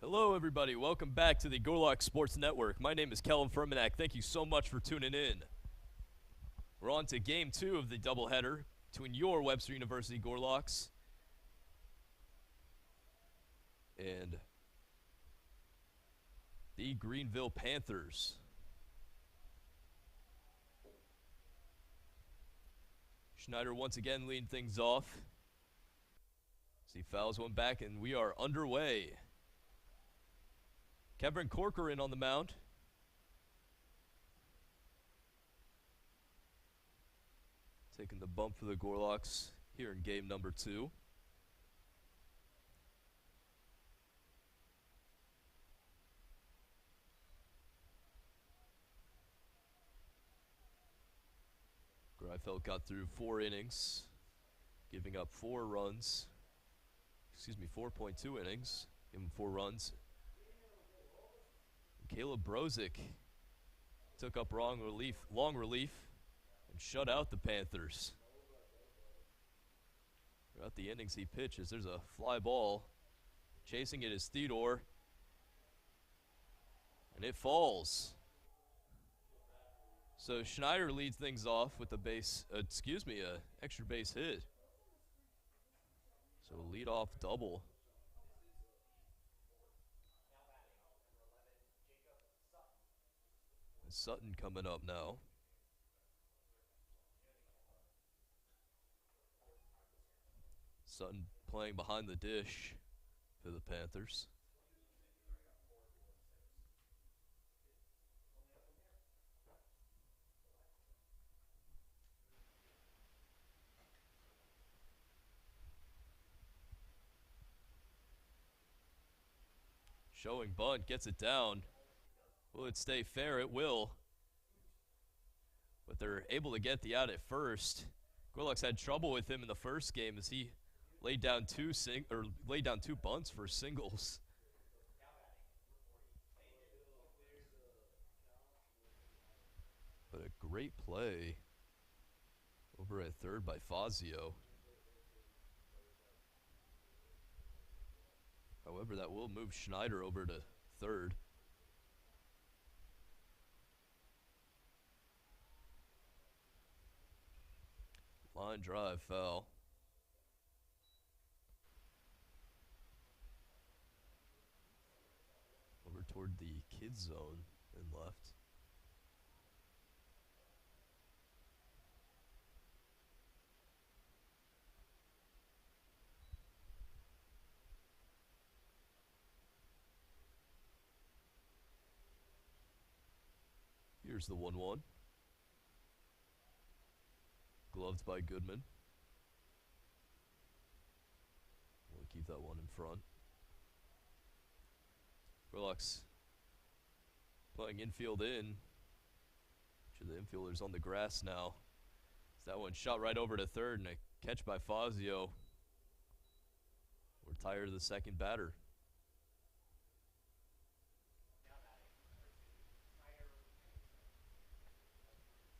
A: Hello, everybody. Welcome back to the Gorlock Sports Network. My name is Kellen Furmanak. Thank you so much for tuning in. We're on to Game 2 of the doubleheader between your Webster University Gorlocks and the Greenville Panthers. Schneider once again leading things off. As he fouls one back, and we are underway. Kevin Corcoran on the mound. Taking the bump for the Gorlocks here in game number 2. Greifeld got through 4 innings, giving up 4 runs. 4.2 innings, giving 4 runs. Caleb Brozick took up long relief, and shut out the Panthers. Throughout the innings he pitches, there's a fly ball. Chasing it is Theodore, and it falls. So Schneider leads things off with a extra base hit. So a leadoff double. Sutton coming up now. Sutton playing behind the dish for the Panthers. Showing bunt, gets it down. Will it stay fair? It will. But they're able to get the out at first. Gorlocks had trouble with him in the first game as he laid down two bunts for singles. But a great play over at third by Fazio. However, that will move Schneider over to third. Line drive foul. Over More toward the kids zone and left. Here's the 1-1. Gloved by Goodman. We'll keep that one in front. Gorlock's playing infield in. The infielder's on the grass now. That one shot right over to third and a catch by Fazio. We're tired of the second batter.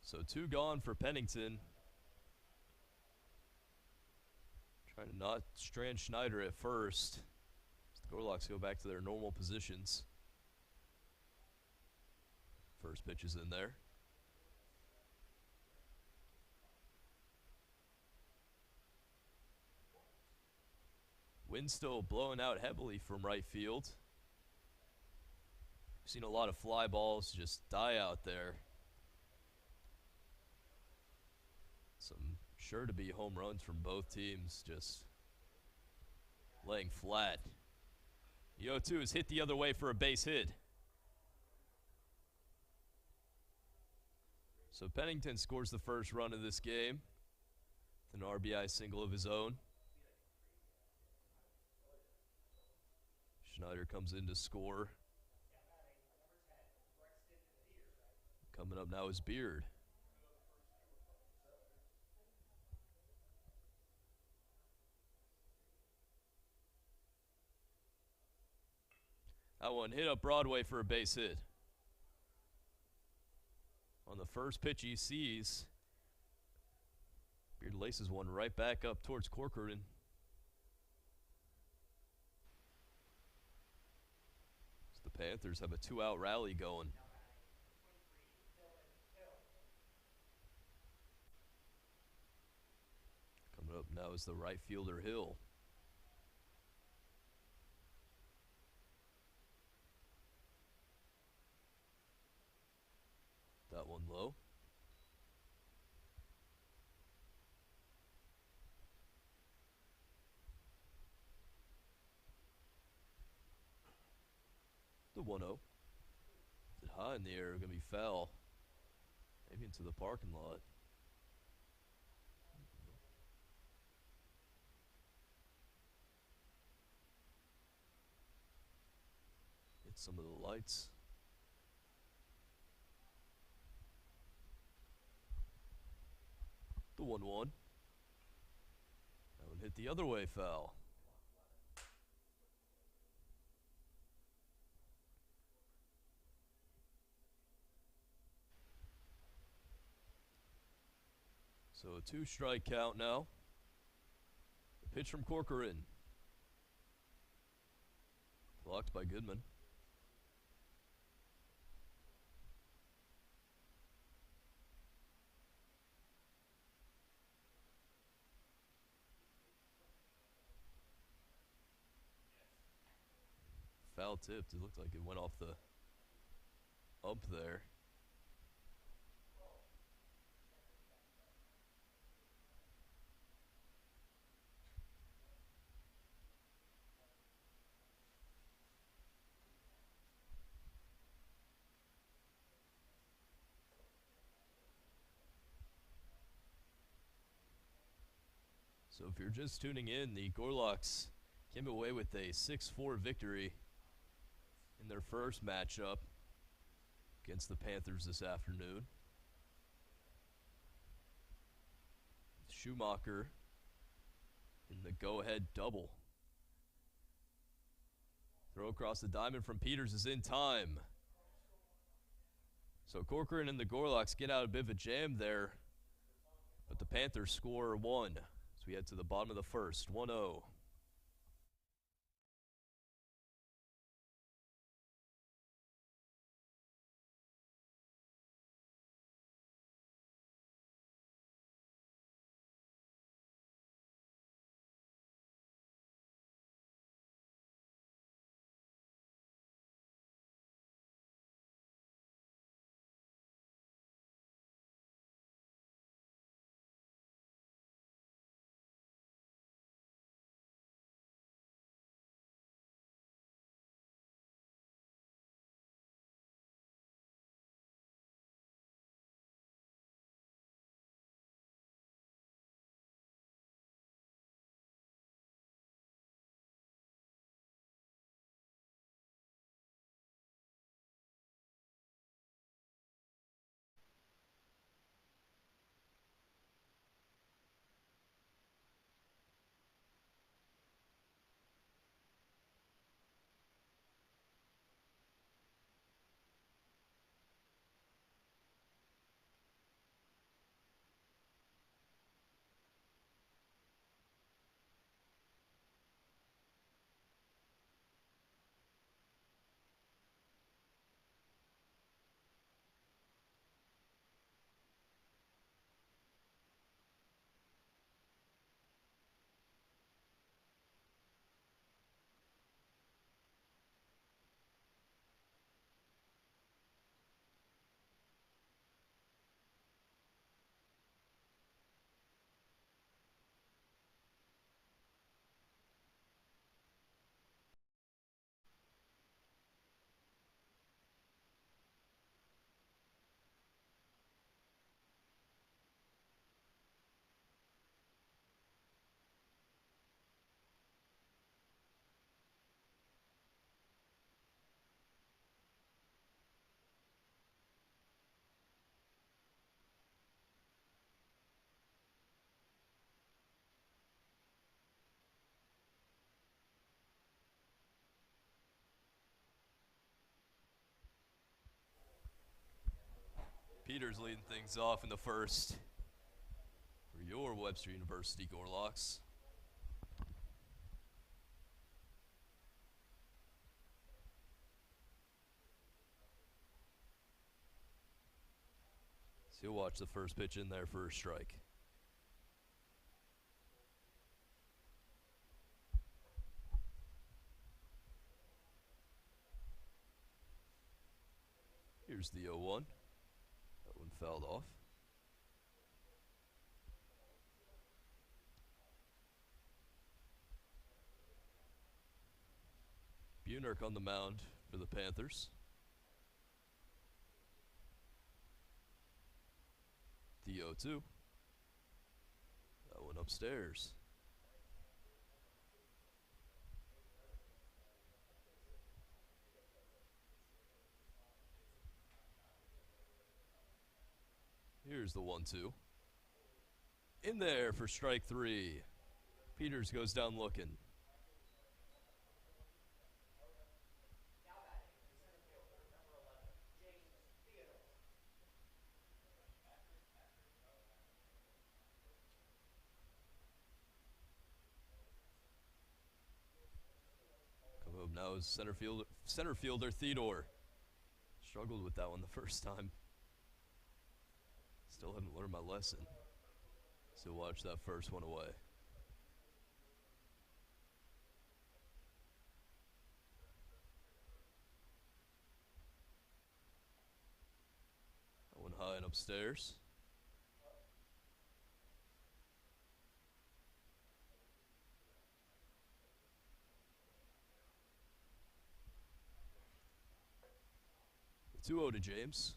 A: So 2 gone for Pennington. Trying to not strand Schneider at first. The Gorlocks go back to their normal positions. First pitch is in there. Wind still blowing out heavily from right field. We've seen a lot of fly balls just die out there. Some sure to be home runs from both teams just laying flat. The 0-2 is hit the other way for a base hit. So Pennington scores the first run of this game with an RBI single of his own. Schneider comes in to score. Coming up now is Beard. That one hit up Broadway for a base hit. On the first pitch he sees, Beard laces one right back up towards Corcoran. So the Panthers have a 2-out rally going. Coming up now is the right fielder Hill. That one low. The 1-0. Is it high in the air? Gonna be foul. Maybe into the parking lot. Hit some of the lights. The 1-1. That one hit the other way, foul. So a 2-strike count now. The pitch from Corcoran. Blocked by Goodman. Foul tipped. It looked like it went off the ump there. So if you're just tuning in, the Gorlocks came away with a 6-4 victory in their first matchup against the Panthers this afternoon. Schumacher in the go-ahead double. Throw across the diamond from Peters is in time. So Corcoran and the Gorlocks get out a bit of a jam there, but the Panthers score 1. So we head to the bottom of the first, 1-0. Peters leading things off in the first for your Webster University Gorlocks. So you'll watch the first pitch in there for a strike. Here's the 0-1. That one fouled off. Bunirk on the mound for the Panthers. The 0-2. That one upstairs. Here's the 1-2. In there for strike 3. Peters goes down looking. Coming up now is center fielder Theodore. Struggled with that one the first time. Still haven't learned my lesson. So watch that first one away. That one high and upstairs. The 2-0 to James.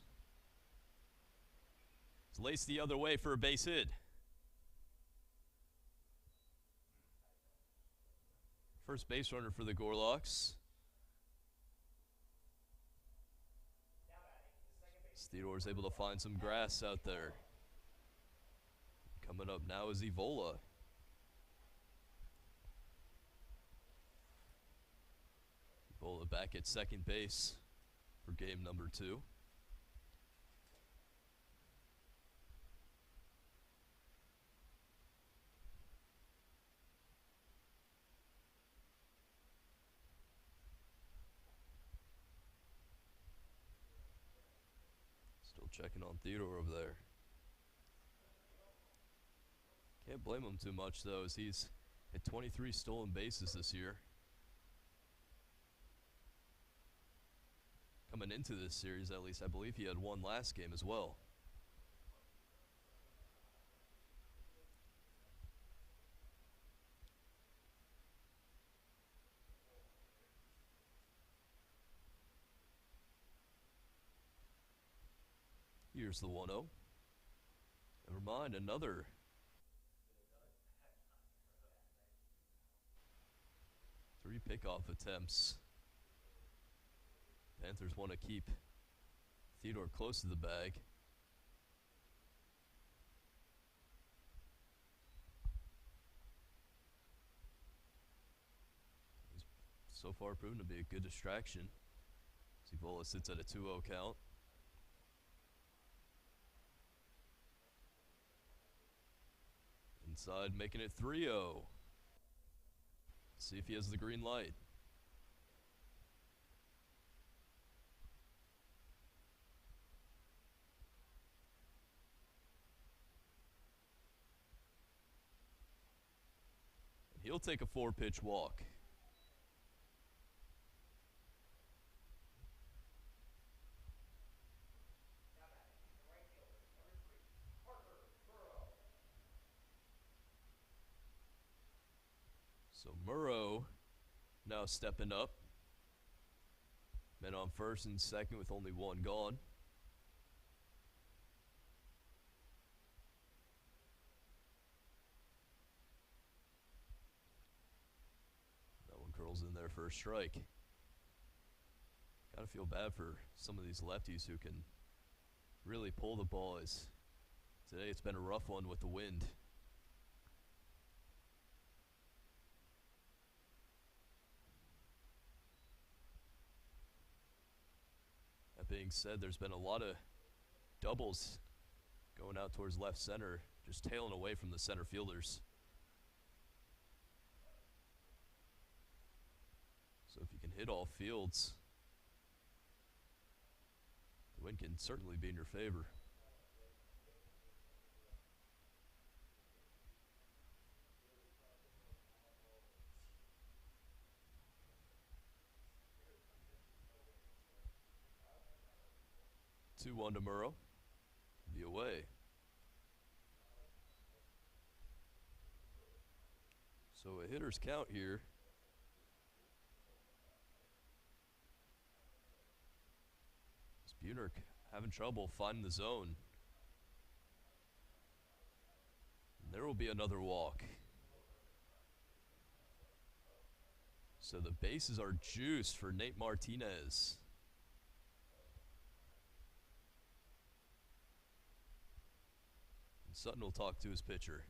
A: It's laced the other way for a base hit. First base runner for the Gorlocks. Theodore's able to find some grass out there. Coming up now is Evola. Evola back at second base for game number 2. Checking on Theodore over there. Can't blame him too much, though, as he's hit 23 stolen bases this year. Coming into this series, at least, I believe he had one last game as well. Here's the 1-0. Never mind, another. Three pickoff attempts. Panthers want to keep Theodore close to the bag. He's so far proven to be a good distraction. Evola sits at a 2-0 count. Inside, making it 3-0. See if he has the green light. And he'll take a 4-pitch walk. So Murrow now stepping up. Men on first and second with only one gone. That one curls in there for a strike. Gotta feel bad for some of these lefties who can really pull the ball. As today it's been a rough one with the wind. That being said, there's been a lot of doubles going out towards left center, just tailing away from the center fielders. So if you can hit all fields, the win can certainly be in your favor. Two one to Murrow. Be away. So a hitter's count here. Buhner having trouble finding the zone. And there will be another walk. So the bases are juiced for Nate Martinez. And Sutton will talk to his pitcher.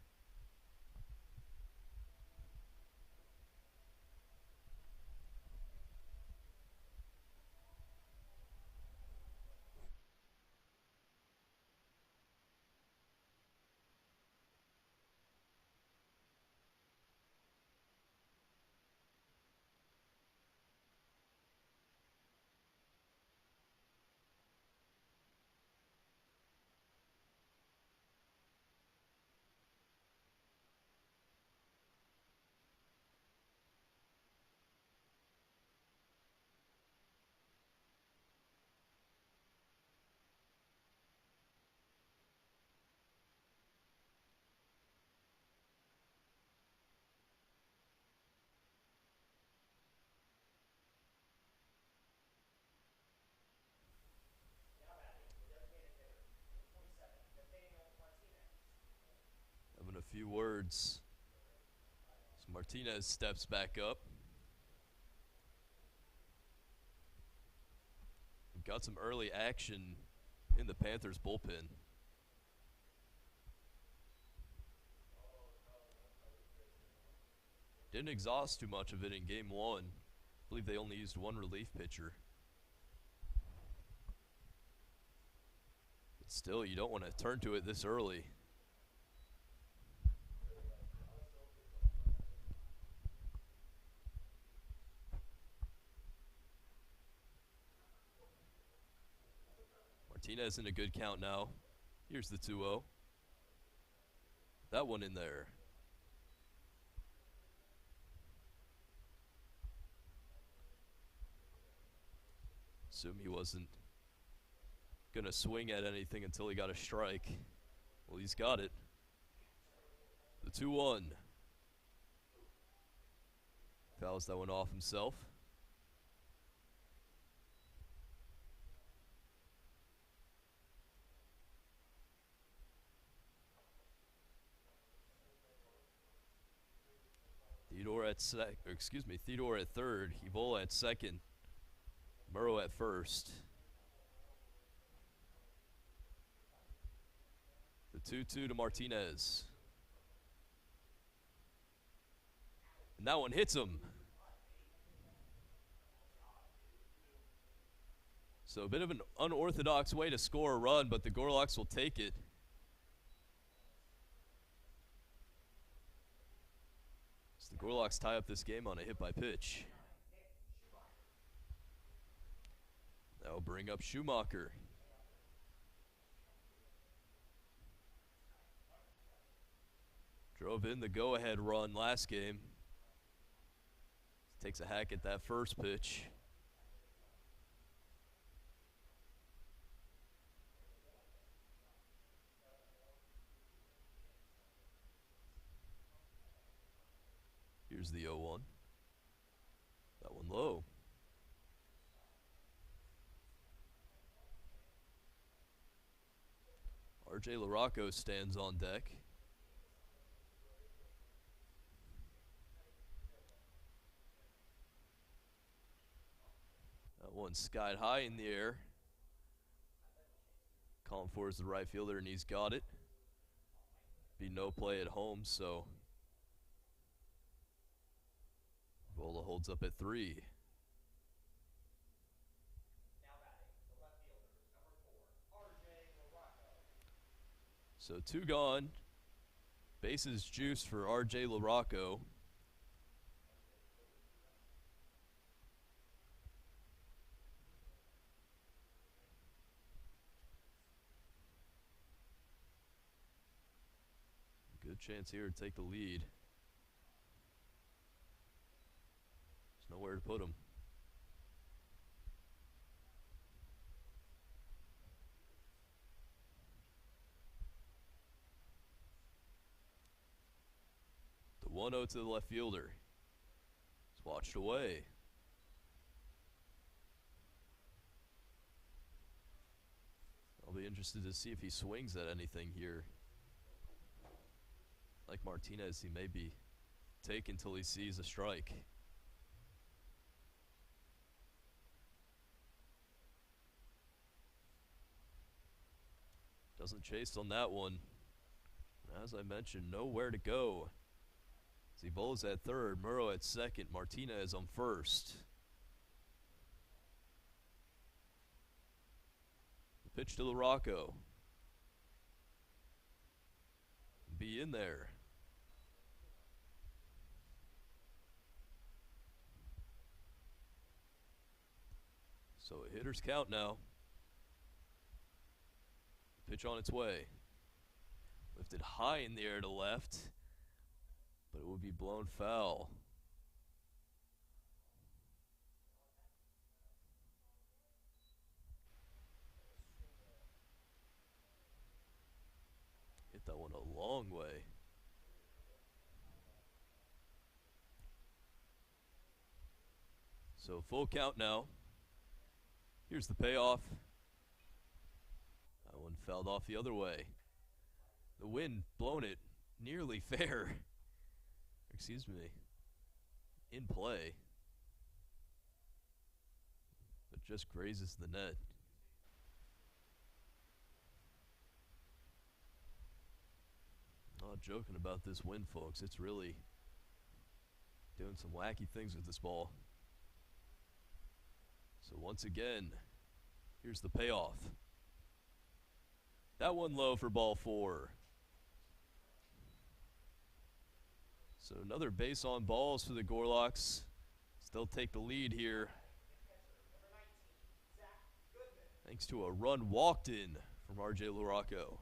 A: Having a few words. So Martinez steps back up. We've got some early action in the Panthers bullpen. Didn't exhaust too much of it in game one. I believe they only used one relief pitcher. But still, you don't want to turn to it this early. Martinez in a good count now. Here's the 2-0. That one in there. Assume he wasn't gonna swing at anything until he got a strike. Well, he's got it. The 2-1. Fouls that one off himself. Theodore at third, Evola at second, Murrow at first. The 2-2 to Martinez. And that one hits him. So a bit of an unorthodox way to score a run, but the Gorloks will take it. So the Gorloks tie up this game on a hit by pitch. That will bring up Schumacher. Drove in the go-ahead run last game. Takes a hack at that first pitch. Here's the 0-1. That one low. RJ LaRocco stands on deck. That one skied high in the air. Calling for is the right fielder, and he's got it. Be no play at home, so Vola holds up at 3. So 2 gone. Bases juiced for R.J. LaRocco. Good chance here to take the lead. There's nowhere to put him. The 1-0 to the left fielder. It's watched away. I'll be interested to see if he swings at anything here. Like Martinez, he may be taken until he sees a strike. Doesn't chase on that one. As I mentioned, nowhere to go. Zebola's at third, Murrow at second, Martinez on first. The pitch to LaRocco. Be in there. So a hitter's count now. Pitch on its way. Lifted high in the air to left, but it would be blown foul. Hit that one a long way. So full count now. Here's the payoff. That one fouled off the other way. The wind blown it nearly fair. Excuse me. In play. But just grazes the net. Not joking about this wind, folks. It's really doing some wacky things with this ball. So once again, here's the payoff. That one low for ball 4. So another base on balls for the Gorloks. Still take the lead here. Thanks to a run walked in from R.J. LaRocco.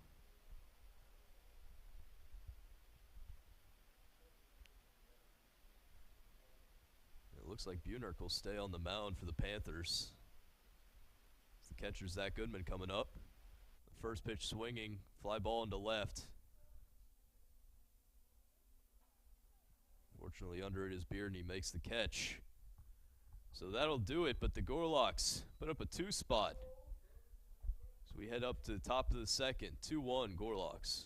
A: It looks like Bunerk will stay on the mound for the Panthers. It's the catcher Zach Goodman coming up. The first pitch swinging, fly ball into left. Fortunately, under it is Beard, and he makes the catch. So that'll do it, but the Gorloks put up a 2 spot. So we head up to the top of the second, 2-1 Gorloks.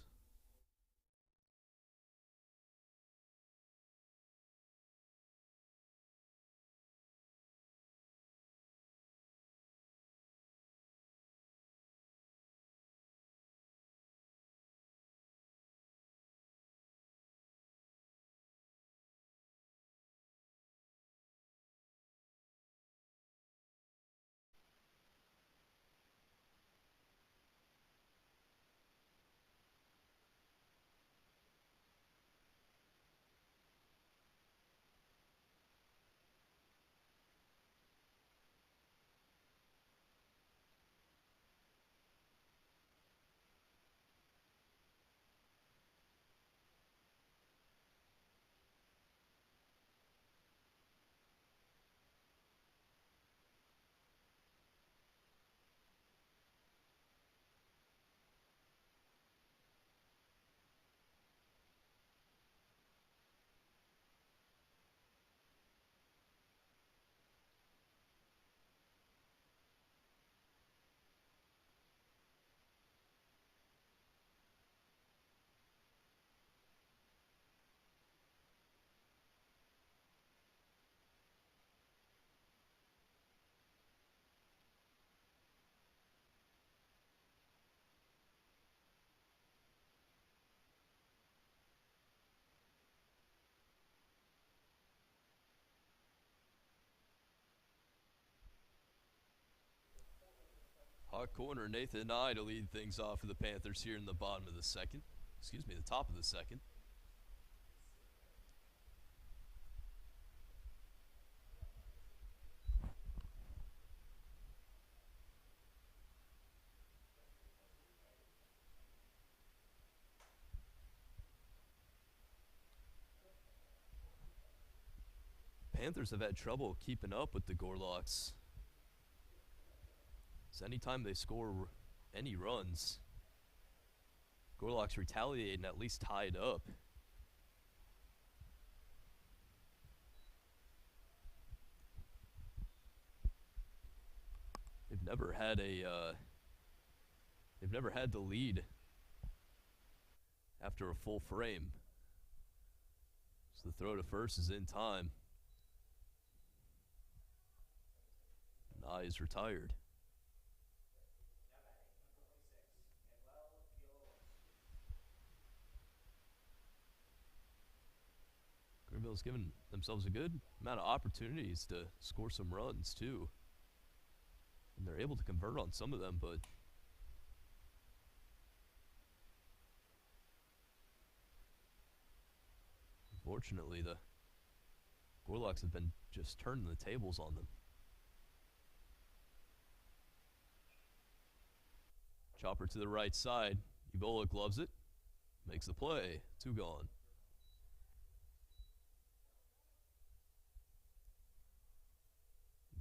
A: Hot corner, Nathan Nye to lead things off for the Panthers here in the bottom of the second. Excuse me, the top of the second. Panthers have had trouble keeping up with the Gorloks. So anytime they score any runs, Gorloks retaliate and at least tie it up. They've never had the lead after a full frame. So the throw to first is in time. Nye is retired. Greenville's given themselves a good amount of opportunities to score some runs too. And they're able to convert on some of them, but unfortunately the Gorloks have been just turning the tables on them. Chopper to the right side. Ebola gloves it. Makes the play. 2 gone.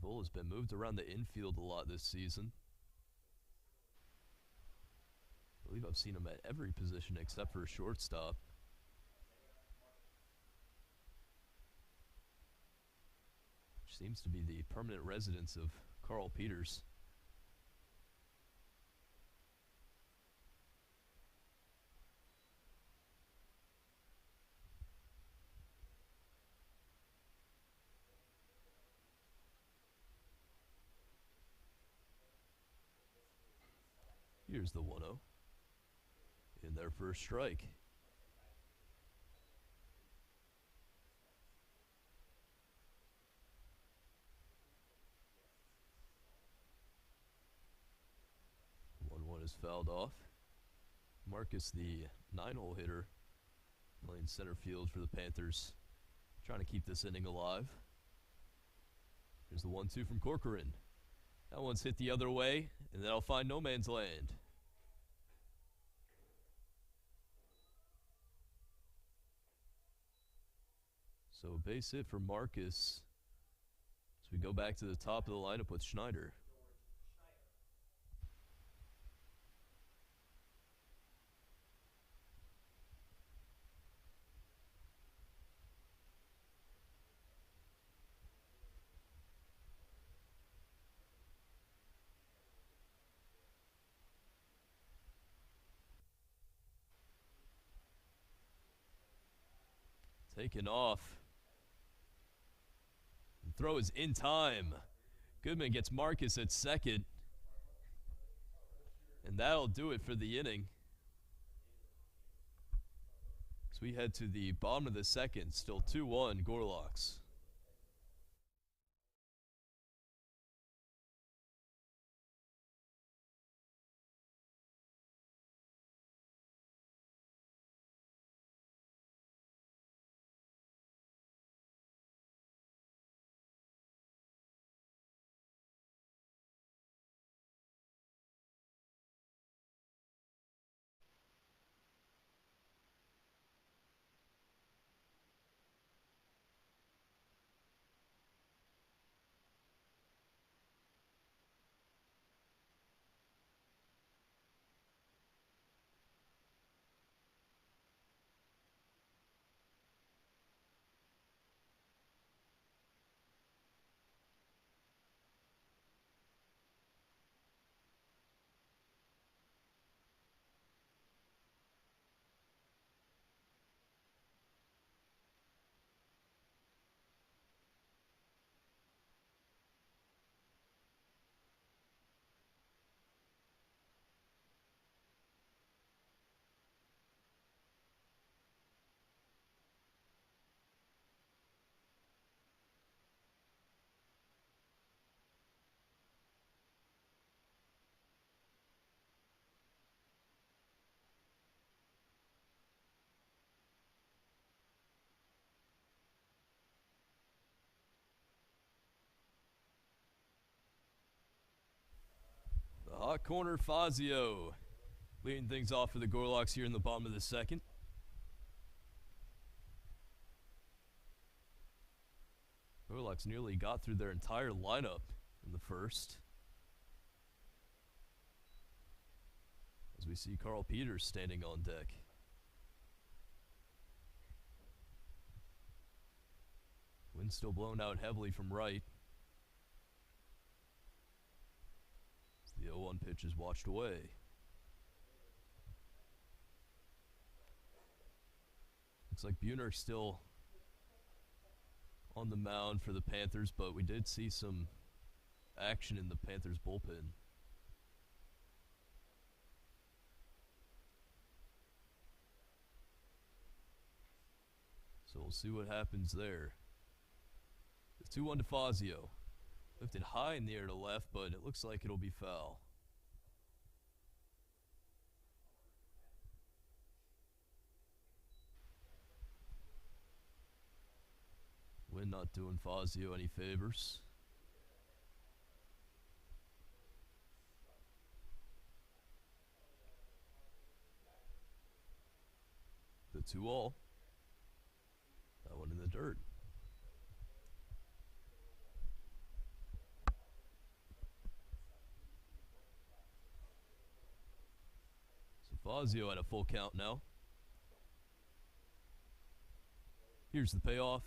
A: Ebola has been moved around the infield a lot this season. I believe I've seen him at every position except for a shortstop. Which seems to be the permanent residence of Carl Peters. Here's the 1-0. In their first strike. One is fouled off. Marcus, the 9-hole hitter, playing center field for the Panthers, trying to keep this inning alive. Here's the 1-2 from Corcoran. That one's hit the other way, and that'll find no man's land. So base hit for Marcus. So we go back to the top of the lineup with Schneider. Taken off. The throw is in time. Goodman gets Marcus at second. And that'll do it for the inning. So we head to the bottom of the second, still 2-1 Gorloks. Hot corner Fazio leading things off for the Gorlocks here in the bottom of the second. Gorlocks nearly got through their entire lineup in the first. As we see Carl Peters standing on deck. Wind still blowing out heavily from right. The 0-1 pitch is watched away. Looks like Buhner still on the mound for the Panthers, but we did see some action in the Panthers bullpen. So we'll see what happens there. It's 2-1 to Fazio. Lifted high in the air to left, but it looks like it'll be foul. Wind not doing Fazio any favors. The 2-all. That one in the dirt. Fazio at a full count now. Here's the payoff.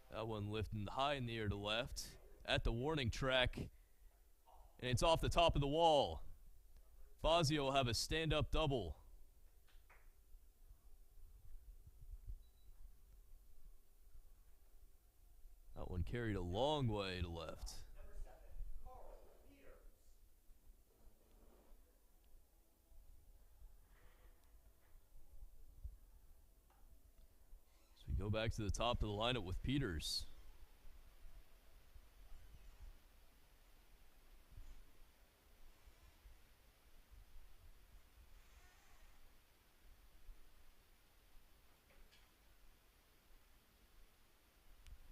A: That one lifting high in the air to left at the warning track. And it's off the top of the wall. Fazio will have a stand-up double. That one carried a long way to left. Go back to the top of the lineup with Peters.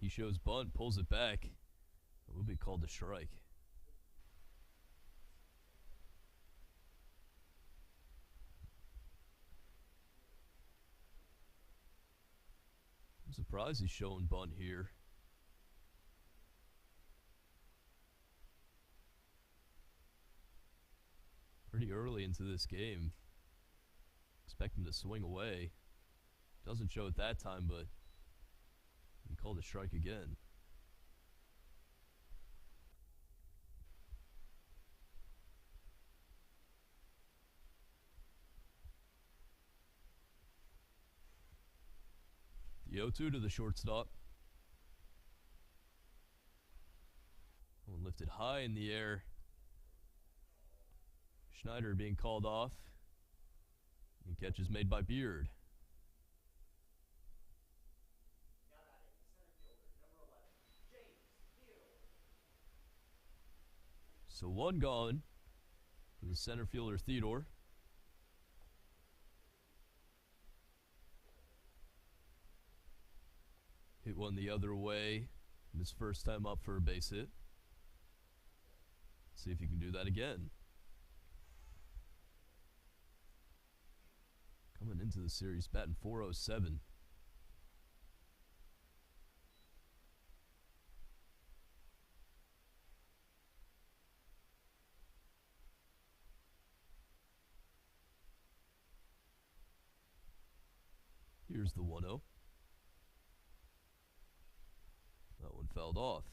A: He shows bunt, pulls it back. It will be called a strike. I'm surprised he's showing bunt here. Pretty early into this game. Expect him to swing away. Doesn't show it that time, but he called a strike again. The 0-2 to the shortstop. One lifted high in the air. Schneider being called off. And catch is made by Beard. So one gone for the center fielder Theodore. Hit one the other way. His first time up for a base hit. See if he can do that again. Coming into the series, batting .407. Here's the 1-0. That one fouled off.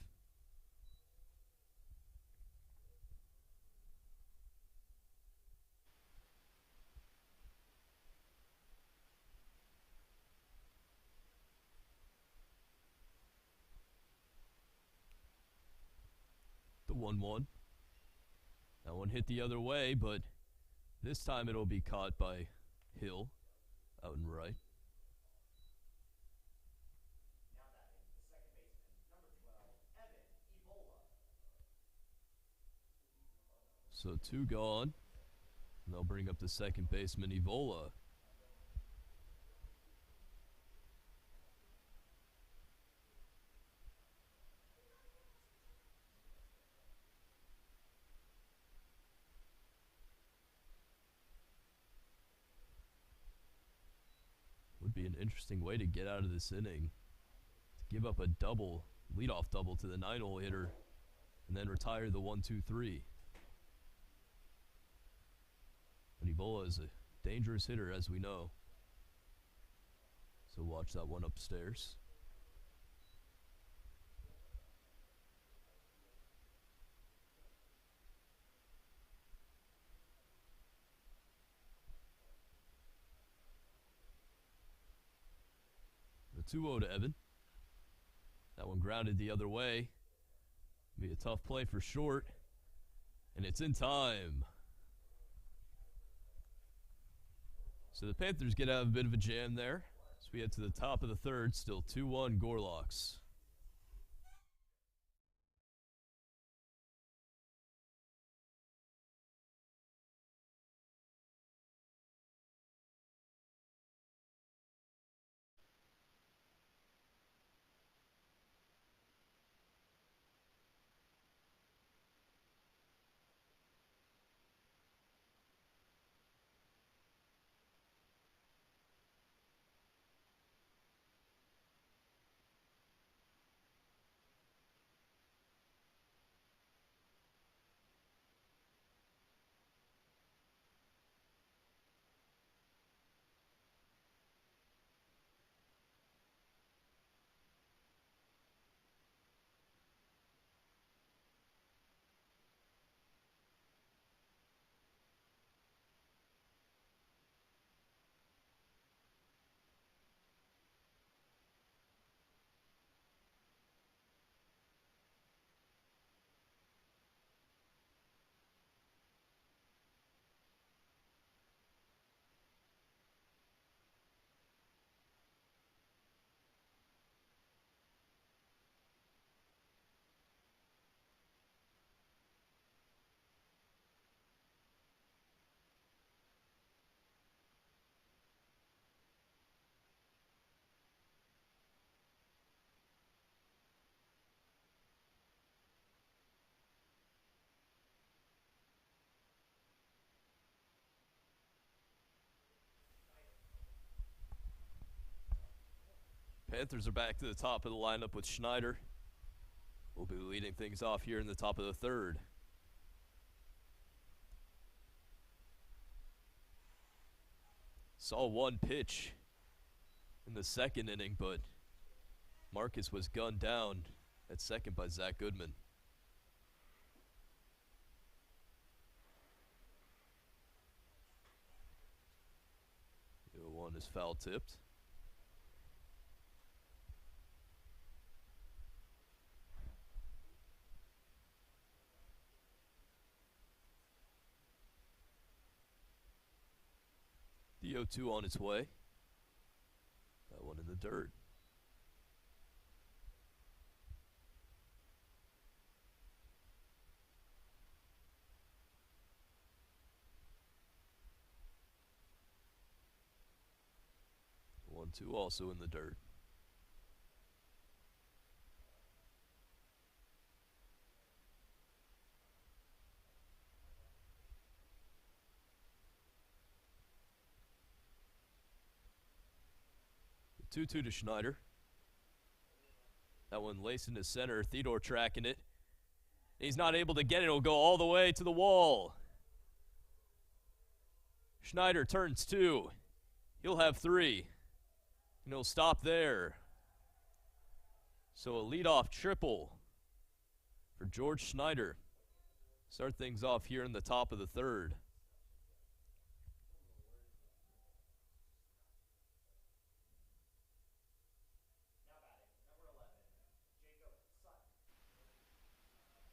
A: The 1-1. That one hit the other way, but this time it'll be caught by Hill out and right. So two gone. And they'll bring up the second baseman, Evola. be an interesting way to get out of this inning. To give up a double, leadoff double to the 9-hole hitter, and then retire the 1-2-3. But Ebola is a dangerous hitter, as we know. So watch that one upstairs. The 2-0 to Evan. That one grounded the other way. Be a tough play for short. And it's in time. So the Panthers get out of a bit of a jam there. As we head to the top of the third, still 2-1 Gorlocks. Panthers are back to the top of the lineup with Schneider. We'll be leading things off here in the top of the third. Saw one pitch in the second inning, but Marcus was gunned down at second by Zach Goodman. The 0-1 is foul tipped. The 0-2 on its way. That one in the dirt. The 1-2 also in the dirt. The 2-2 to Schneider. That one laced into center. Theodore tracking it. He's not able to get it. It'll go all the way to the wall. Schneider turns 2. He'll have 3. And he'll stop there. So a leadoff triple for George Schneider. Start things off here in the top of the third.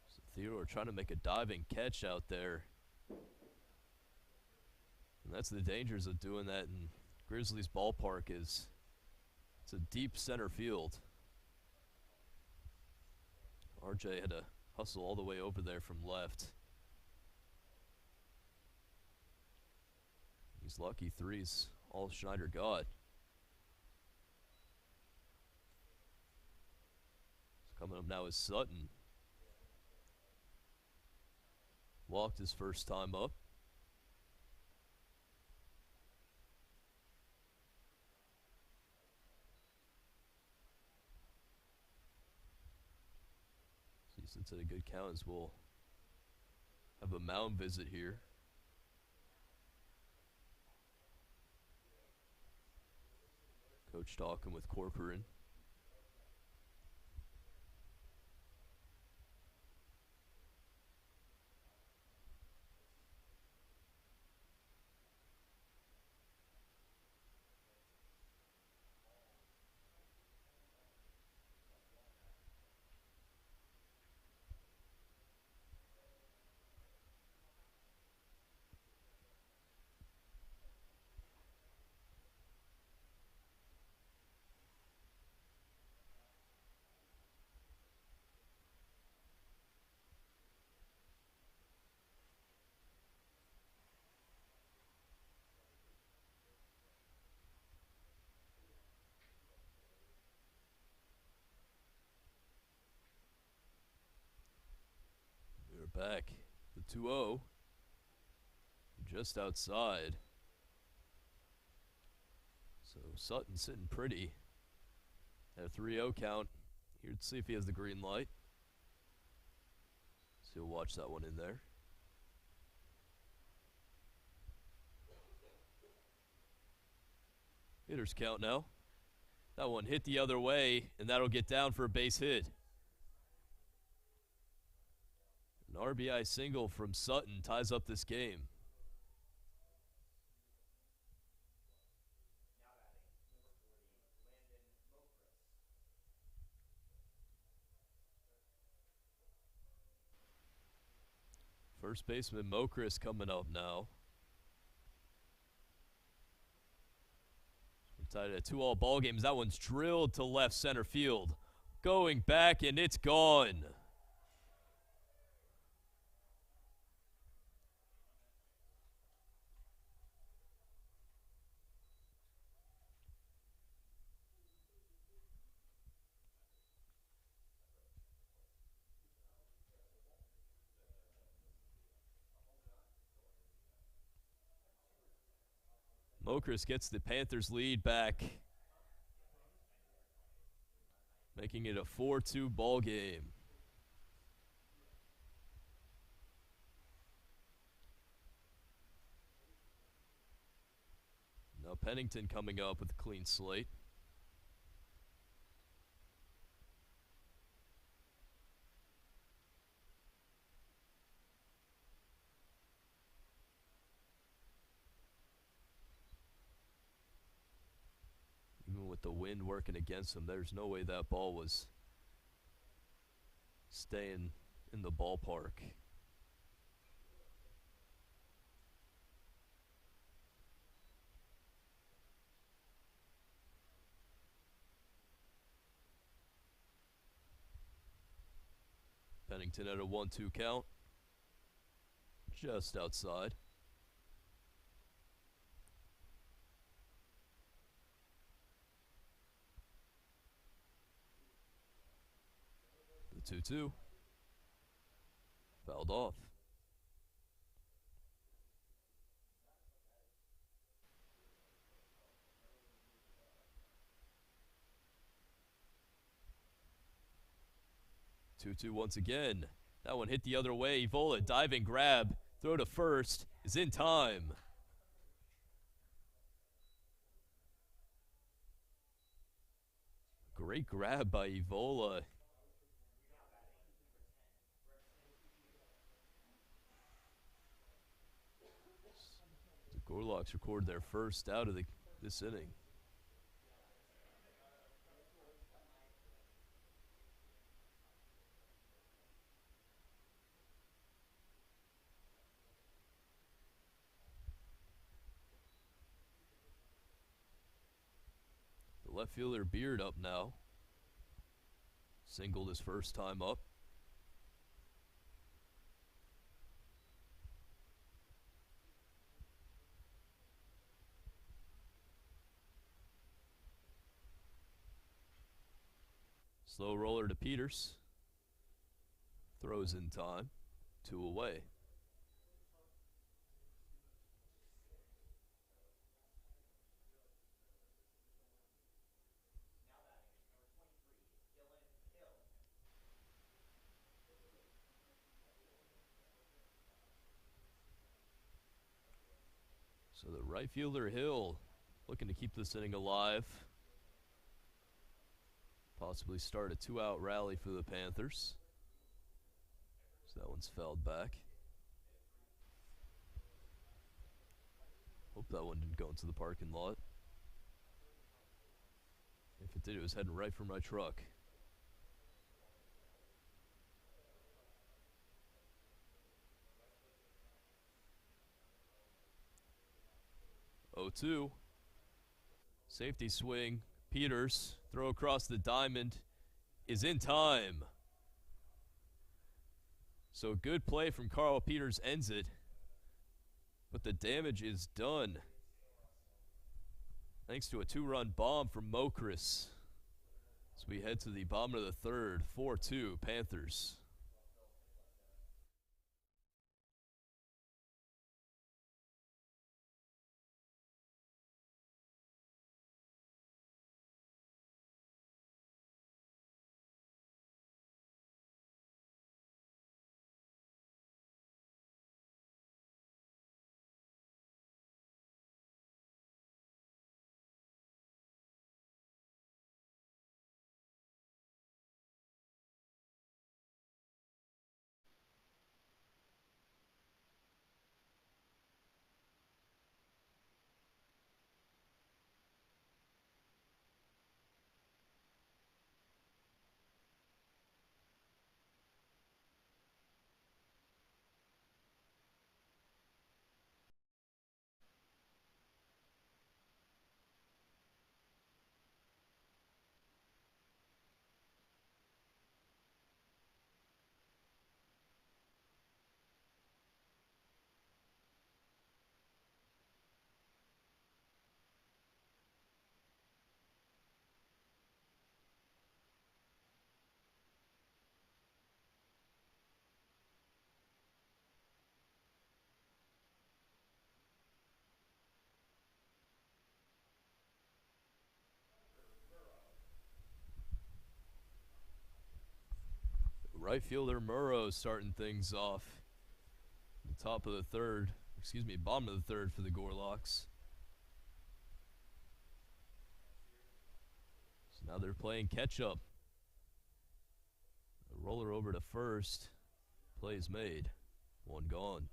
A: So Theodore trying to make a diving catch out there. And that's the dangers of doing that in Grizzlies ballpark is it's a deep center field. RJ had to hustle all the way over there from left. He's lucky. 3's all Schneider got. Coming up now is Sutton. Walked his first time up. It's at a good count as we'll have a mound visit here. Coach talking with Corcoran. We're back. The 2-0. Just outside. So Sutton sitting pretty at a 3-0 count. Here to see if he has the green light. So he'll watch that one in there. Hitters count now. That one hit the other way, and that'll get down for a base hit. An RBI single from Sutton ties up this game. First baseman Mokris coming up now. We're tied at 2-all ball games. That one's drilled to left center field. Going back, and it's gone. Mokris gets the Panthers lead back, making it a 4-2 ball game. Now Pennington coming up with a clean slate. With the wind working against him, there's no way that ball was staying in the ballpark. Pennington at a 1-2 count, just outside. The 2-2. Fouled off. Two once again. That one hit the other way. Evola diving grab. Throw to first is in time. Great grab by Evola. The Gorlocks record their first out of this inning. Left fielder Beard up now. Singled his first time up. Slow roller to Peters. Throws in time. 2 away. So the right fielder, Hill, looking to keep this inning alive. Possibly start a 2-out rally for the Panthers. So that one's fouled back. Hope that one didn't go into the parking lot. If it did, it was heading right for my truck. Oh, 2. Safety swing. Peters, throw across the diamond, is in time. So good play from Carl Peters ends it. But the damage is done. Thanks to a 2-run bomb from Mokris. As we head to the bottom of the third, 4-2 Panthers. Right fielder Murrow starting things off. The top of the third, bottom of the third for the Gorlocks. So now they're playing catch up. A roller over to first. Play is made. One gone.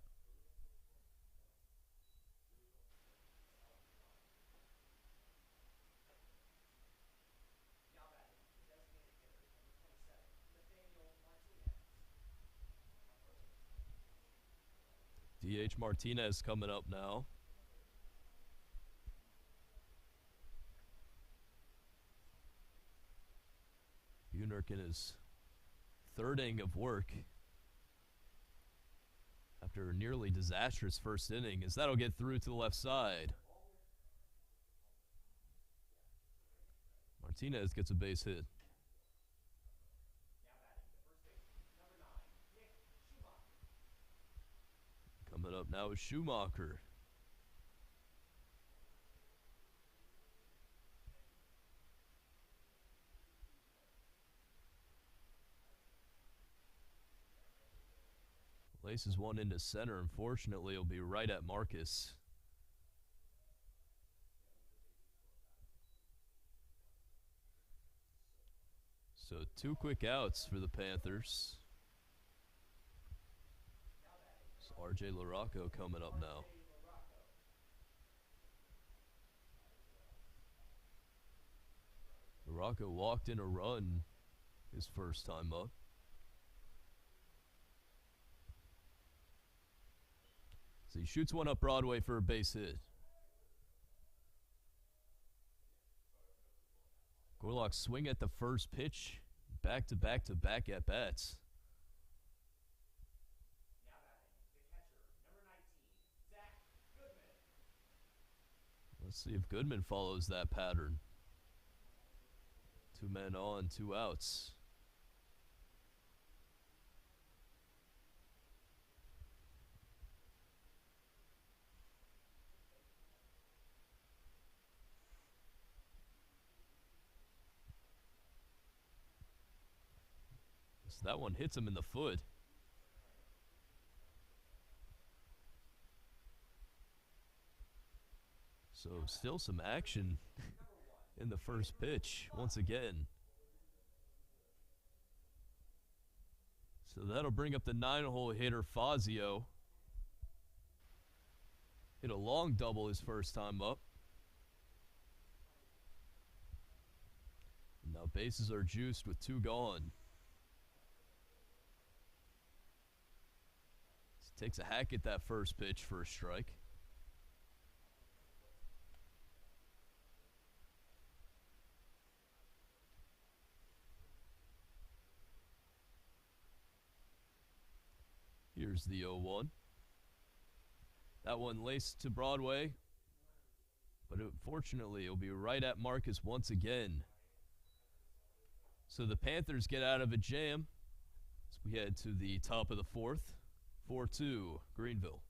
A: DH Martinez coming up now. Bunerk in his third inning of work after a nearly disastrous first inning, as that'll get through to the left side. Martinez gets a base hit. Coming up now is Schumacher. Laces one into center. Unfortunately, it'll be right at Marcus. So 2 quick outs for the Panthers. So RJ LaRocco coming up now. LaRocco walked in a run his first time up. So he shoots one up Broadway for a base hit. Gorlocks swing at the first pitch. Back to back to back at bats. Let's see if Goodman follows that pattern. 2 men on, 2 outs. So that one hits him in the foot. So still some action in the first pitch once again. So that'll bring up the 9-hole hitter, Fazio. Hit a long double his first time up. And now bases are juiced with 2 gone. So takes a hack at that first pitch for a strike. Here's the 0-1. That one laced to Broadway, but unfortunately it'll be right at Marcus once again. So the Panthers get out of a jam as we head to the top of the 4th. 4-2, Greenville.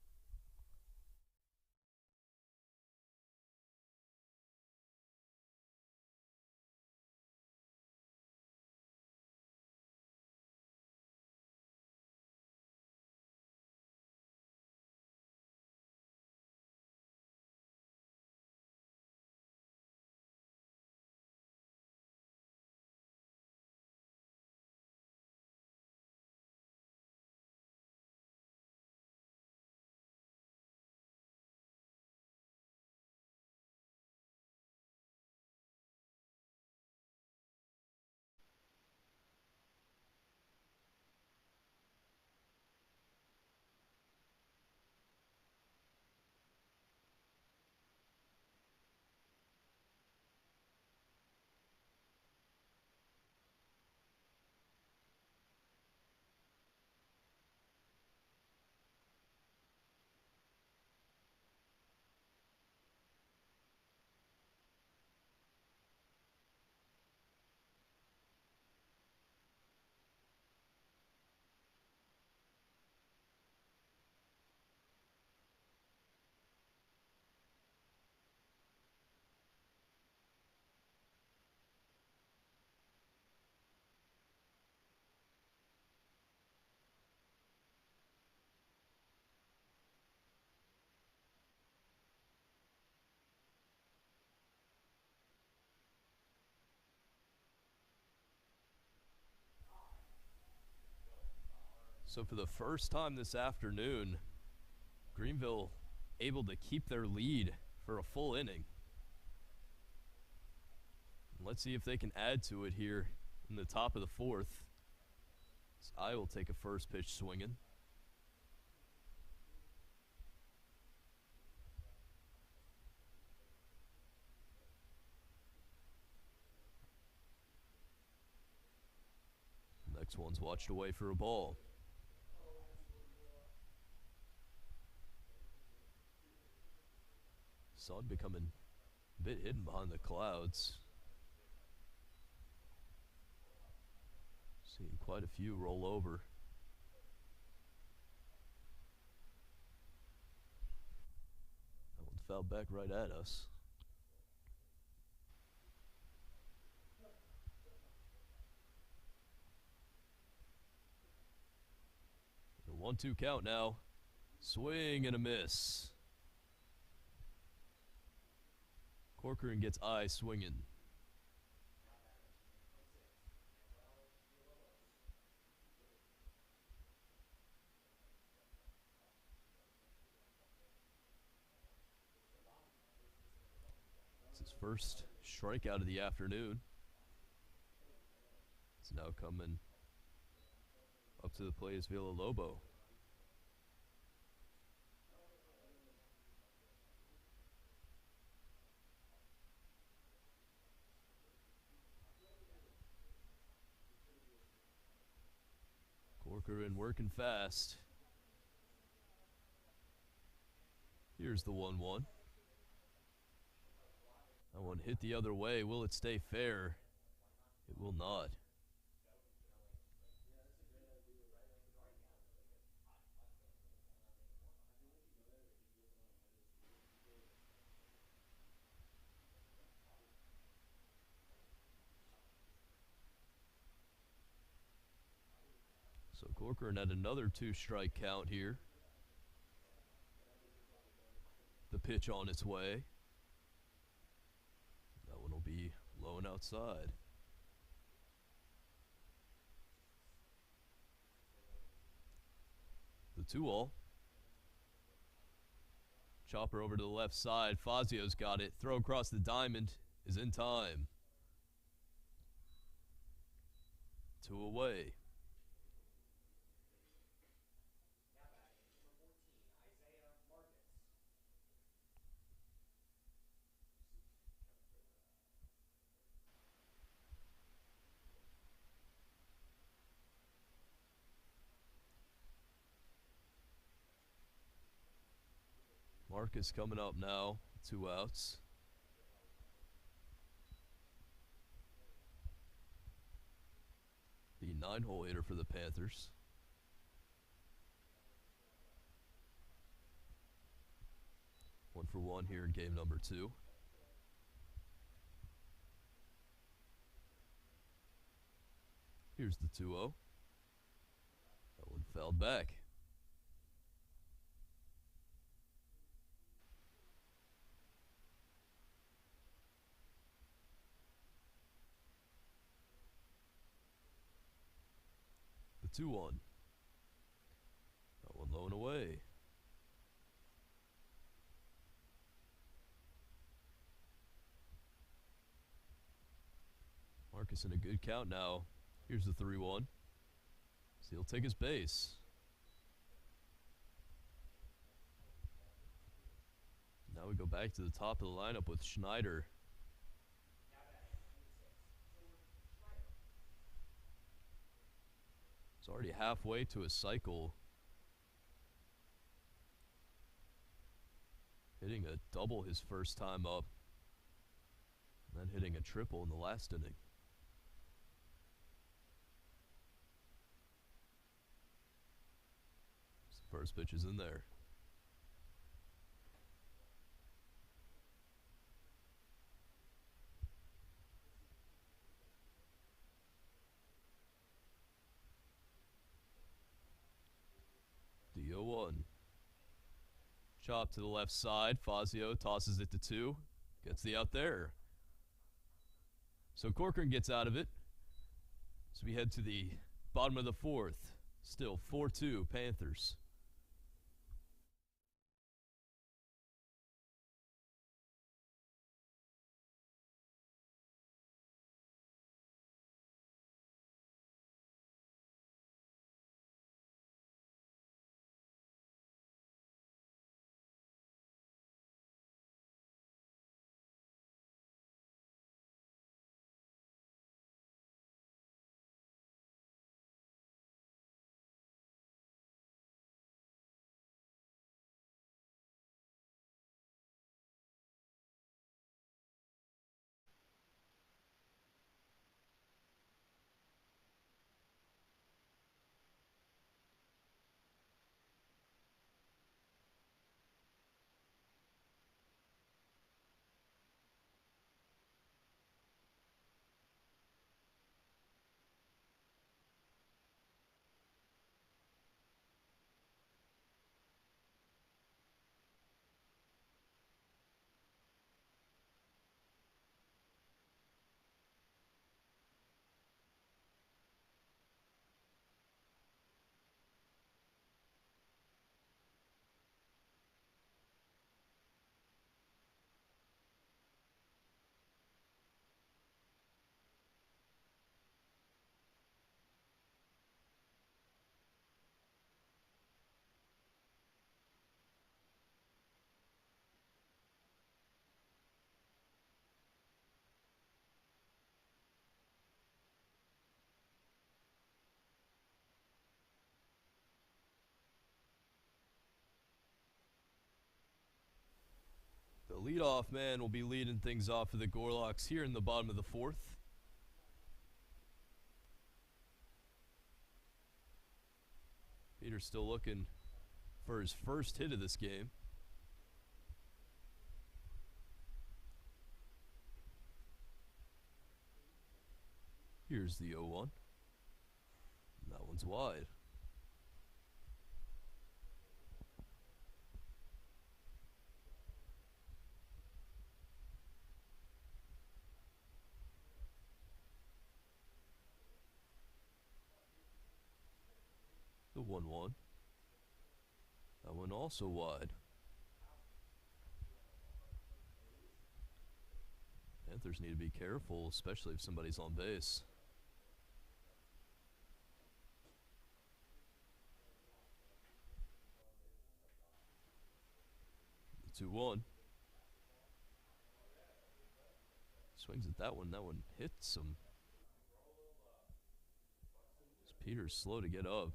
A: So for the first time this afternoon, Greenville able to keep their lead for a full inning. Let's see if they can add to it here in the top of the 4th. So I will take a first pitch swinging. Next one's watched away for a ball. Sun becoming a bit hidden behind the clouds. Seeing quite a few roll over. That one fell back right at us. The 1-2 count now. Swing and a miss. Corcoran gets eye swinging. It's his first strikeout of the afternoon. It's now coming up to the plate is Villalobos. Corcoran working fast. Here's the 1-1. That one hit the other way. Will it stay fair? It will not. So Corcoran had another 2-strike count here. The pitch on its way. be low and outside. The 2-0. Chopper over to the left side. Fazio's got it. Throw across the diamond is in time. 2 away. Marcus coming up now. 2 outs. The 9-hole hitter for the Panthers. One for one here in game number 2. Here's the 2-0. That one fell back. The 2-1. That one low and away. Marcus in a good count now. Here's the 3-1. So he'll take his base. Now we go back to the top of the lineup with Schneider. It's already halfway to a cycle. Hitting a double his first time up. And then hitting a triple in the last inning. First pitch is in there. The 0-1. Chop to the left side. Fazio tosses it to 2. Gets the out there. So Corcoran gets out of it. So we head to the bottom of the 4th. Still 4-2 Panthers. The leadoff man will be leading things off for the Gorlocks here in the bottom of the 4th. Peter's still looking for his first hit of this game. Here's the 0-1. That one's wide. The 1-1. That one also wide. Panthers need to be careful, especially if somebody's on base. The 2-1. Swings at that one. That one hits him. Peter's slow to get up.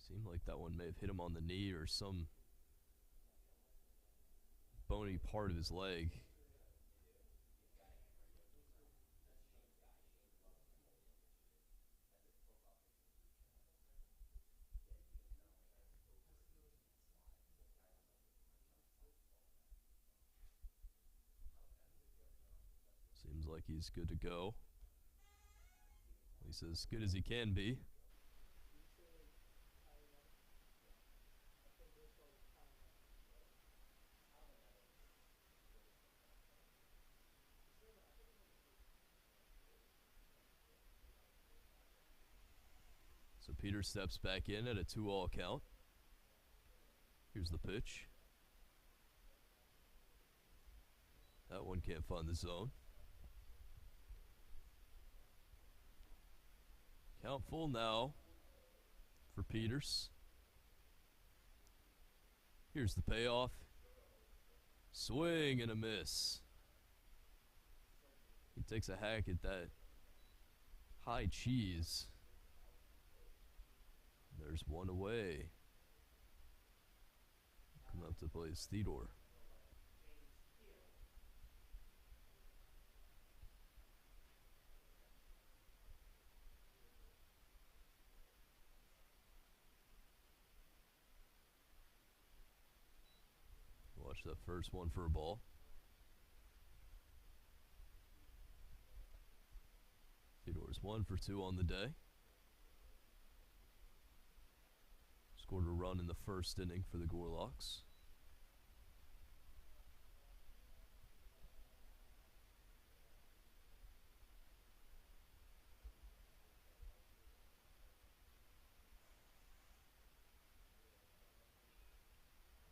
A: Seemed like that one may have hit him on the knee or some bony part of his leg. Seems like he's good to go. He's as good as he can be. So Peter steps back in at a 2-all count. Here's the pitch. That one can't find the zone. Count full now for Peters. Here's the payoff. Swing and a miss. He takes a hack at that high cheese. There's one away. Coming up to play is Theodore. Watch that first one for a ball. Theodore's 1 for 2 on the day. Scored a run in the first inning for the Gorlocks.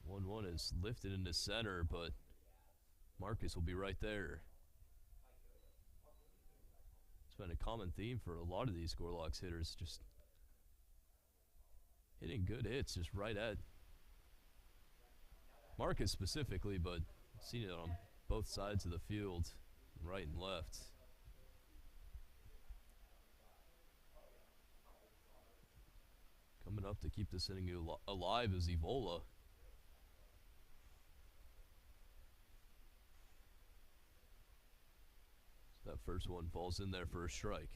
A: One is lifted into center, but Marcus will be right there. It's been a common theme for a lot of these Gorlocks hitters, just hitting good hits just right at Marcus specifically, but I've seen it on both sides of the field, right and left. Coming up to keep this inning alive is Evola. So that first one falls in there for a strike.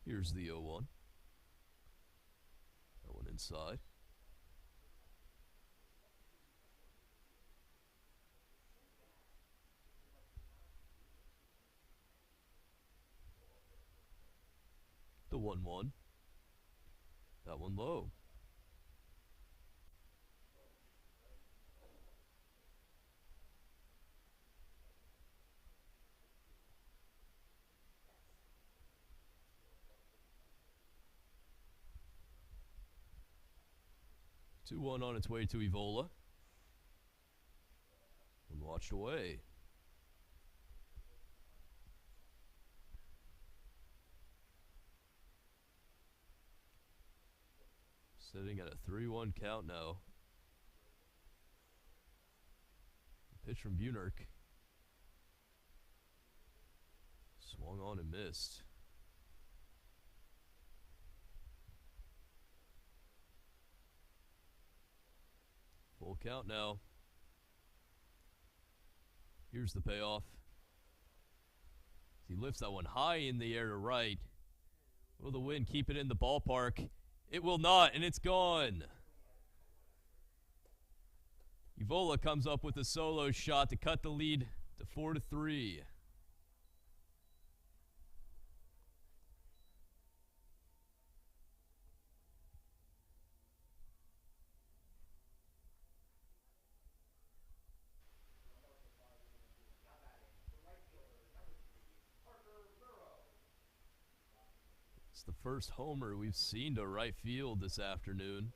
A: Here's the 0-1. That one inside. The 1-1. That one low. Two-one on its way to Evola. And watched away. Sitting at a 3-1 count now. Pitch from Bunirk. Swung on and missed. Full count now. Here's the payoff. He lifts that one high in the air to right. Will the wind keep it in the ballpark? It will not, and it's gone. Evola comes up with a solo shot to cut the lead to 4-3. It's the first homer we've seen to right field this afternoon.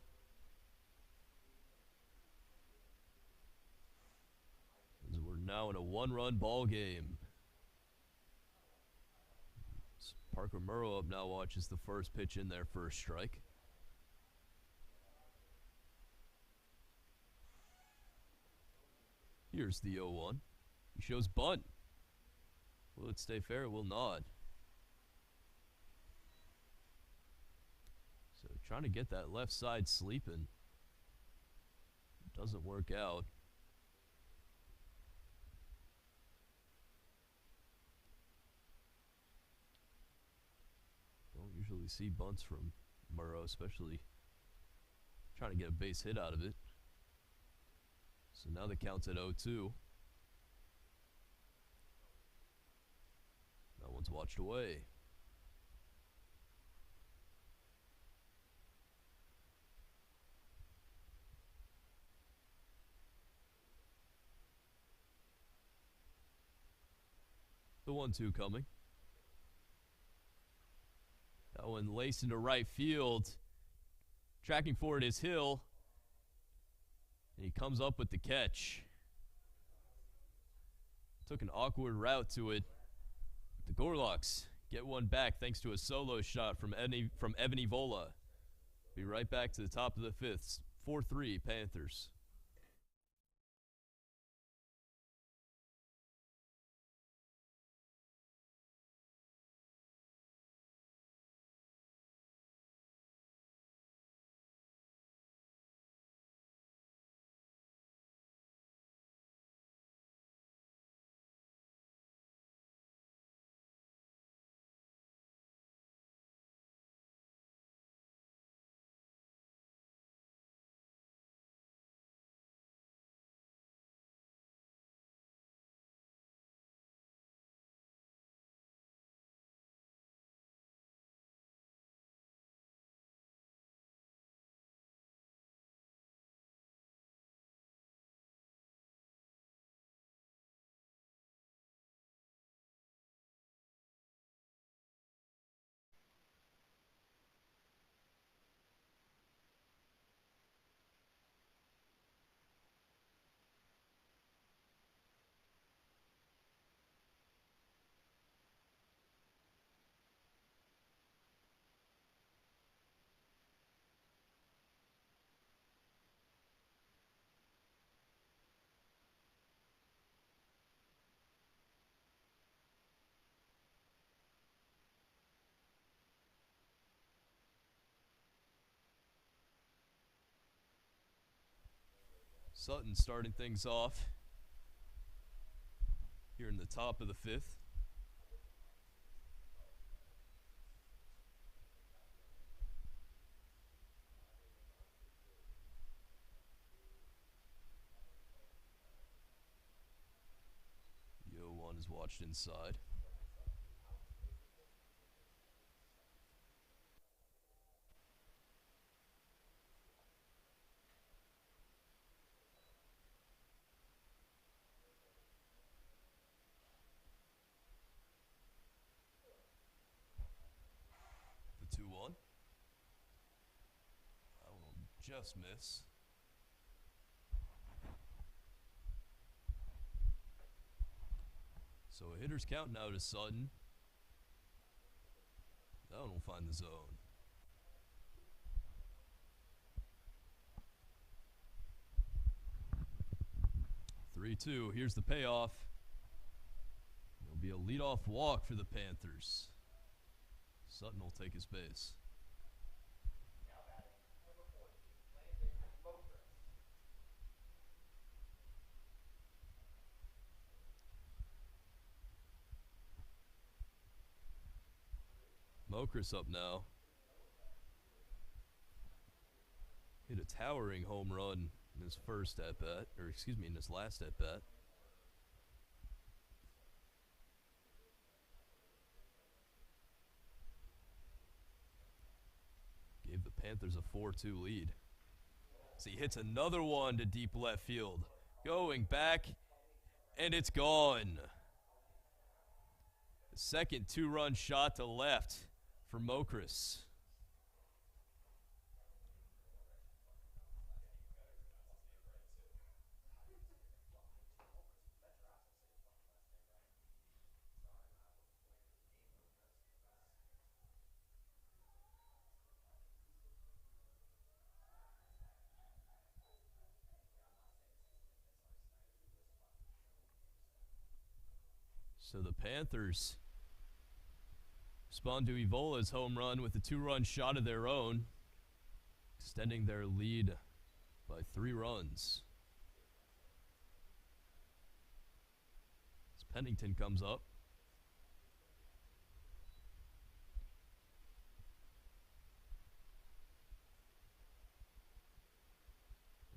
A: As we're now in a one-run ball game. Parker Murrow up now watches the first pitch in there for a strike. Here's the 0-1. He shows bunt. Will it stay fair? It will not. So trying to get that left side sleeping. Doesn't work out. Don't usually see bunts from Murrow, especially trying to get a base hit out of it. So now the count's at 0-2. That one's watched away. The 1-2 coming. That one laced into right field. Tracking for it is Hill. And he comes up with the catch. Took an awkward route to it. The Gorloks get one back thanks to a solo shot from Evan Evola. Be right back to the top of the fifth. 4-3 Panthers. Sutton starting things off here in the top of the fifth. The 0-1 is watched inside. The 2-1. That one will just miss. So a hitter's count now to Sutton. That one will find the zone. 3-2. Here's the payoff. It'll be a leadoff walk for the Panthers. Sutton will take his base. Mokris up now. Hit a towering home run in his first at-bat, or excuse me, in his last at-bat. Gave the Panthers a 4-2 lead. So he hits another one to deep left field. Going back, and it's gone. The second two-run shot to left for Mokris. So the Panthers respond to Evola's home run with a two-run shot of their own, extending their lead by 3 runs. As Pennington comes up.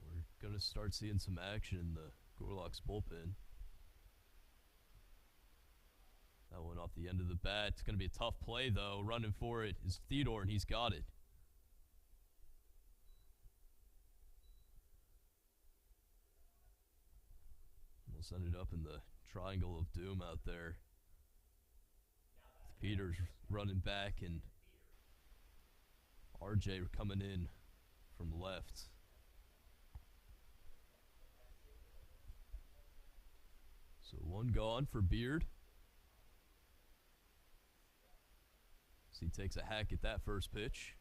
A: We're going to start seeing some action in the Gorlock's bullpen. That one off the end of the bat. It's going to be a tough play, though. Running for it is Theodore, and he's got it. Almost ended up in the triangle of doom out there. Peters running back, and RJ coming in from left. So one gone for Beard. So he takes a hack at that first pitch.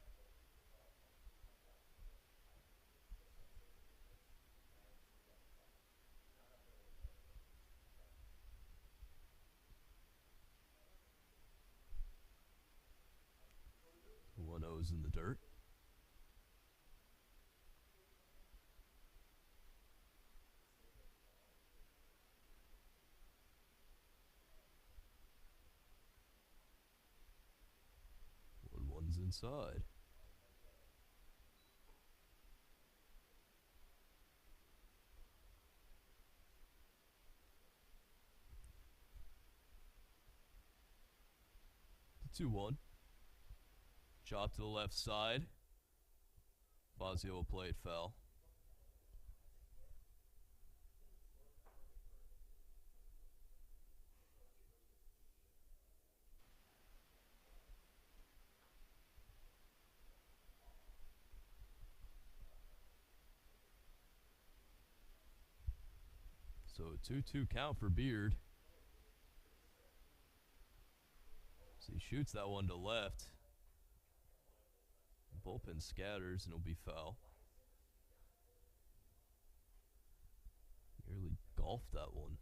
A: One O's in the dirt. One's inside. The 2-1. Chop to the left side. Fazio will play it foul. So a 2-2 count for Beard. So he shoots that one to left. Bullpen scatters, and it'll be foul. Nearly golfed that one.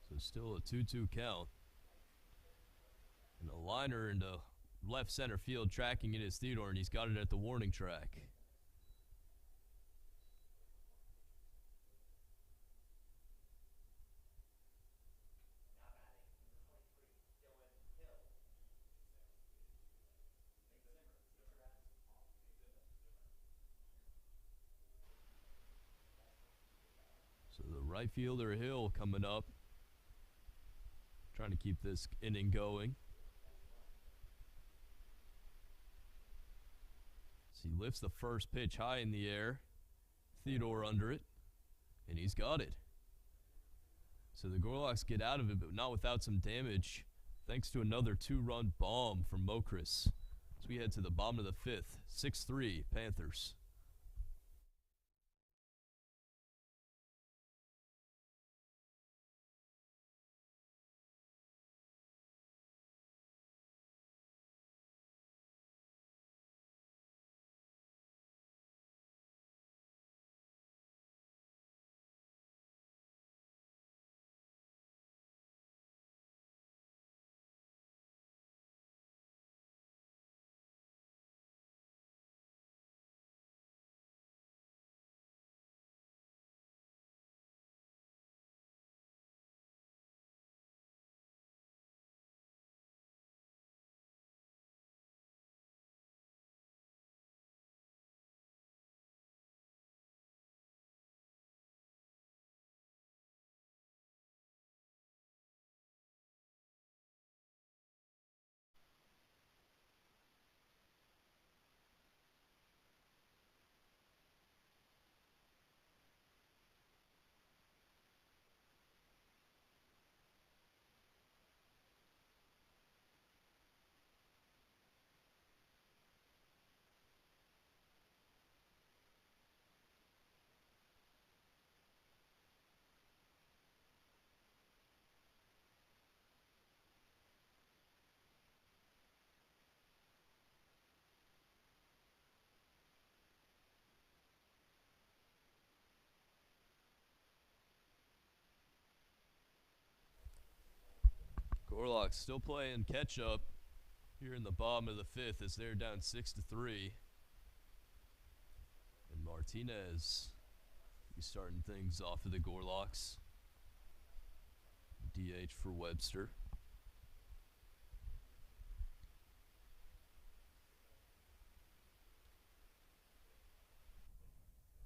A: So still a 2-2 count. And a liner into left center field, tracking it is Theodore, and he's got it at the warning track. So the right fielder Hill coming up, trying to keep this inning going. So he lifts the first pitch high in the air. Theodore under it, and he's got it. So the Gorlocks get out of it, but not without some damage, thanks to another 2-run bomb from Mokris. As we head to the bottom of the 5th, 6-3 Panthers. Gorlock still playing catch up here in the bottom of the fifth as they're down 6-3. And Martinez, he's starting things off for the Gorlocks. DH for Webster.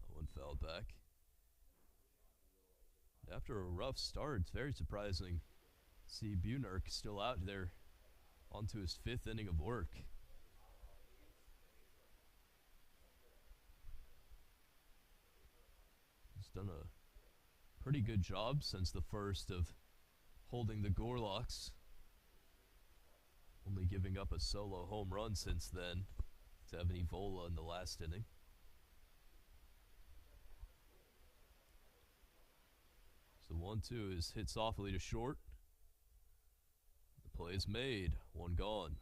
A: That one fell back. After a rough start, it's very surprising to see Bunark still out there onto his fifth inning of work. He's done a pretty good job since the first of holding the Gorlocks, only giving up a solo home run since then to Evan Evola in the last inning. So 1-2 is hit softly to short. The play is made, one gone.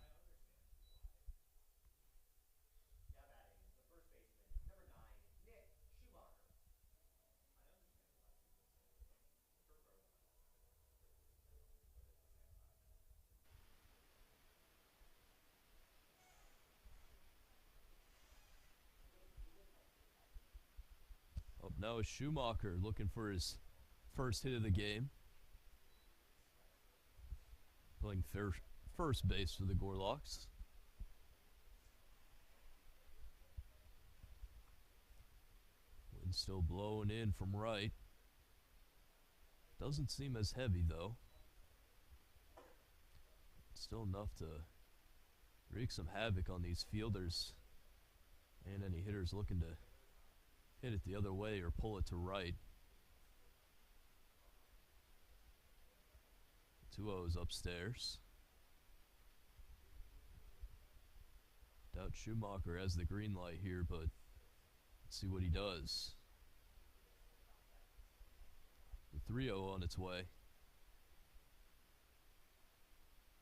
A: Up now is Schumacher looking for his first hit of the game. Playing first base for the Gorlocks. Wind still blowing in from right. Doesn't seem as heavy though. Still enough to wreak some havoc on these fielders and any hitters looking to hit it the other way or pull it to right. 2-0's upstairs. Doubt Schumacher has the green light here, but let's see what he does. The 3-0 on its way.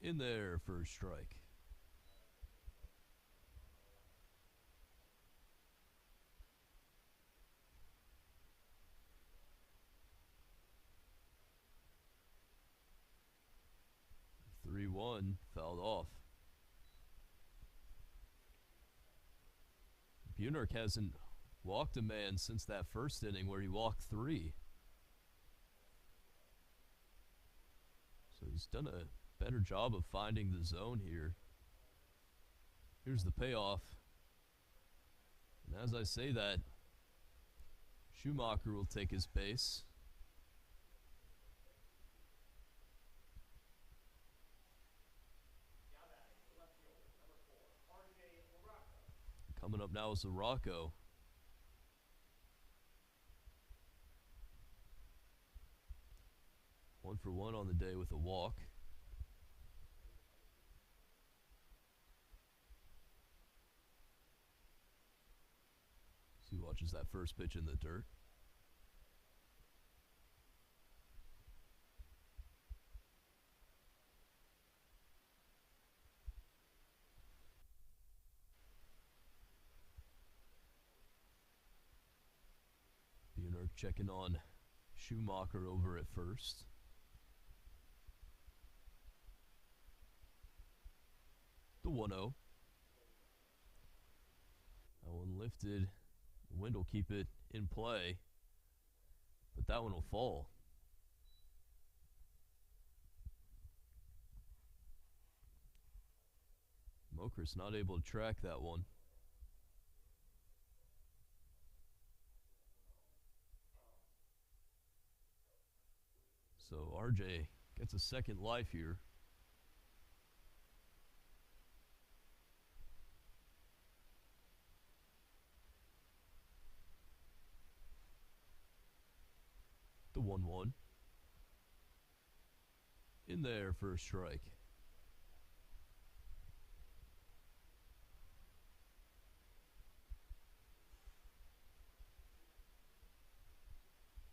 A: In there for a strike. The 3-1 fouled off. Bunark hasn't walked a man since that first inning where he walked 3. So he's done a better job of finding the zone here. Here's the payoff. And as I say that, Schumacher will take his base. Coming up now is the Rocco. One for one on the day with a walk. So he watches that first pitch in the dirt. Bunark checking on Schumacher over at first. The 1-0. That one lifted. The wind will keep it in play, but that one will fall. Moker's not able to track that one. So RJ gets a second life here. The 1-1. In there for a strike.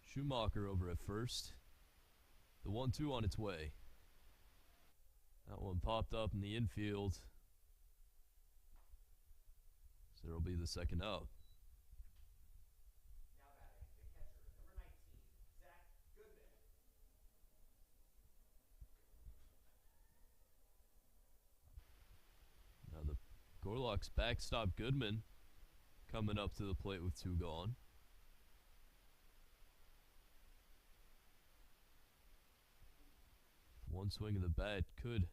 A: Schumacher over at first. The 1-2 on its way. That one popped up in the infield. So there'll be the second out. Gorlock's backstop Goodman coming up to the plate with 2 gone. One swing of the bat could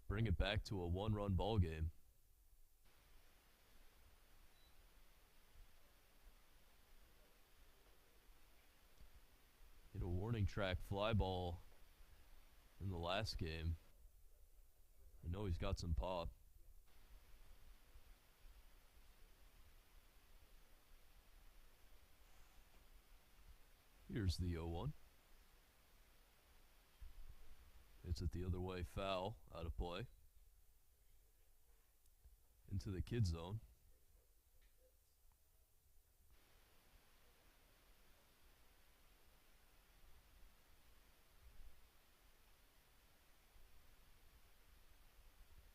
A: bring it back to a 1-run ball game. Hit a warning track fly ball in the last game. I know he's got some pop. Here's the 0-1. Hits it the other way, foul, out of play. Into the kid zone.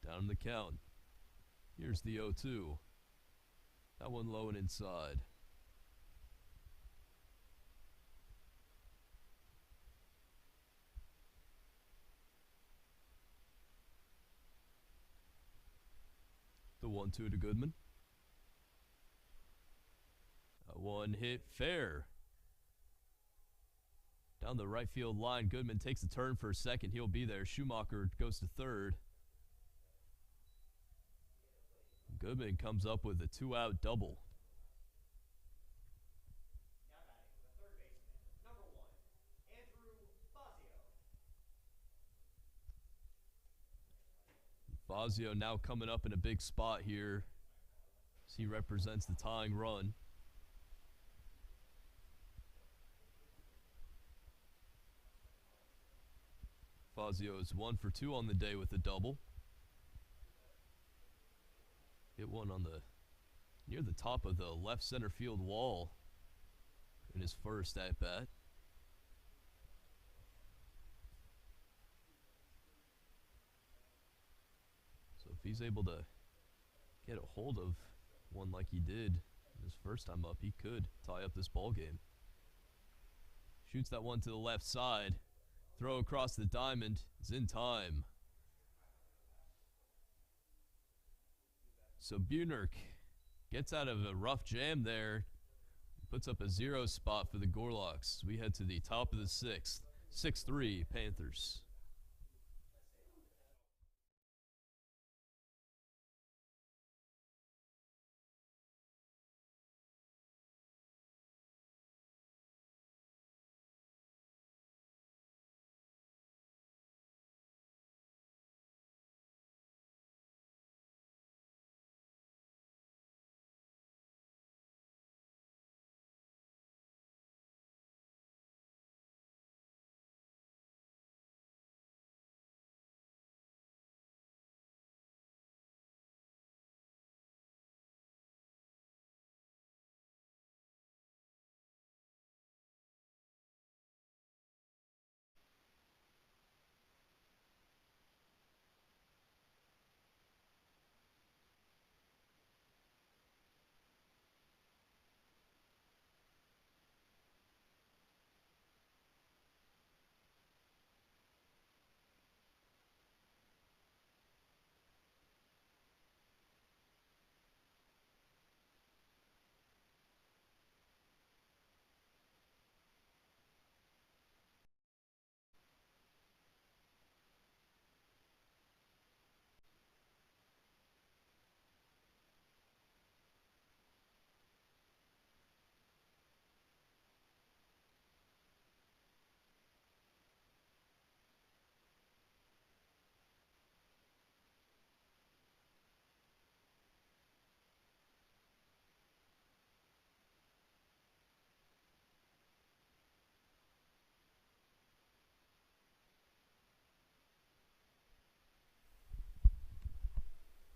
A: Down the count. Here's the 0-2. That one low and inside. The 1-2 to Goodman. That one hit fair. Down the right field line, Goodman takes a turn for a second. He'll be there. Schumacher goes to third. Goodman comes up with a 2-out double.
B: Now batting the third baseman, number 1, Andrew Fazio.
A: Fazio now coming up in a big spot here as he represents the tying run. Fazio is 1 for 2 on the day with a double. Hit one on the near the top of the left center field wall in his first at bat. So if he's able to get a hold of one like he did his first time up, he could tie up this ball game. Shoots that one to the left side. Throw across the diamond is in time. So Buhnert gets out of a rough jam there. Puts up a 0 spot for the Gorlocks. We head to the top of the 6th. 6-3 Panthers.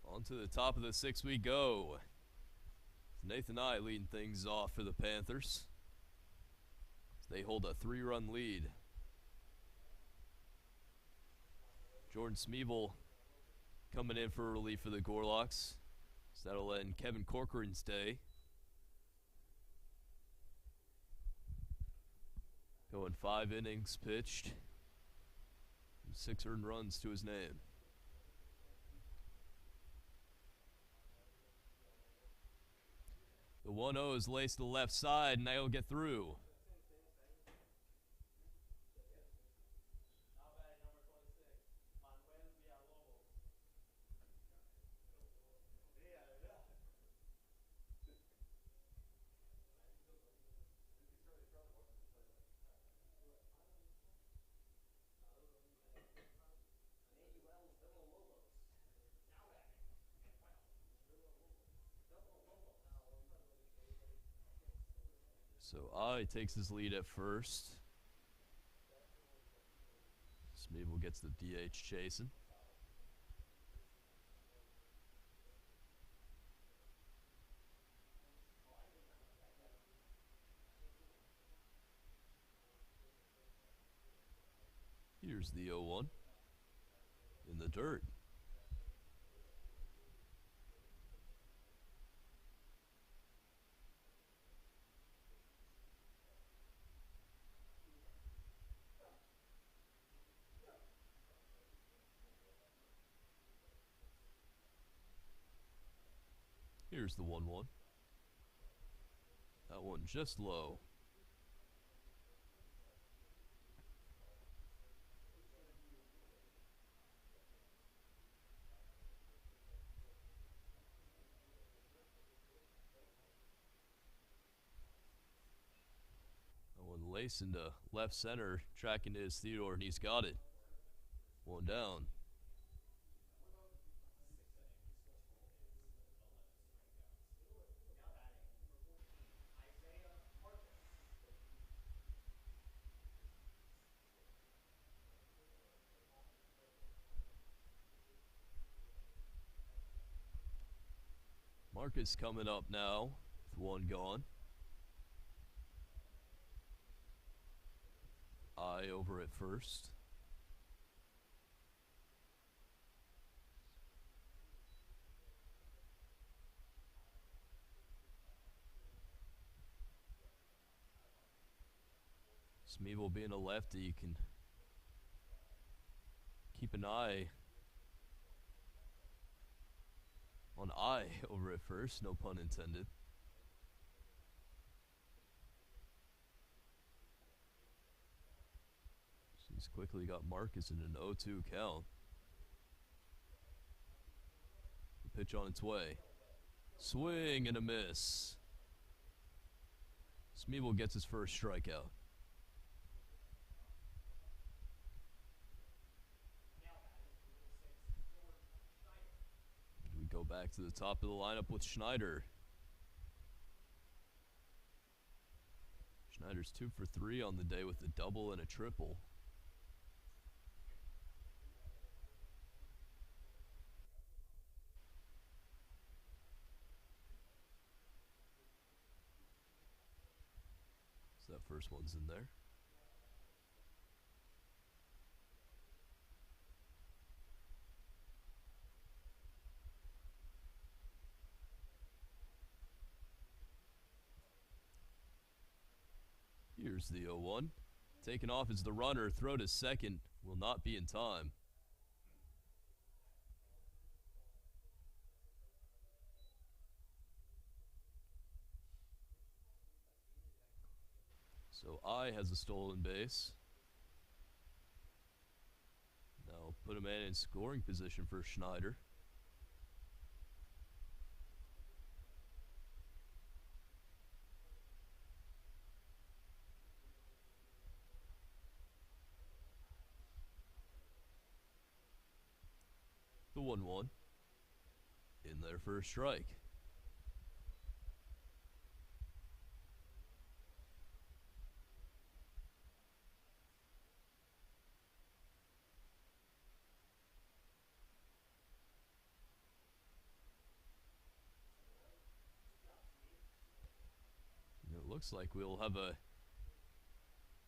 A: On to the top of the 6th we go. Nathan I leading things off for the Panthers. They hold a 3-run lead. Jordan Smeevil coming in for relief for the Gorlocks. So that'll end Kevin Corcoran's day. Going 5 innings pitched. 6 earned runs to his name. 1-0 is laced to the left side, and they'll get through. So I takes his lead at first. Smeevil gets the DH chasing. Here's the 0-1 in the dirt. Here's the 1-1. That one just low. That one laced into left center, tracking to his Theodore, and he's got it. One down. Marcus coming up now with one gone. I over at first. Smeevil being a lefty, you can keep an eye on I over at first, no pun intended. He's quickly got Marcus in an 0-2 count. The pitch on its way. Swing and a miss. Smeevil gets his first strikeout. We go back to the top of the lineup with Schneider. Schneider's 2 for 3 on the day with a double and a triple. So that first one's in there. Here's the 0-1. Taken off as the runner. Throw to second. Will not be in time. So I has a stolen base. Now put a man in scoring position for Schneider. The 1-1 in there for a strike. And it looks like we'll have a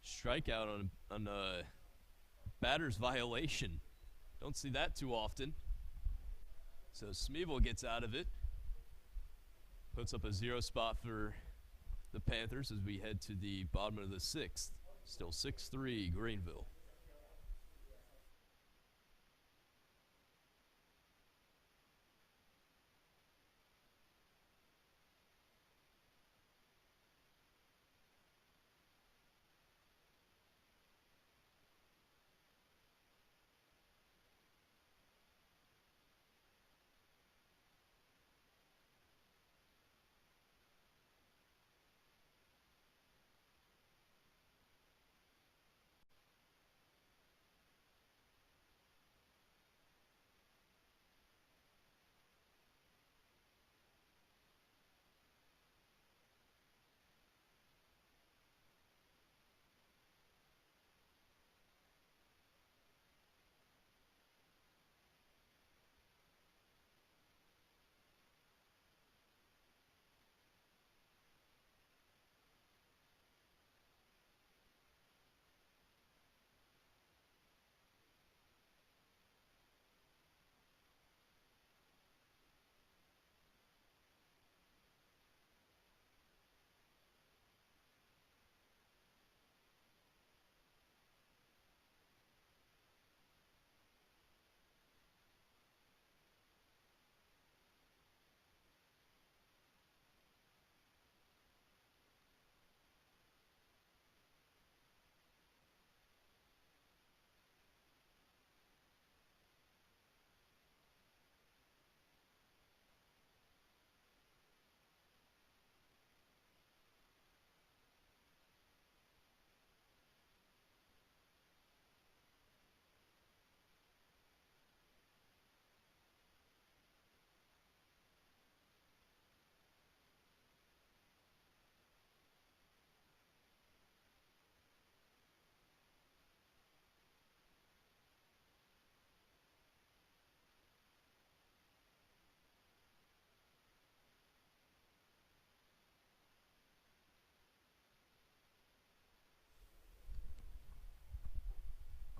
A: strikeout on a batter's violation. Don't see that too often. So Smeevil gets out of it. Puts up a 0 spot for the Panthers as we head to the bottom of the 6th. Still 6-3 Greenville.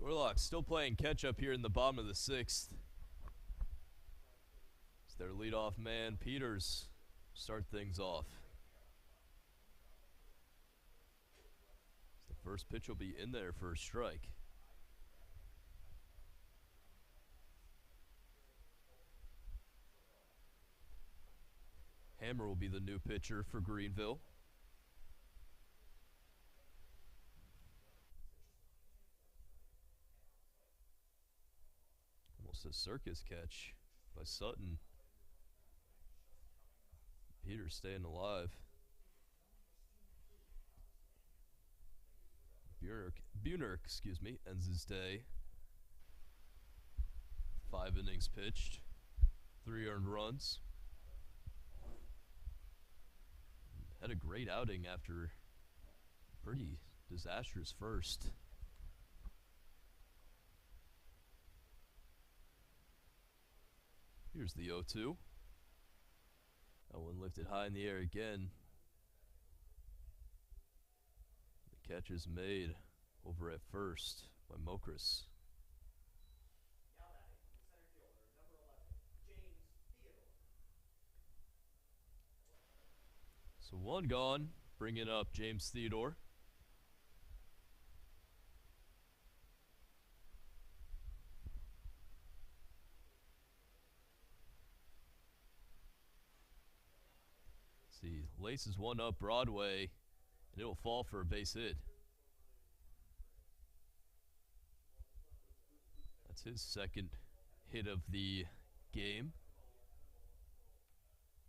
A: Gorlock still playing catch-up here in the bottom of the 6th. It's their leadoff man, Peters, start things off. The first pitch will be in there for a strike. Hammer will be the new pitcher for Greenville. Almost a circus catch by Sutton. Peter staying alive. Buhner, ends his day. 5 innings pitched, 3 earned runs. Had a great outing after a pretty disastrous first. Here's the 0-2. That one lifted high in the air again. The catch is made over at first by Mokris.
B: Now batting, center fielder, number 11, James Theodore.
A: So 1 gone, bringing up James Theodore. See, laces one up Broadway, and it'll fall for a base hit. That's his second hit of the game.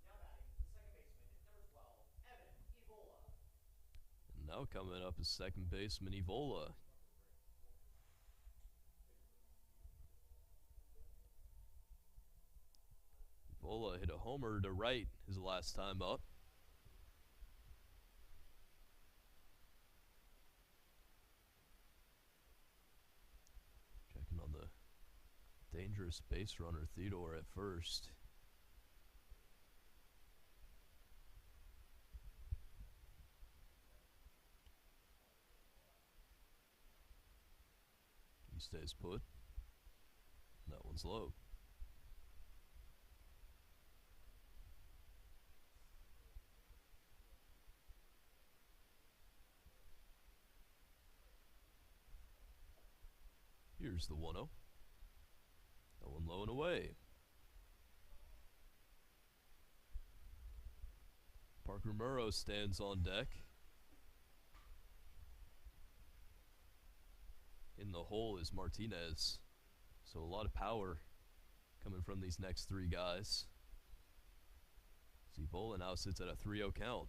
B: Now batting, the second baseman is number 12, Evan Evola.
A: And now coming up is second baseman Evola. Evola hit a homer to right his last time up. Checking on the dangerous base runner Theodore at first. He stays put. That one's low. Here's the 1-0. That one low and away. Parker Murrow stands on deck. In the hole is Martinez. So a lot of power coming from these next 3 guys. Evola now sits at a 3-0 count.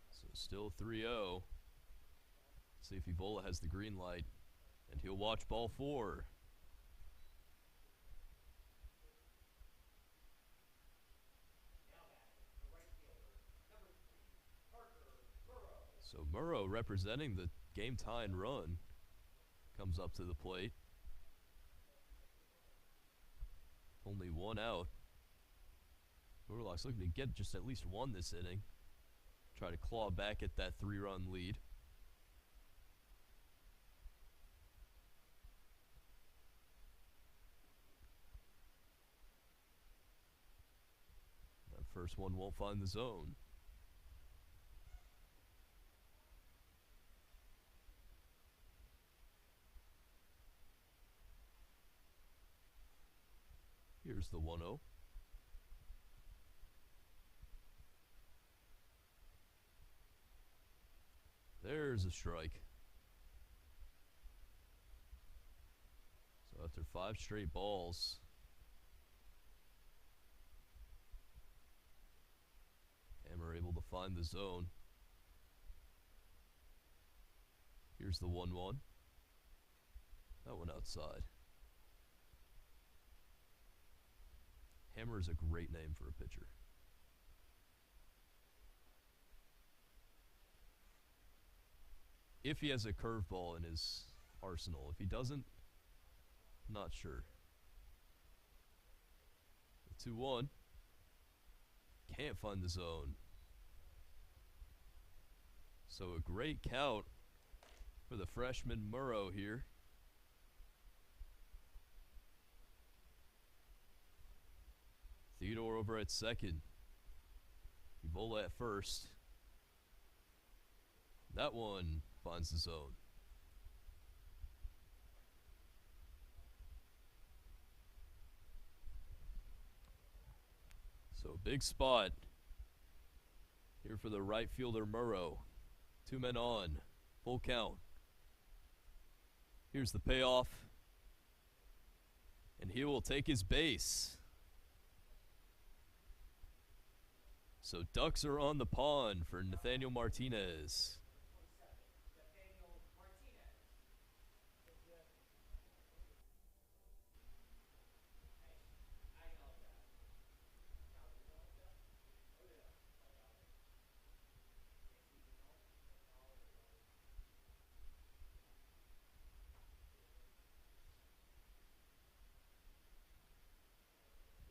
A: So still 3-0. See if Evola has the green light. And he'll watch ball 4.
B: Now batting, the right fielder, number 3, Parker Murrow.
A: So Murrow, representing the game-tying run, comes up to the plate. Only 1 out. Gorlock's looking to get just at least 1 this inning. Try to claw back at that 3-run lead. That first one won't find the zone. Here's the 1-0. There's a strike. So after 5 straight balls, Hammer able to find the zone. Here's the 1-1. That one outside. Hammer is a great name for a pitcher. if he has a curveball in his arsenal. If he doesn't, not sure. The 2-1. Can't find the zone. So a great count for the freshman Murrow here. Theodore over at second. Evola at first. That one finds the zone. So big spot here for the right fielder Murrow. 2 men on, full count. Here's the payoff. And he will take his base. So ducks are on the pond for Nathaniel Martinez.
B: Nathaniel Martinez. I know that.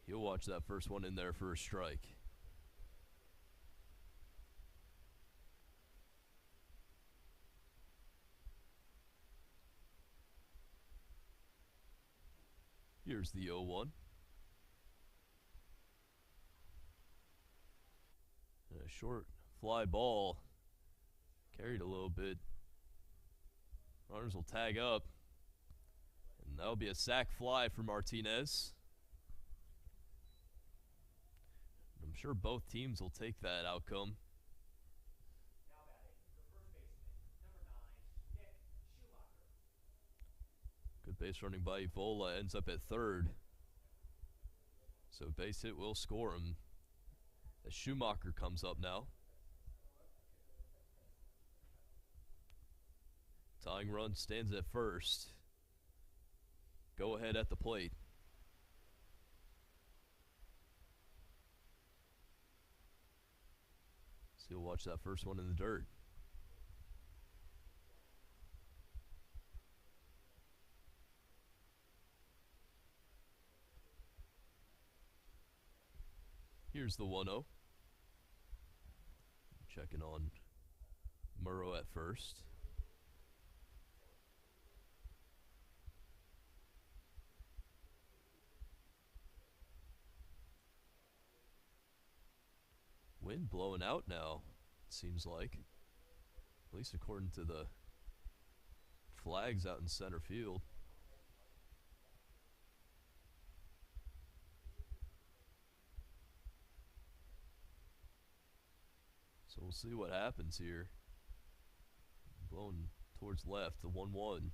A: He'll watch that first one in there for a strike. Here's the 0-1. And a short fly ball. Carried a little bit. Runners will tag up. And that'll be a sac fly for Martinez. I'm sure both teams will take that outcome.
B: Now batting, the first baseman, number 9, Nick Schumacher.
A: Good base running by Evola, ends up at third. So base hit will score him. As Schumacher comes up now. Tying run stands at first. Go ahead at the plate. So you'll watch that first one in the dirt. Here's the 1-0. Checking on Murrow at first. Wind blowing out now, it seems like. At least according to the flags out in center field. So we'll see what happens here. Blowing towards left, the 1-1.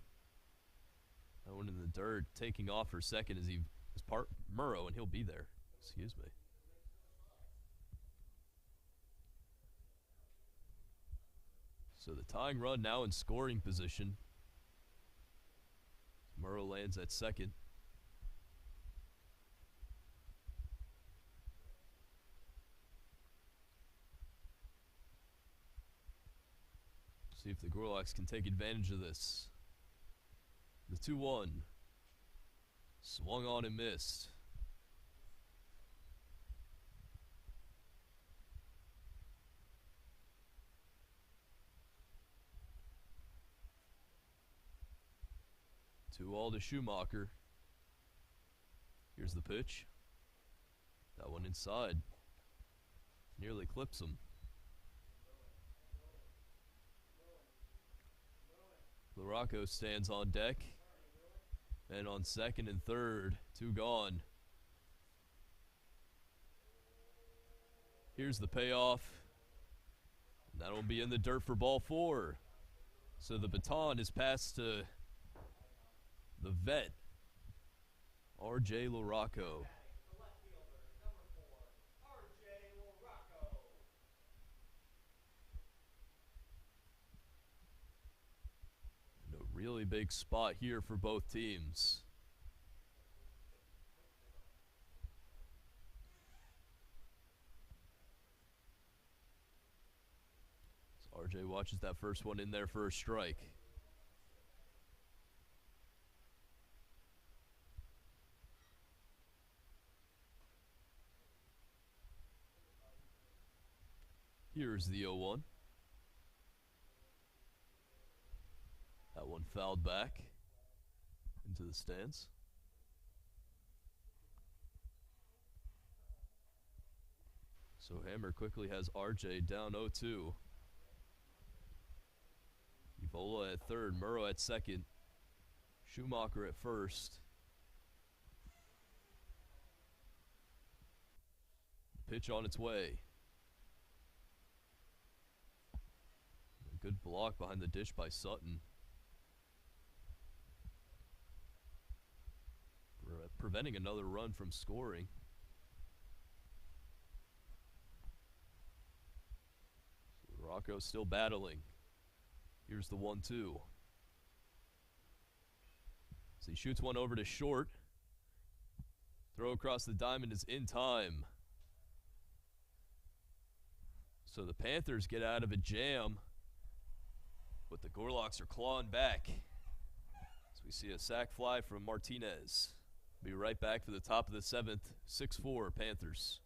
A: That one in the dirt, taking off for second as part Murrow, and he'll be there. Excuse me. So the tying run now in scoring position. Murrow lands at second. See if the Gorloks can take advantage of this. The 2-1. Swung on and missed. Two all to Schumacher. Here's the pitch. That one inside. Nearly clips him. LaRocco stands on deck. And on second and third, 2 gone. Here's the payoff. That'll be in the dirt for ball 4. So the baton is passed to the vet, R.J. LaRocco.
B: The left fielder, number 4, R.J. LaRocco.
A: And a really big spot here for both teams. So RJ watches that first one in there for a strike. Here's the 0-1. That one fouled back into the stands. So Hammer quickly has RJ down 0-2. Evola at third, Murrow at second, Schumacher at first. Pitch on its way. A good block behind the dish by Sutton. Preventing another run from scoring. So Rocco's still battling. Here's the 1-2. So he shoots one over to short. Throw across the diamond is in time. So the Panthers get out of a jam, but the Gorlocks are clawing back. So we see a sac fly from Martinez. Be right back for the top of the 7th, 6-4 Panthers.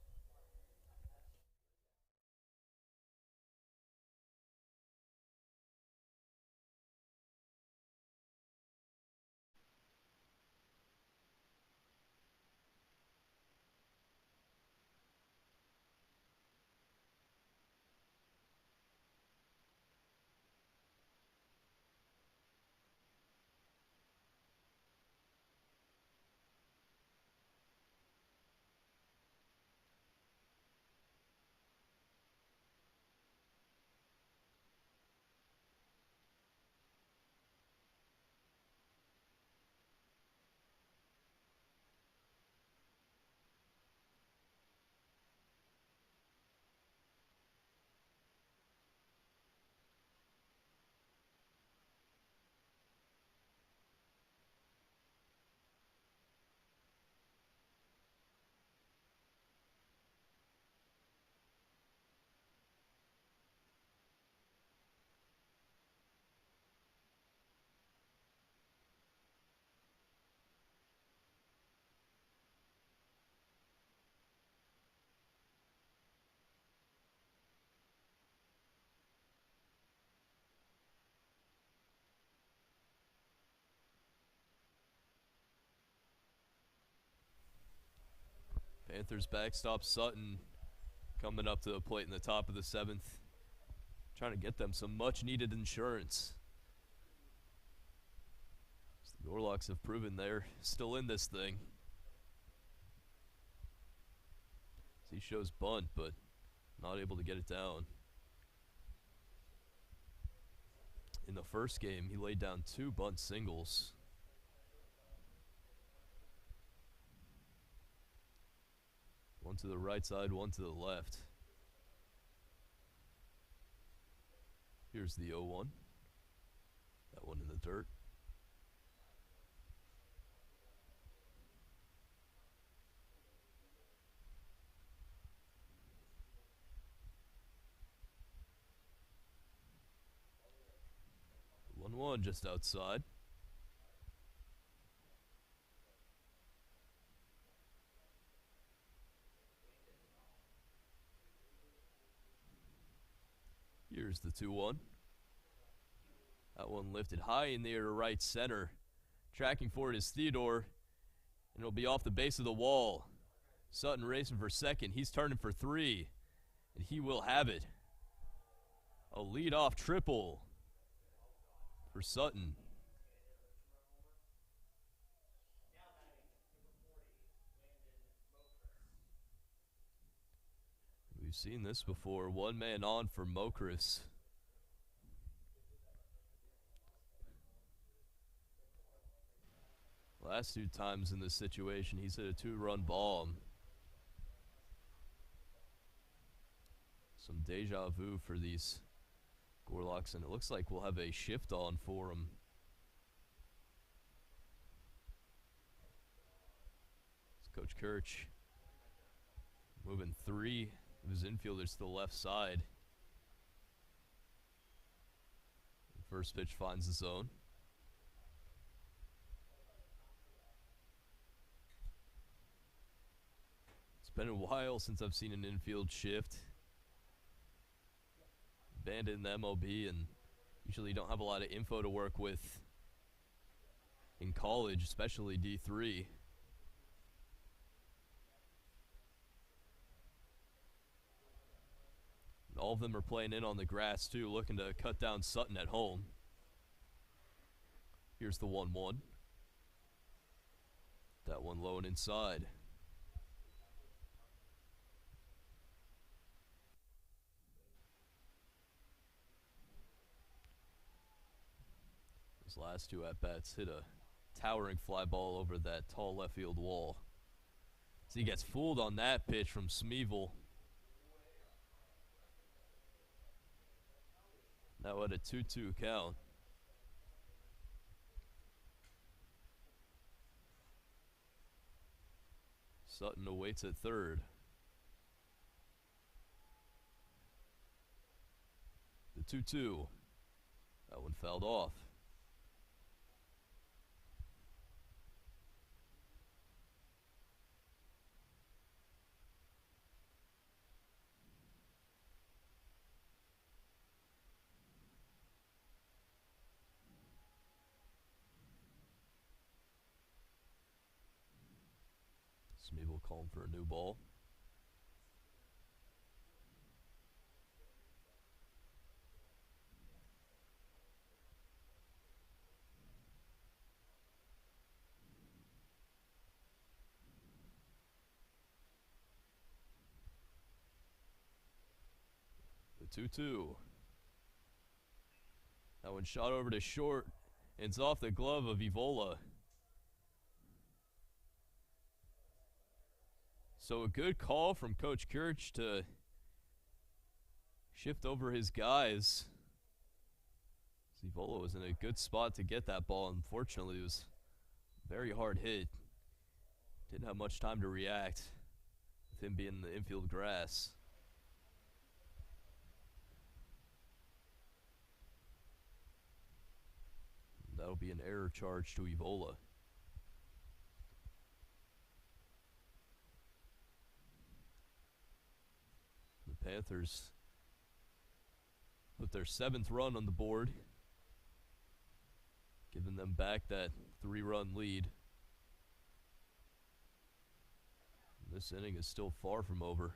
A: Panthers backstop Sutton coming up to the plate in the top of the 7th. Trying to get them some much needed insurance. The Gorlocks have proven they're still in this thing. He shows bunt, but not able to get it down. In the first game, he laid down 2 bunt singles. One to the right side, one to the left. Here's the 0-1. That one in the dirt. The 1-1 just outside. Here's the 2-1. That one lifted high in the air to right center. Tracking for it is Theodore, and it'll be off the base of the wall. Sutton racing for second. He's turning for 3, and he will have it. A leadoff triple for Sutton. We've seen this before. 1 man on for Mokris. Last 2 times in this situation, he's hit a 2-run ball. Some deja vu for these Gorlocks, and it looks like we'll have a shift on for them. It's Coach Kirch moving 3 of his infielders to the left side. First pitch finds the zone. It's been a while since I've seen an infield shift. Banned in the MLB, and usually don't have a lot of info to work with in college, especially D3. And all of them are playing in on the grass too, looking to cut down Sutton at home. Here's the 1-1. That one low and inside. His last two at-bats hit a towering fly ball over that tall left field wall. So he gets fooled on that pitch from Smeevil. Now at a 2-2 count. Sutton awaits at third. The 2-2. That one fouled off. Smeevil calling for a new ball. The 2-2. That one shot over to short. And it's off the glove of Evola. So a good call from Coach Kirch to shift over his guys. Evola was in a good spot to get that ball. Unfortunately, it was a very hard hit. Didn't have much time to react with him being in the infield grass. That'll be an error charge to Evola. The Panthers put their 7th run on the board, giving them back that 3-run lead. This inning is still far from over,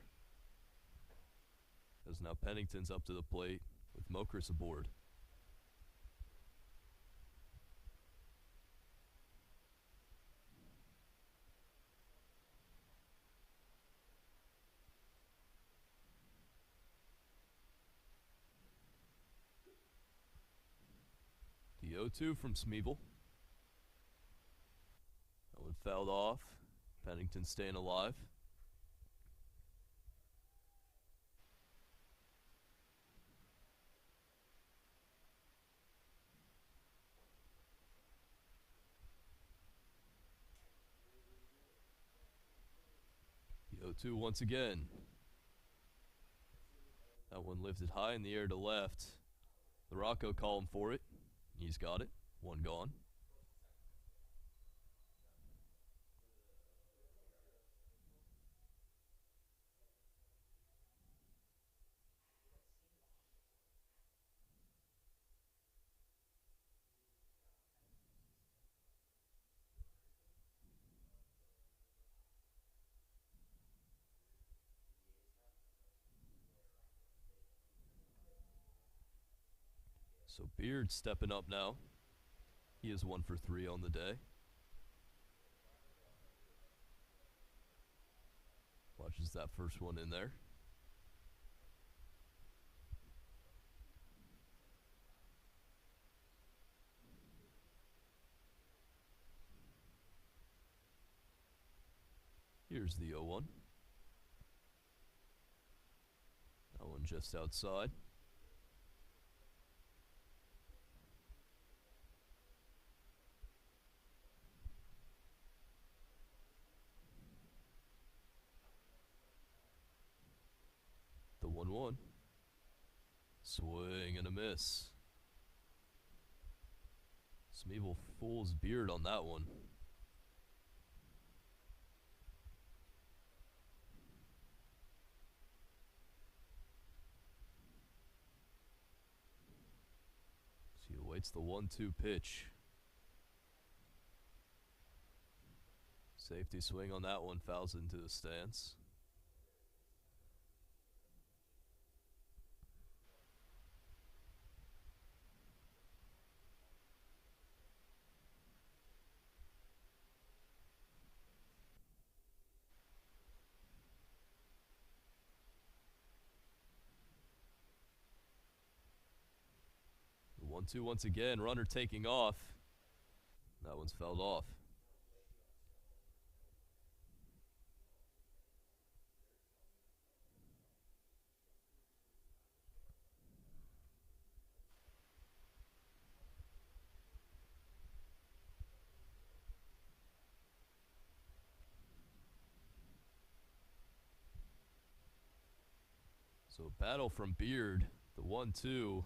A: as now Pennington's up to the plate with Mokris aboard. The 0-2 from Smeevil. That one fouled off. Pennington staying alive. The 0-2 once again. That one lifted high in the air to left. The Rocco calling for it. He's got it. One gone. So Beard stepping up now. He is 1 for 3 on the day. Watches that first one in there. Here's the 0-1. That one just outside. The 1-1. Swing and a miss. Smeevil fools Beard on that one. He awaits the 1-2 pitch. Safety swing on that one, fouls into the stance. The 1-2 once again, runner taking off. That one's fouled off. So battle from Beard. The 1-2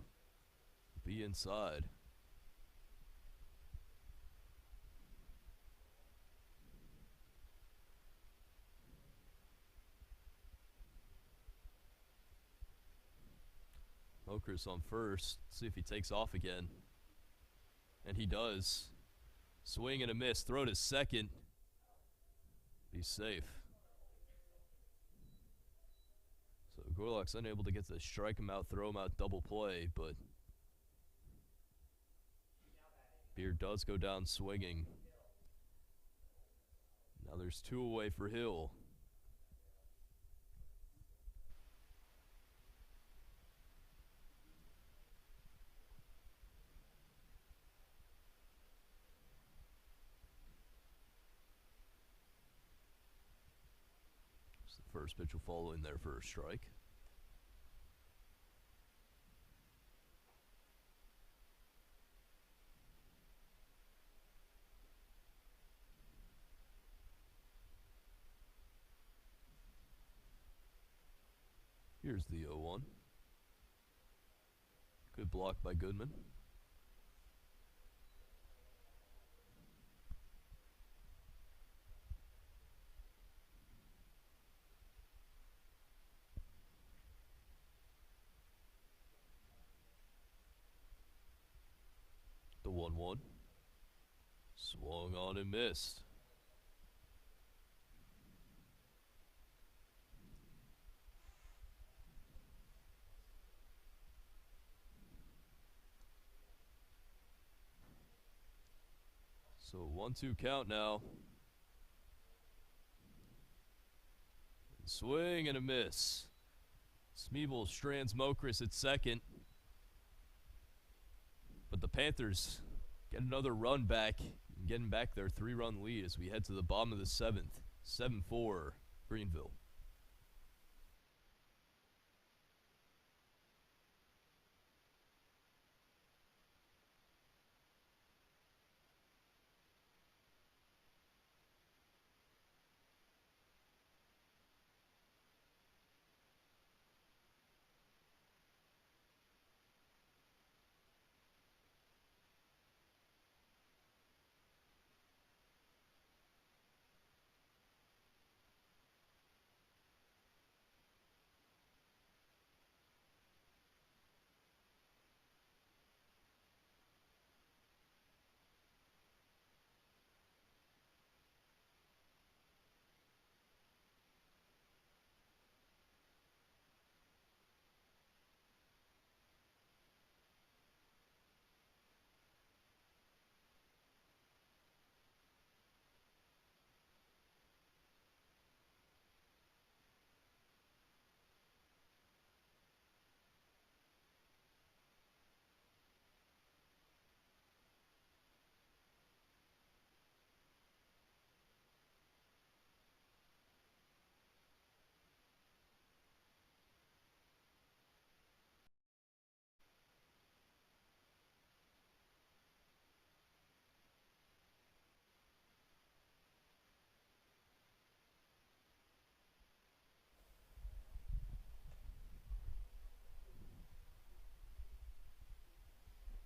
A: be inside. Mokris on first. See if he takes off again. And he does. Swing and a miss. Throw to second. He's safe. So Gorlock's unable to get to strike him out, throw him out, double play, but Beard does go down swinging. Now there's 2 away for Hill. So the first pitch will fall in there for a strike. Here's the 0-1. Good block by Goodman. The 1-1. Swung on and missed. So 1-2 count now. And swing and a miss. Smeevil strands Mokris at second. But the Panthers get another run back, getting back their 3-run lead as we head to the bottom of the 7th. 7-4, Greenville.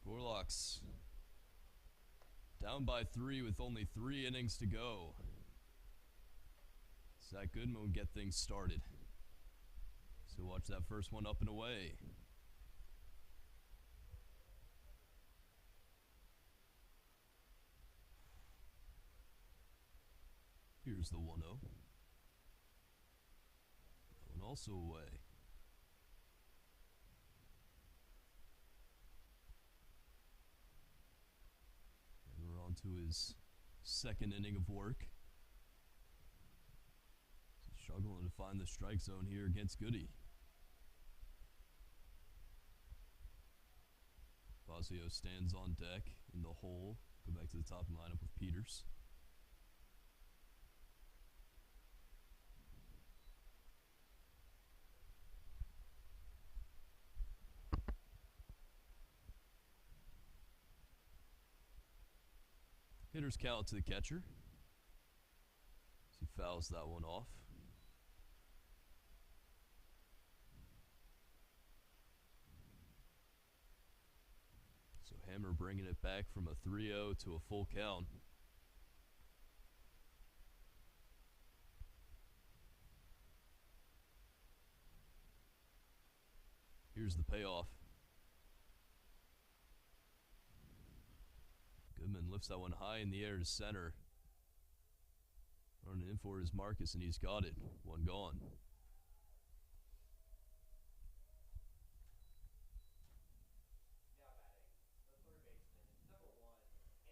A: Gorlocks Down by 3 with only 3 innings to go. Zach Goodman will get things started. So watch that first one up and away. Here's the 1-0. That one also away. And we're on to his second inning of work. He's struggling to find the strike zone here against Goody. Fazio stands on deck in the hole. Go back to the top of the lineup with Peters. Hitter's count to the catcher. He fouls that one off. So Hammer bringing it back from a 3-0 to a full count. Here's the payoff. Goodman lifts that one high in the air to center. Running in for his Marcus, and he's got it. One gone.
B: Now batting, the third baseman, number 1,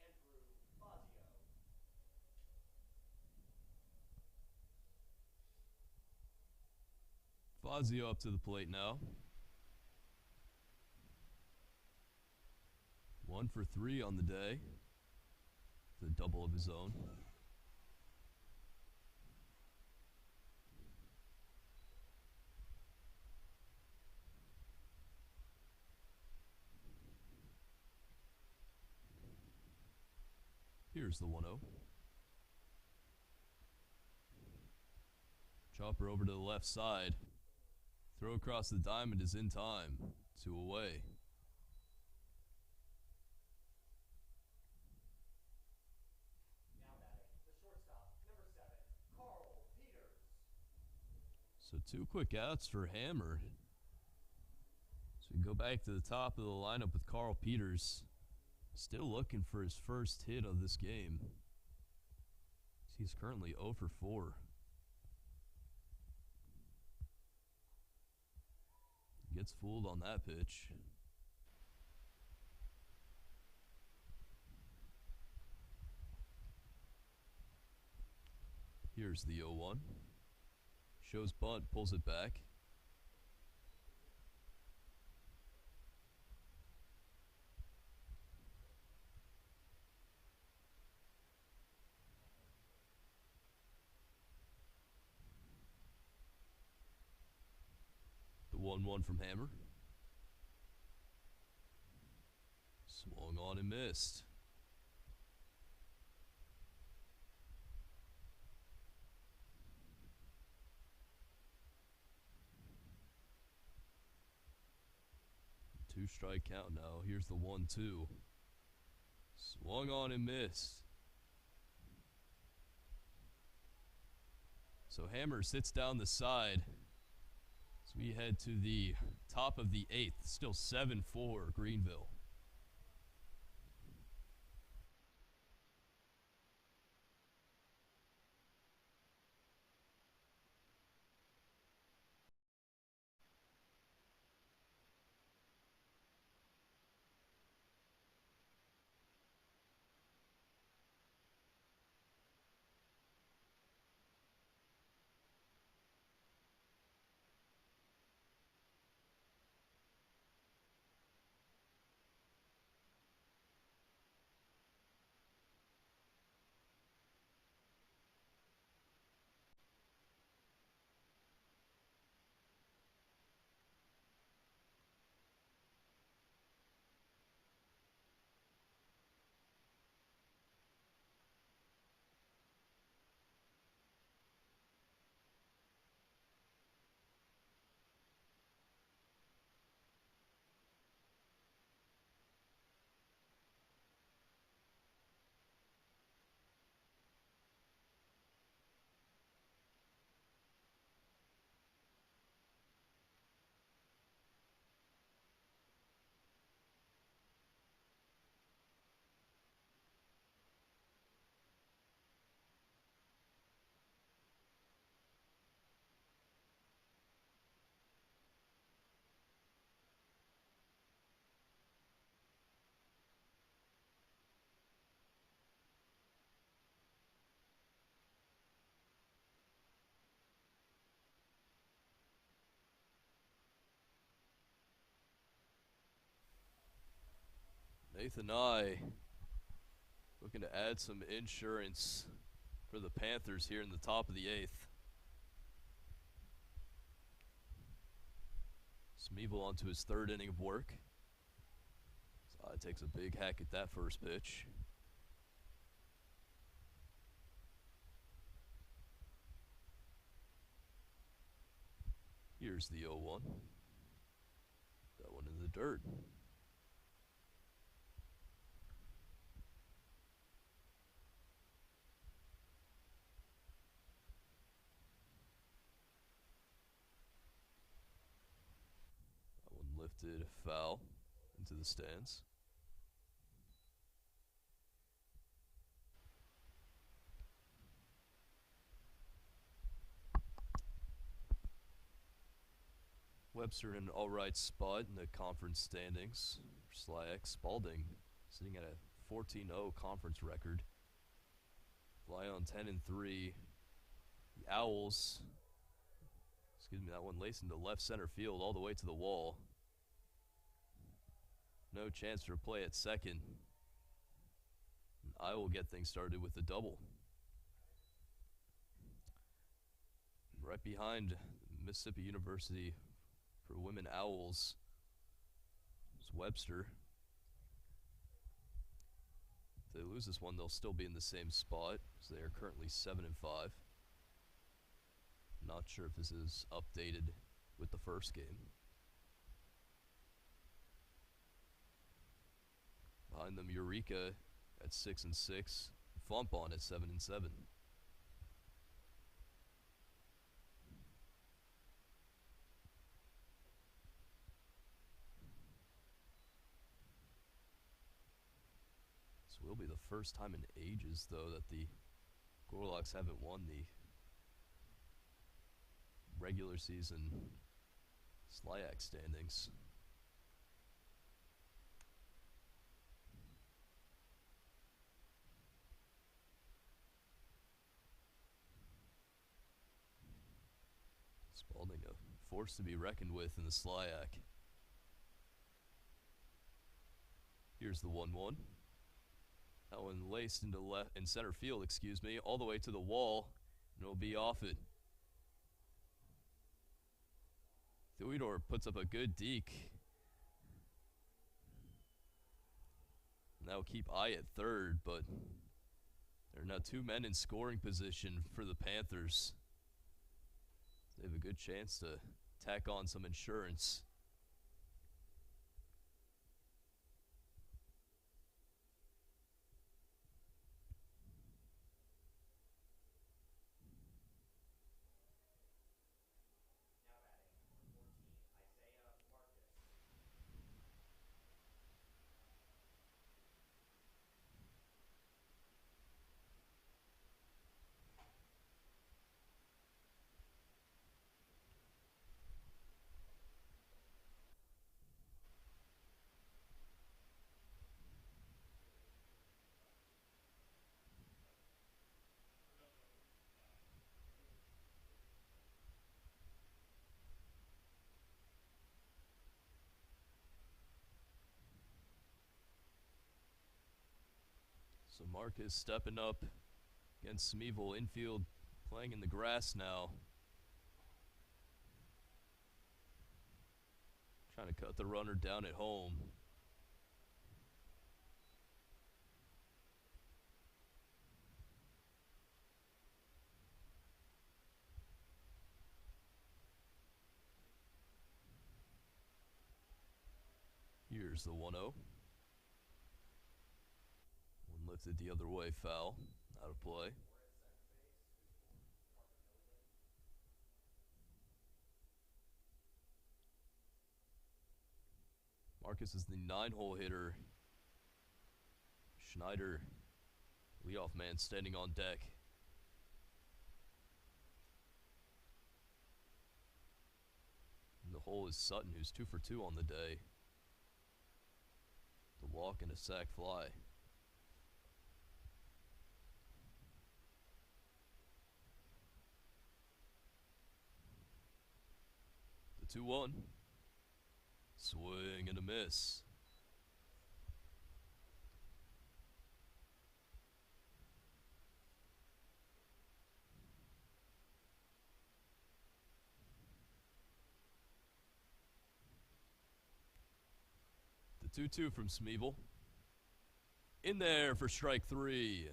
B: Andrew Fazio.
A: Fazio up to the plate now. 1 for 3 on the day. The double of his own. Here's the 1-0. Chopper over to the left side. Throw across the diamond is in time. 2 away.
B: Now batting, the shortstop, number 7, Carl Peters.
A: So 2 quick outs for Hammer. So we go back to the top of the lineup with Carl Peters. Still looking for his first hit of this game. He's currently 0 for 4. Gets fooled on that pitch. Here's the 0-1. Shows bunt, pulls it back. The 1-1 from Hammer. Swung on and missed. Two strike count now. Here's the 1-2. Swung on and missed. So Hammer sits down the side. So we head to the top of the 8th. Still 7-4 Greenville. Nathan Nye looking to add some insurance for the Panthers here in the top of the 8th. Smeevil onto his 3rd inning of work. Side takes a big hack at that first pitch. Here's the 0-1. That one in the dirt. That one lifted foul into the stands. Webster in an alright spot in the conference standings. Slyack Spalding sitting at a 14-0 conference record. Fly on 10-3. The Owls, that one laced into left center field all the way to the wall. No chance for a play at second. And I will get things started with the double. Right behind Mississippi University for women Owls is Webster. If they lose this one, they'll still be in the same spot, so they are currently 7-5. Not sure if this is updated with the first game. Behind them, Eureka at 6-6, Fompon at 7-7. This will be the first time in ages, though, that the Gorlocks haven't won the regular season Slyack standings. Spalding, a force to be reckoned with in the Slyack. Here's the 1-1. That one laced into center field, all the way to the wall, and it'll be off it. Theodore puts up a good deke. And that'll keep I at 3rd, but there are now 2 men in scoring position for the Panthers. They have a good chance to tack on some insurance. So Marcus stepping up against Smeevil. Infield playing in the grass now. Trying to cut the runner down at home. Here's the 1-0. Lifted the other way, foul, out of play. Marcus is the 9-hole hitter. Schneider, leadoff man, standing on deck. And the hole is Sutton, who's 2 for 2 on the day. The walk and a sac fly. The 2-1. Swing and a miss. 2-2 from Smeevil. In there for strike 3.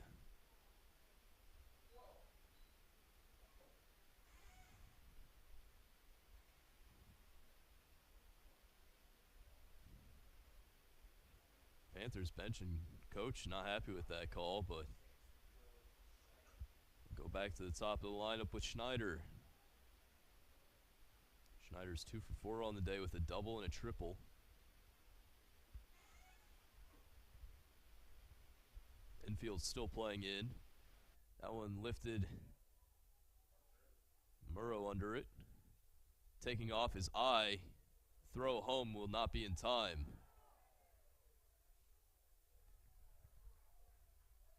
A: Panthers bench and coach not happy with that call, but go back to the top of the lineup with Schneider. Schneider's 2 for 4 on the day with a double and a triple. Infield's still playing in. That one lifted. Murrow under it. Taking off his eye. Throw home will not be in time.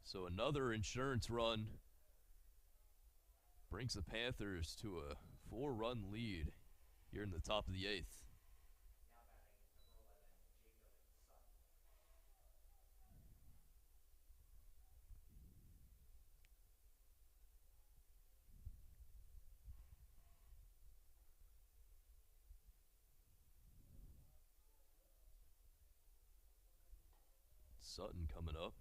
A: So another insurance run brings the Panthers to a 4-run lead here in the top of the 8th.
B: Now batting number 11, Jacob Sutton.
A: Sutton coming up.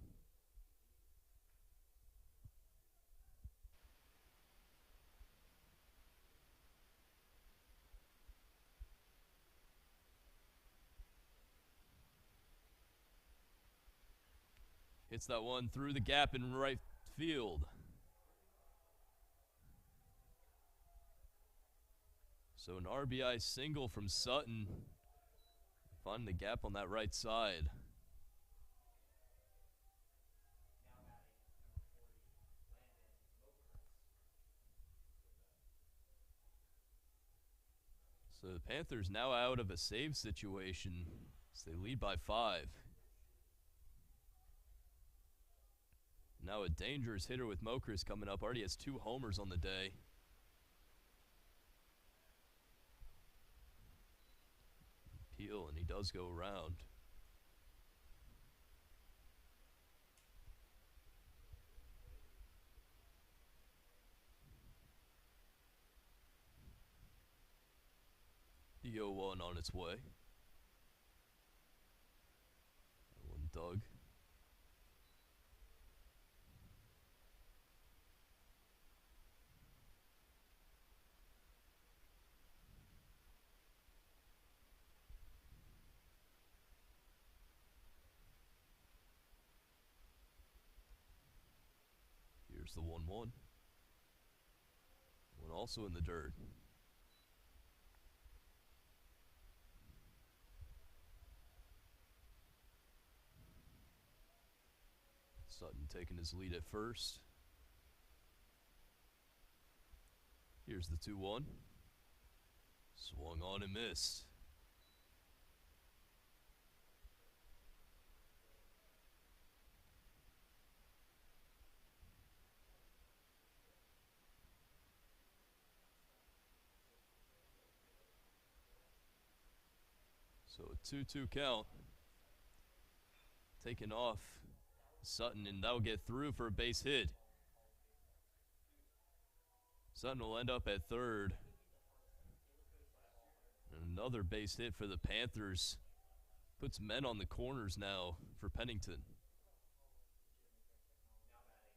A: Hits that one through the gap in right field. So an RBI single from Sutton. Finding the gap on that right side.
B: Now batting number 40, Landon Mokers.
A: So the Panthers now out of a save situation as they lead by 5. Now a dangerous hitter with Mokers coming up. Already has 2 homers on the day. Peel, and he does go around. The 0-1 on its way. That one dug. Here's the 1-1. One also in the dirt. Sutton taking his lead at first. Here's the 2-1. Swung on and missed. So a 2-2 count. Taking off Sutton, and that'll get through for a base hit. Sutton will end up at third. And another base hit for the Panthers. Puts men on the corners now for Pennington.
B: Now batting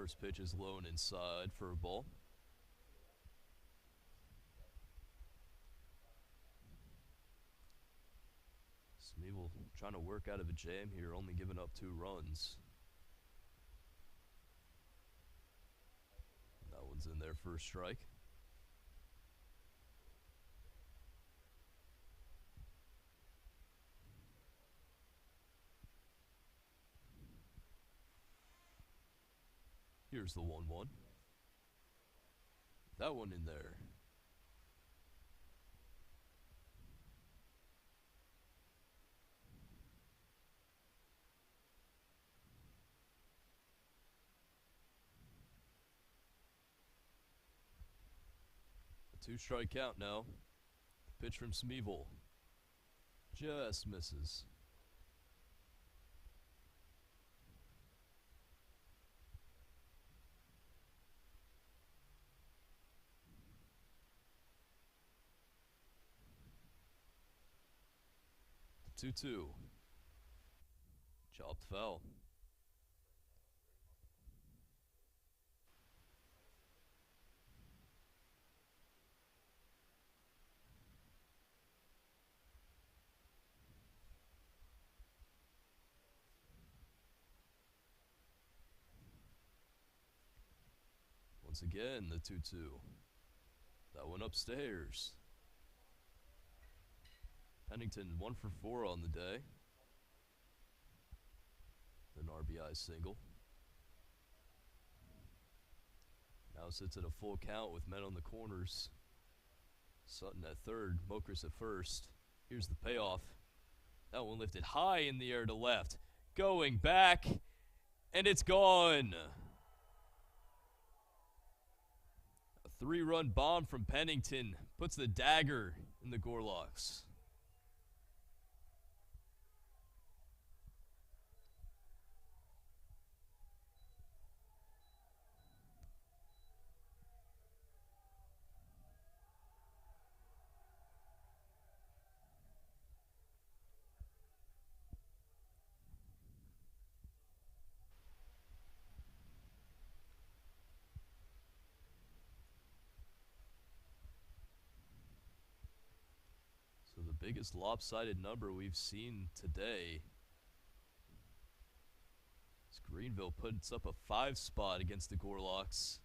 A: First pitch is low and inside for a ball. Smeevil trying to work out of a jam here, only giving up 2 runs. That one's in there for a strike. Here's the 1-1. that one in there. A 2-strike count now. Pitch from Smeevil. Just misses. The 2-2. Chopped foul. Once again, the 2-2. That one upstairs. Pennington 1 for 4 on the day. An RBI single. Now sits at a full count with men on the corners. Sutton at third, Mokers at first. Here's the payoff. That one lifted high in the air to left. Going back, and it's gone. A 3-run bomb from Pennington puts the dagger in the Gorlocks. So the biggest lopsided number we've seen today is Greenville puts up a 5 spot against the Gorlocks.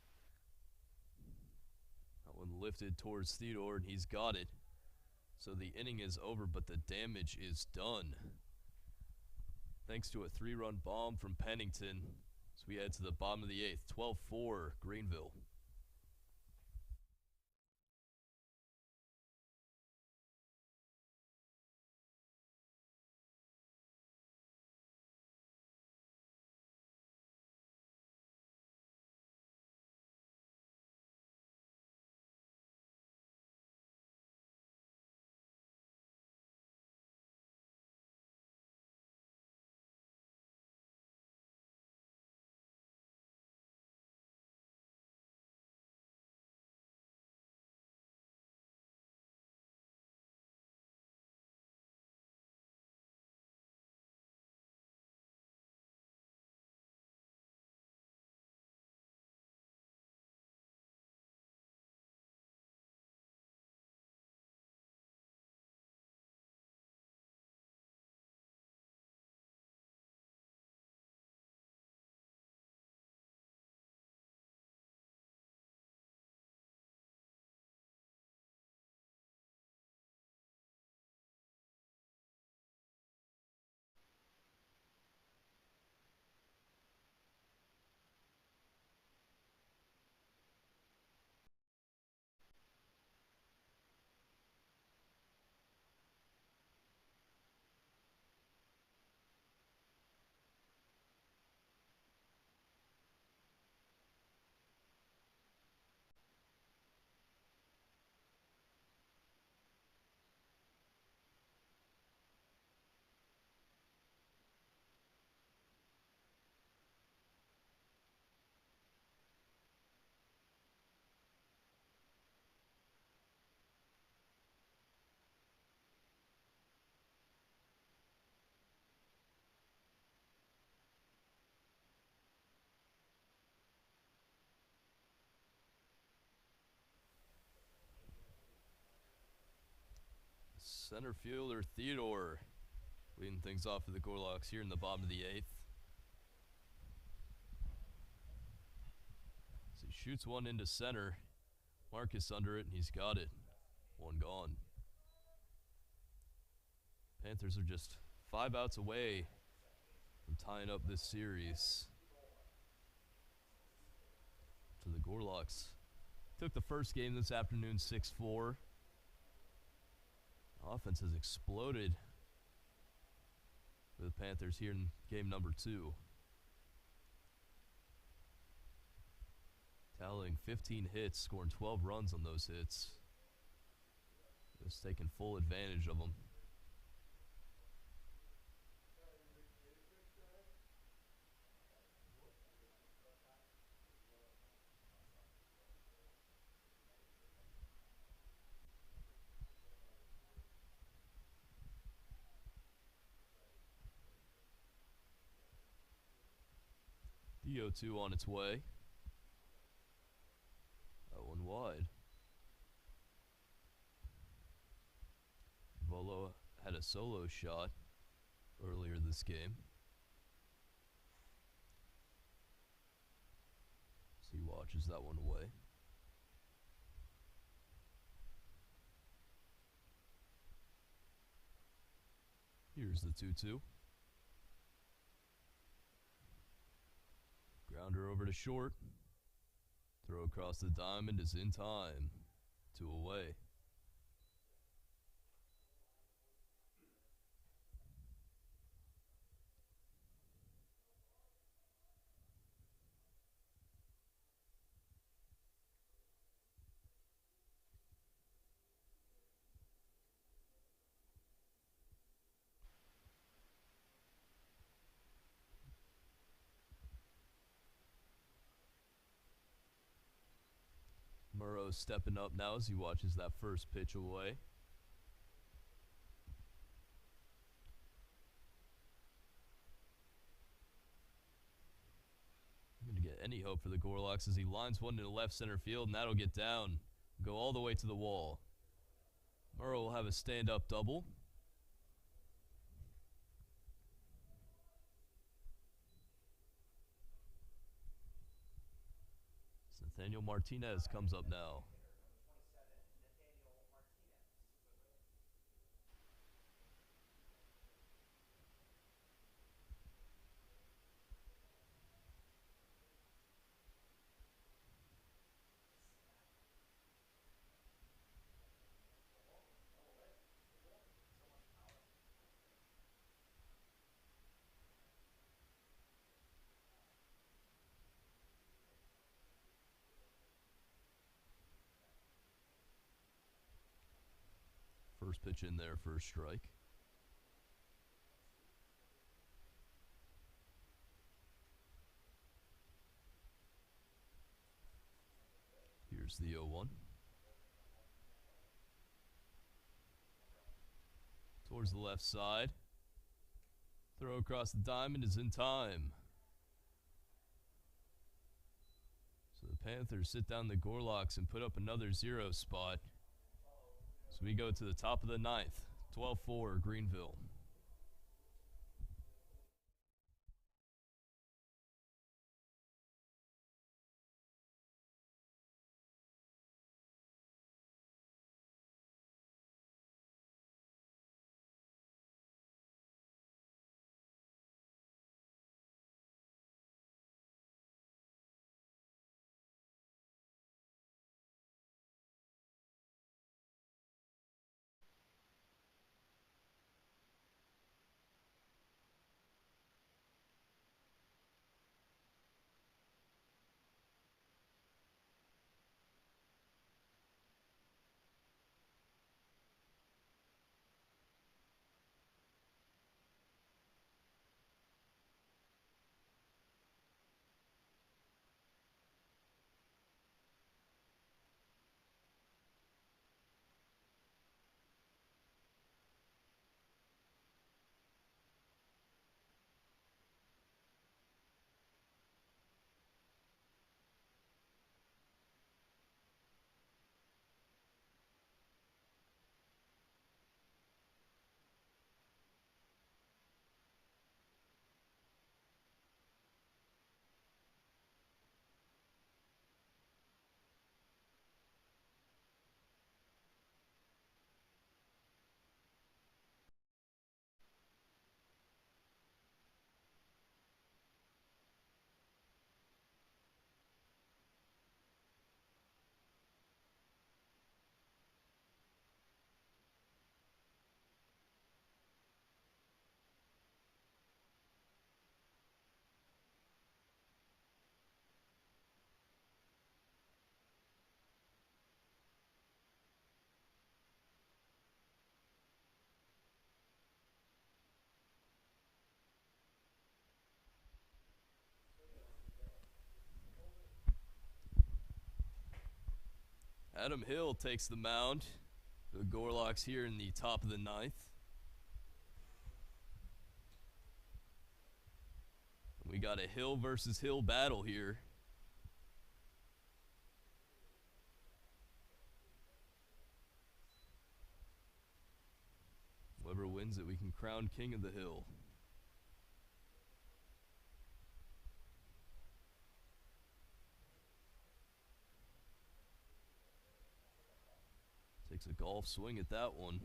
A: That one lifted towards Theodore, and he's got it. So the inning is over, but the damage is done. Thanks to a 3-run bomb from Pennington, as we head to the bottom of the 8th, 12-4 Greenville. Center fielder Theodore leading things off for the Gorlocks here in the bottom of the 8th. So he shoots one into center. Marcus under it, and he's got it. One gone. Panthers are just 5 outs away from tying up this series. To the Gorlocks Took the first game this afternoon 6-4. Offense has exploded for the Panthers here in game number 2. Tallying 15 hits, scoring 12 runs on those hits. Just taking full advantage of them. The 0-2 on its way. That one wide. Volo had a solo shot earlier this game. So he watches that one away. Here's the 2-2. Grounder over to short. Throw across the diamond is in time. 2 away. Murrow's stepping up now as he watches that first pitch away. I'm going to get any hope for the Gorlocks as he lines one to left center field, and that'll get down. Go all the way to the wall. Murrow will have a stand-up double. Nathaniel Martinez comes up now. First pitch in there, first strike. Here's the 0-1. Towards the left side. Throw across the diamond is in time. So the Panthers sit down the Gorlocks and put up another 0 spot. So we go to the top of the 9th, 12-4 Greenville. Adam Hill takes the mound. The Gorlocks here in the top of the ninth. We got a Hill versus Hill battle here. Whoever wins it, we can crown King of the Hill. Takes a golf swing at that one.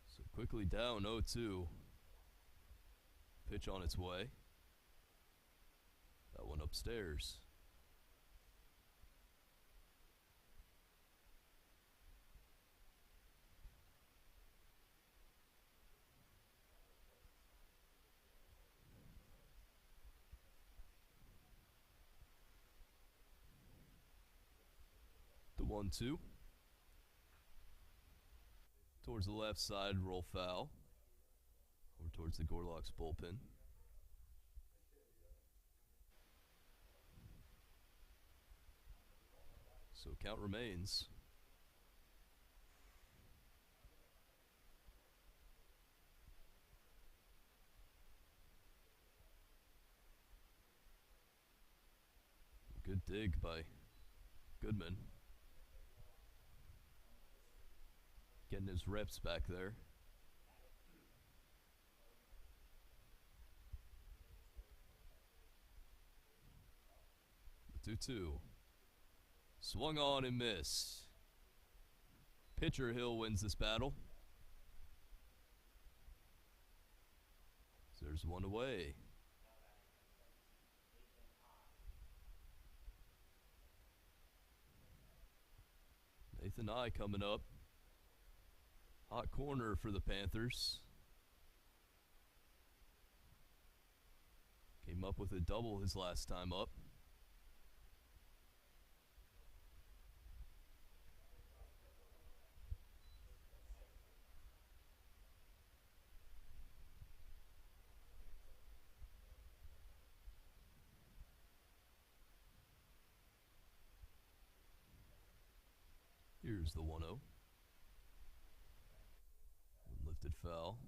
A: So quickly down 0-2. Pitch on its way. That one upstairs. The 1-2. Towards the left side, roll foul. Over towards the Gorlocks bullpen. So count remains. Good dig by Goodman. Getting his reps back there. The 2-2. Swung on and missed. Pitcher Hill wins this battle. So there's one away. Nathan I coming up. Hot corner for the Panthers. Came up with a double his last time up. Here's the 1-0. Lifted foul.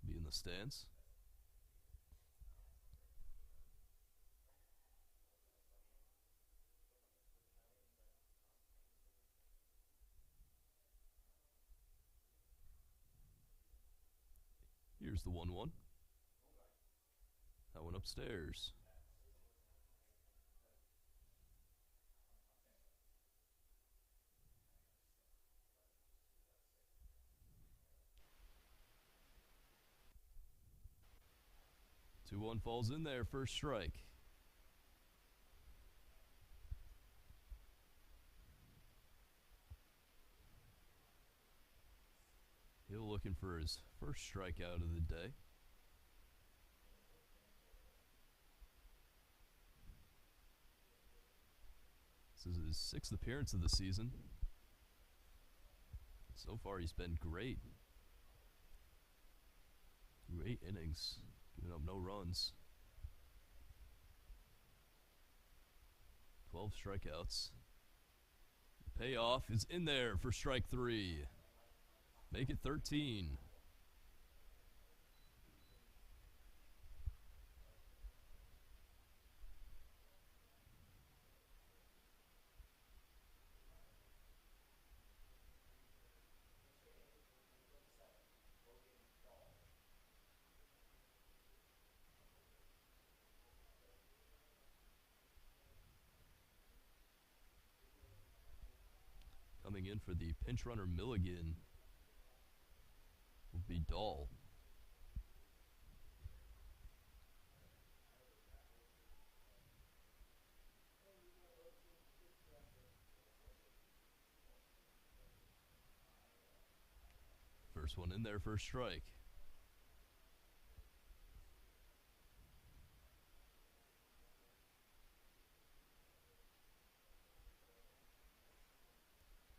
A: Be in the stands. Here's the 1-1. That went upstairs. Two one falls in there, first strike. Hill looking for his first strikeout of the day. This is his 6th appearance of the season. So far, he's been great. Through 8 innings, giving up no runs. 12 strikeouts. The payoff is in there for strike 3. Make it 13. Coming in for the pinch runner Milligan will be Dahl. First one in there, first strike.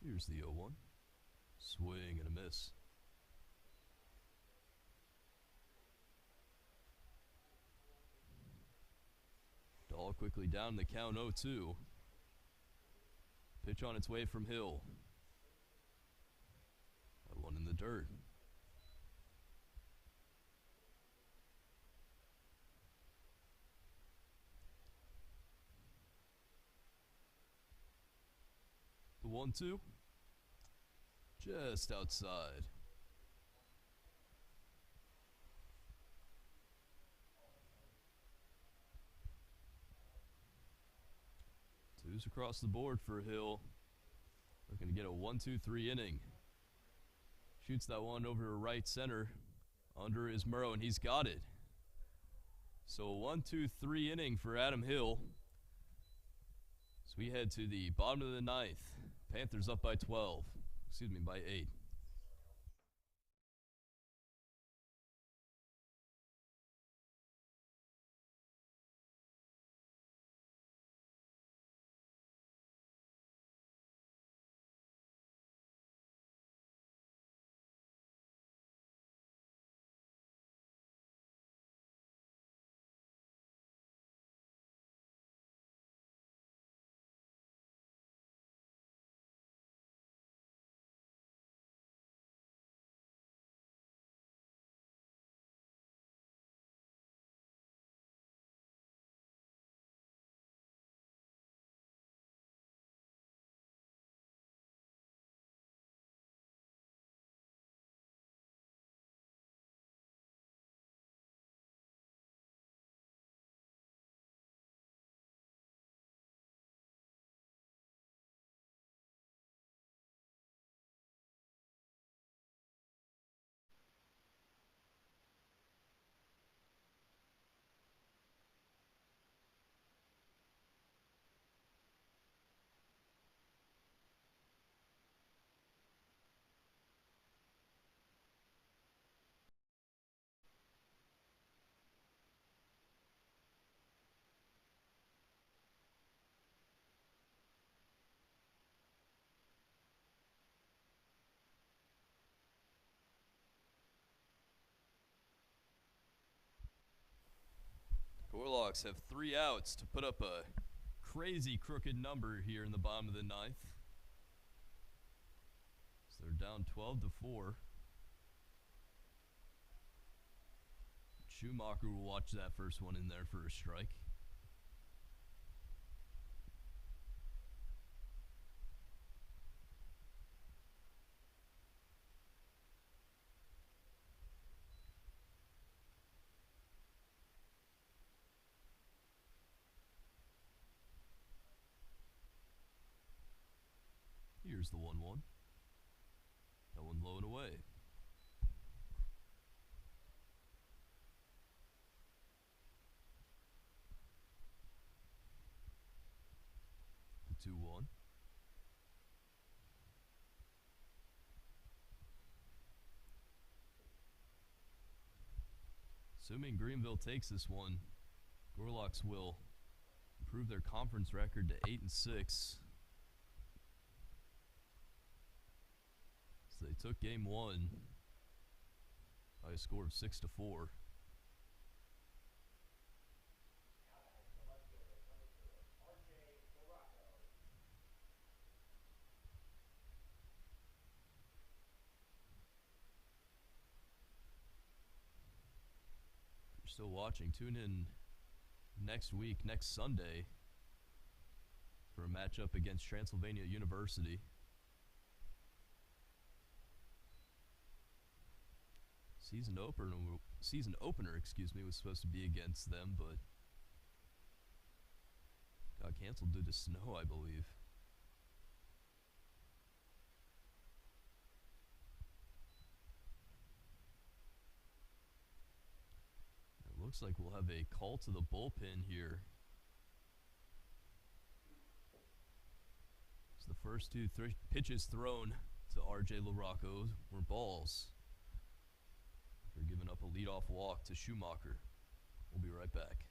A: Here's the 0-1. Swing and a miss. Dahl quickly down the count 0-2. Pitch on its way from Hill. That one in the dirt. The 1-2. Just outside. Twos across the board for Hill. Looking to get a 1-2-3 inning. Shoots that one over to right center. Under is Murrow, and he's got it. So a 1-2-3 inning for Adam Hill. So we head to the bottom of the ninth. Panthers up by 12. Excuse me, by 8. Gorloks have 3 outs to put up a crazy crooked number here in the bottom of the ninth. So they're down 12-4. Schumacher will watch that first one in there for a strike. Here's the 1-1. That one low and away. The 2-1. Assuming Greenville takes this one, Gorloks will improve their conference record to 8-6. So they took game 1 by a score of 6-4. If you're still watching, tune in next week, next Sunday, for a matchup against Transylvania University. Season opener, excuse me, was supposed to be against them, but got canceled due to snow, I believe. It looks like we'll have a call to the bullpen here. So the first 2 pitches thrown to RJ LaRocco were balls. They're giving up a leadoff walk to Schumacher. We'll be right back.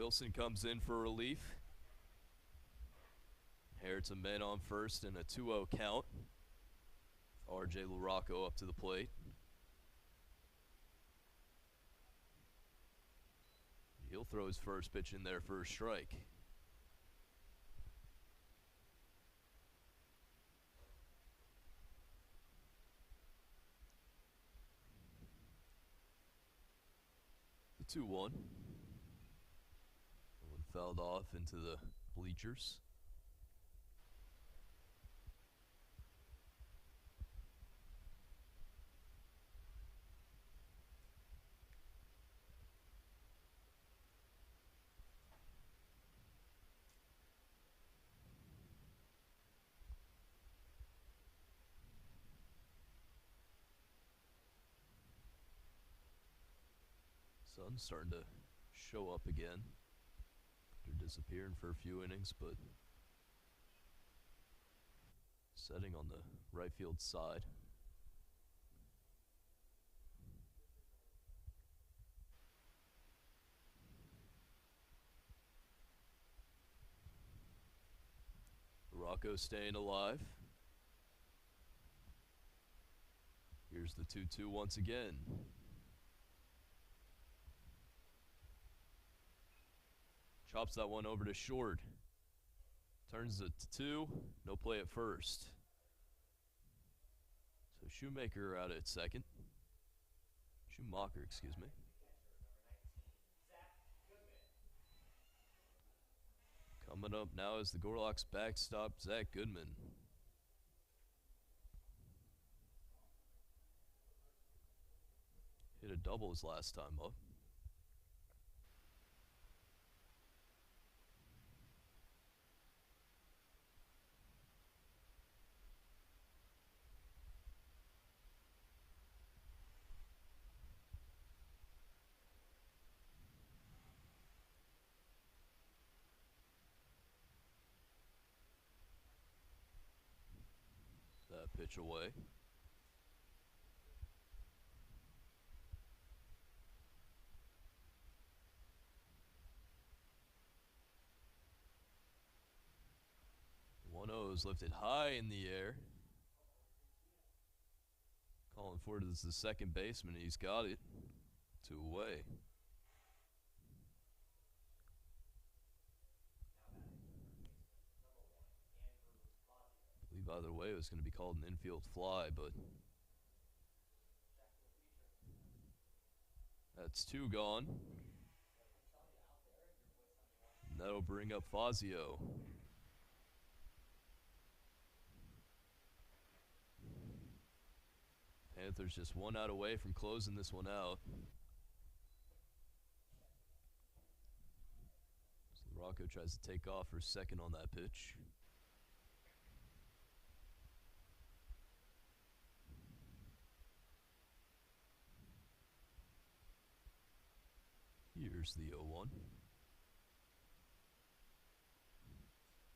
A: Wilson comes in for relief. Inherits a man on first and a 2-0 count. R.J. LaRocco up to the plate. He'll throw his first pitch in there for a strike. The 2-1. One fouled off into the bleachers. Sun's starting to show up again after disappearing for a few innings, but setting on the right field side. Rocco staying alive. Here's the 2-2 once again. Chops that one over to short. Turns it to 2. No play at first. So Shoemaker out at second. Schumacher, excuse me. Coming up now is the Gorlock's backstop, Zach Goodman. Hit a double his last time up. That pitch away. Is lifted high in the air. Calling for it as the second baseman. He's got it. 2 away. I believe either way it was going to be called an infield fly, but that's 2 gone. And that'll bring up Fazio. Panthers just 1 out away from closing this one out. So Rocco tries to take off for second on that pitch. Here's the 0-1.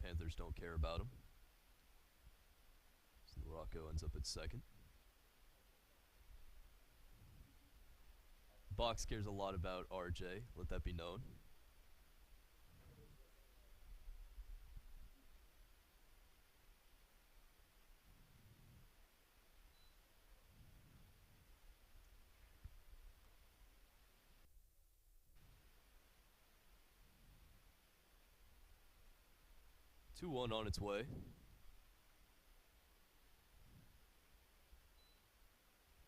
A: Panthers don't care about him. So Rocco ends up at second. Box cares a lot about RJ, let that be known. Two one on its way.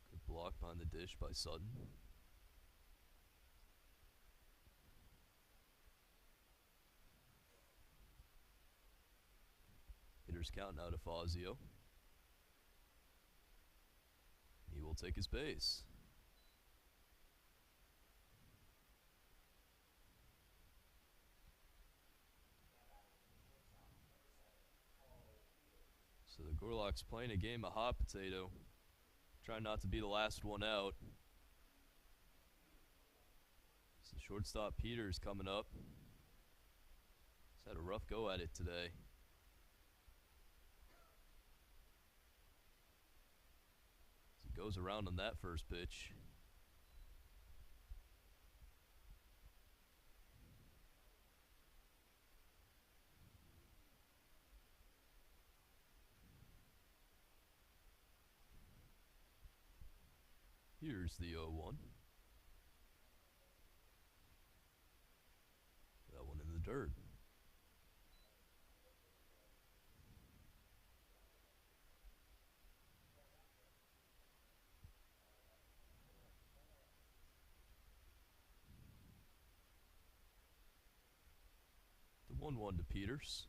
A: Good block behind the dish by Sutton. Hitters count now to Fazio. He will take his base. So the Gorlock's playing a game of hot potato. Trying not to be the last one out. So shortstop Peters coming up. He's had a rough go at it today. So he goes around on that first pitch. Here's the 0-1. That one in the dirt. The 1-1 to Peters.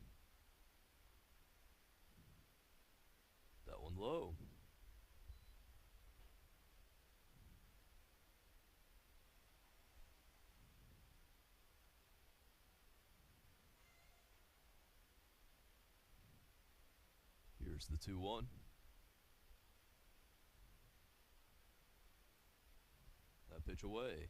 A: That one low. Here's the 2-1. That pitch away.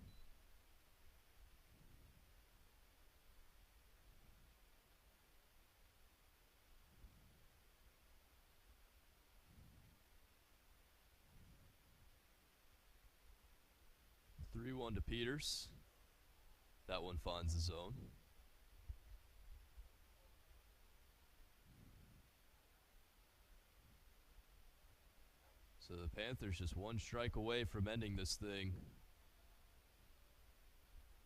A: The 3-1 to Peters. That one finds the zone. So the Panthers just one strike away from ending this thing.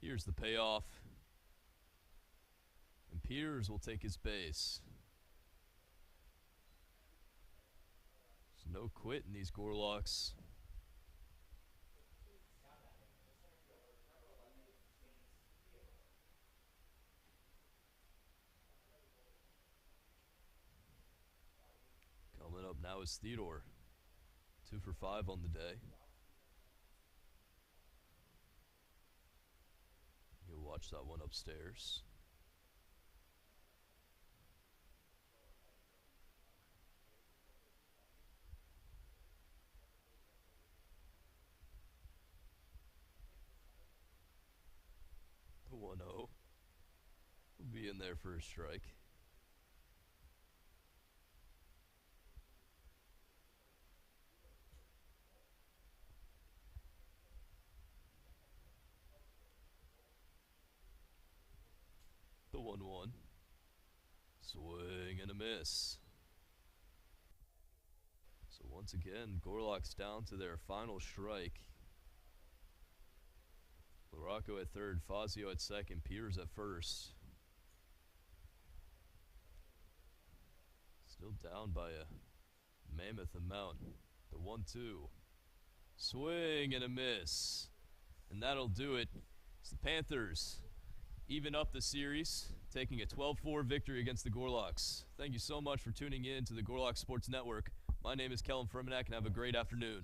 A: Here's the payoff. And Peters will take his base. There's no quit in these Gorlocks.
B: Now batting, the center fielder, number 11, James Theodore.
A: Coming up now is Theodore. 2 for 5 on the day. You'll watch that one upstairs. The 1-0 will be in there for a strike. The 1-1. Swing and a miss. So once again, Gorlocks down to their final strike. LaRocco at third, Fazio at second, Peters at first. Still down by a mammoth amount. The 1-2. Swing and a miss. And that'll do it. It's the Panthers even up the series, taking a 12-4 victory against the Gorlocks. Thank you so much for tuning in to the Gorlocks Sports Network. My name is Kellen Furmanek, and have a great afternoon.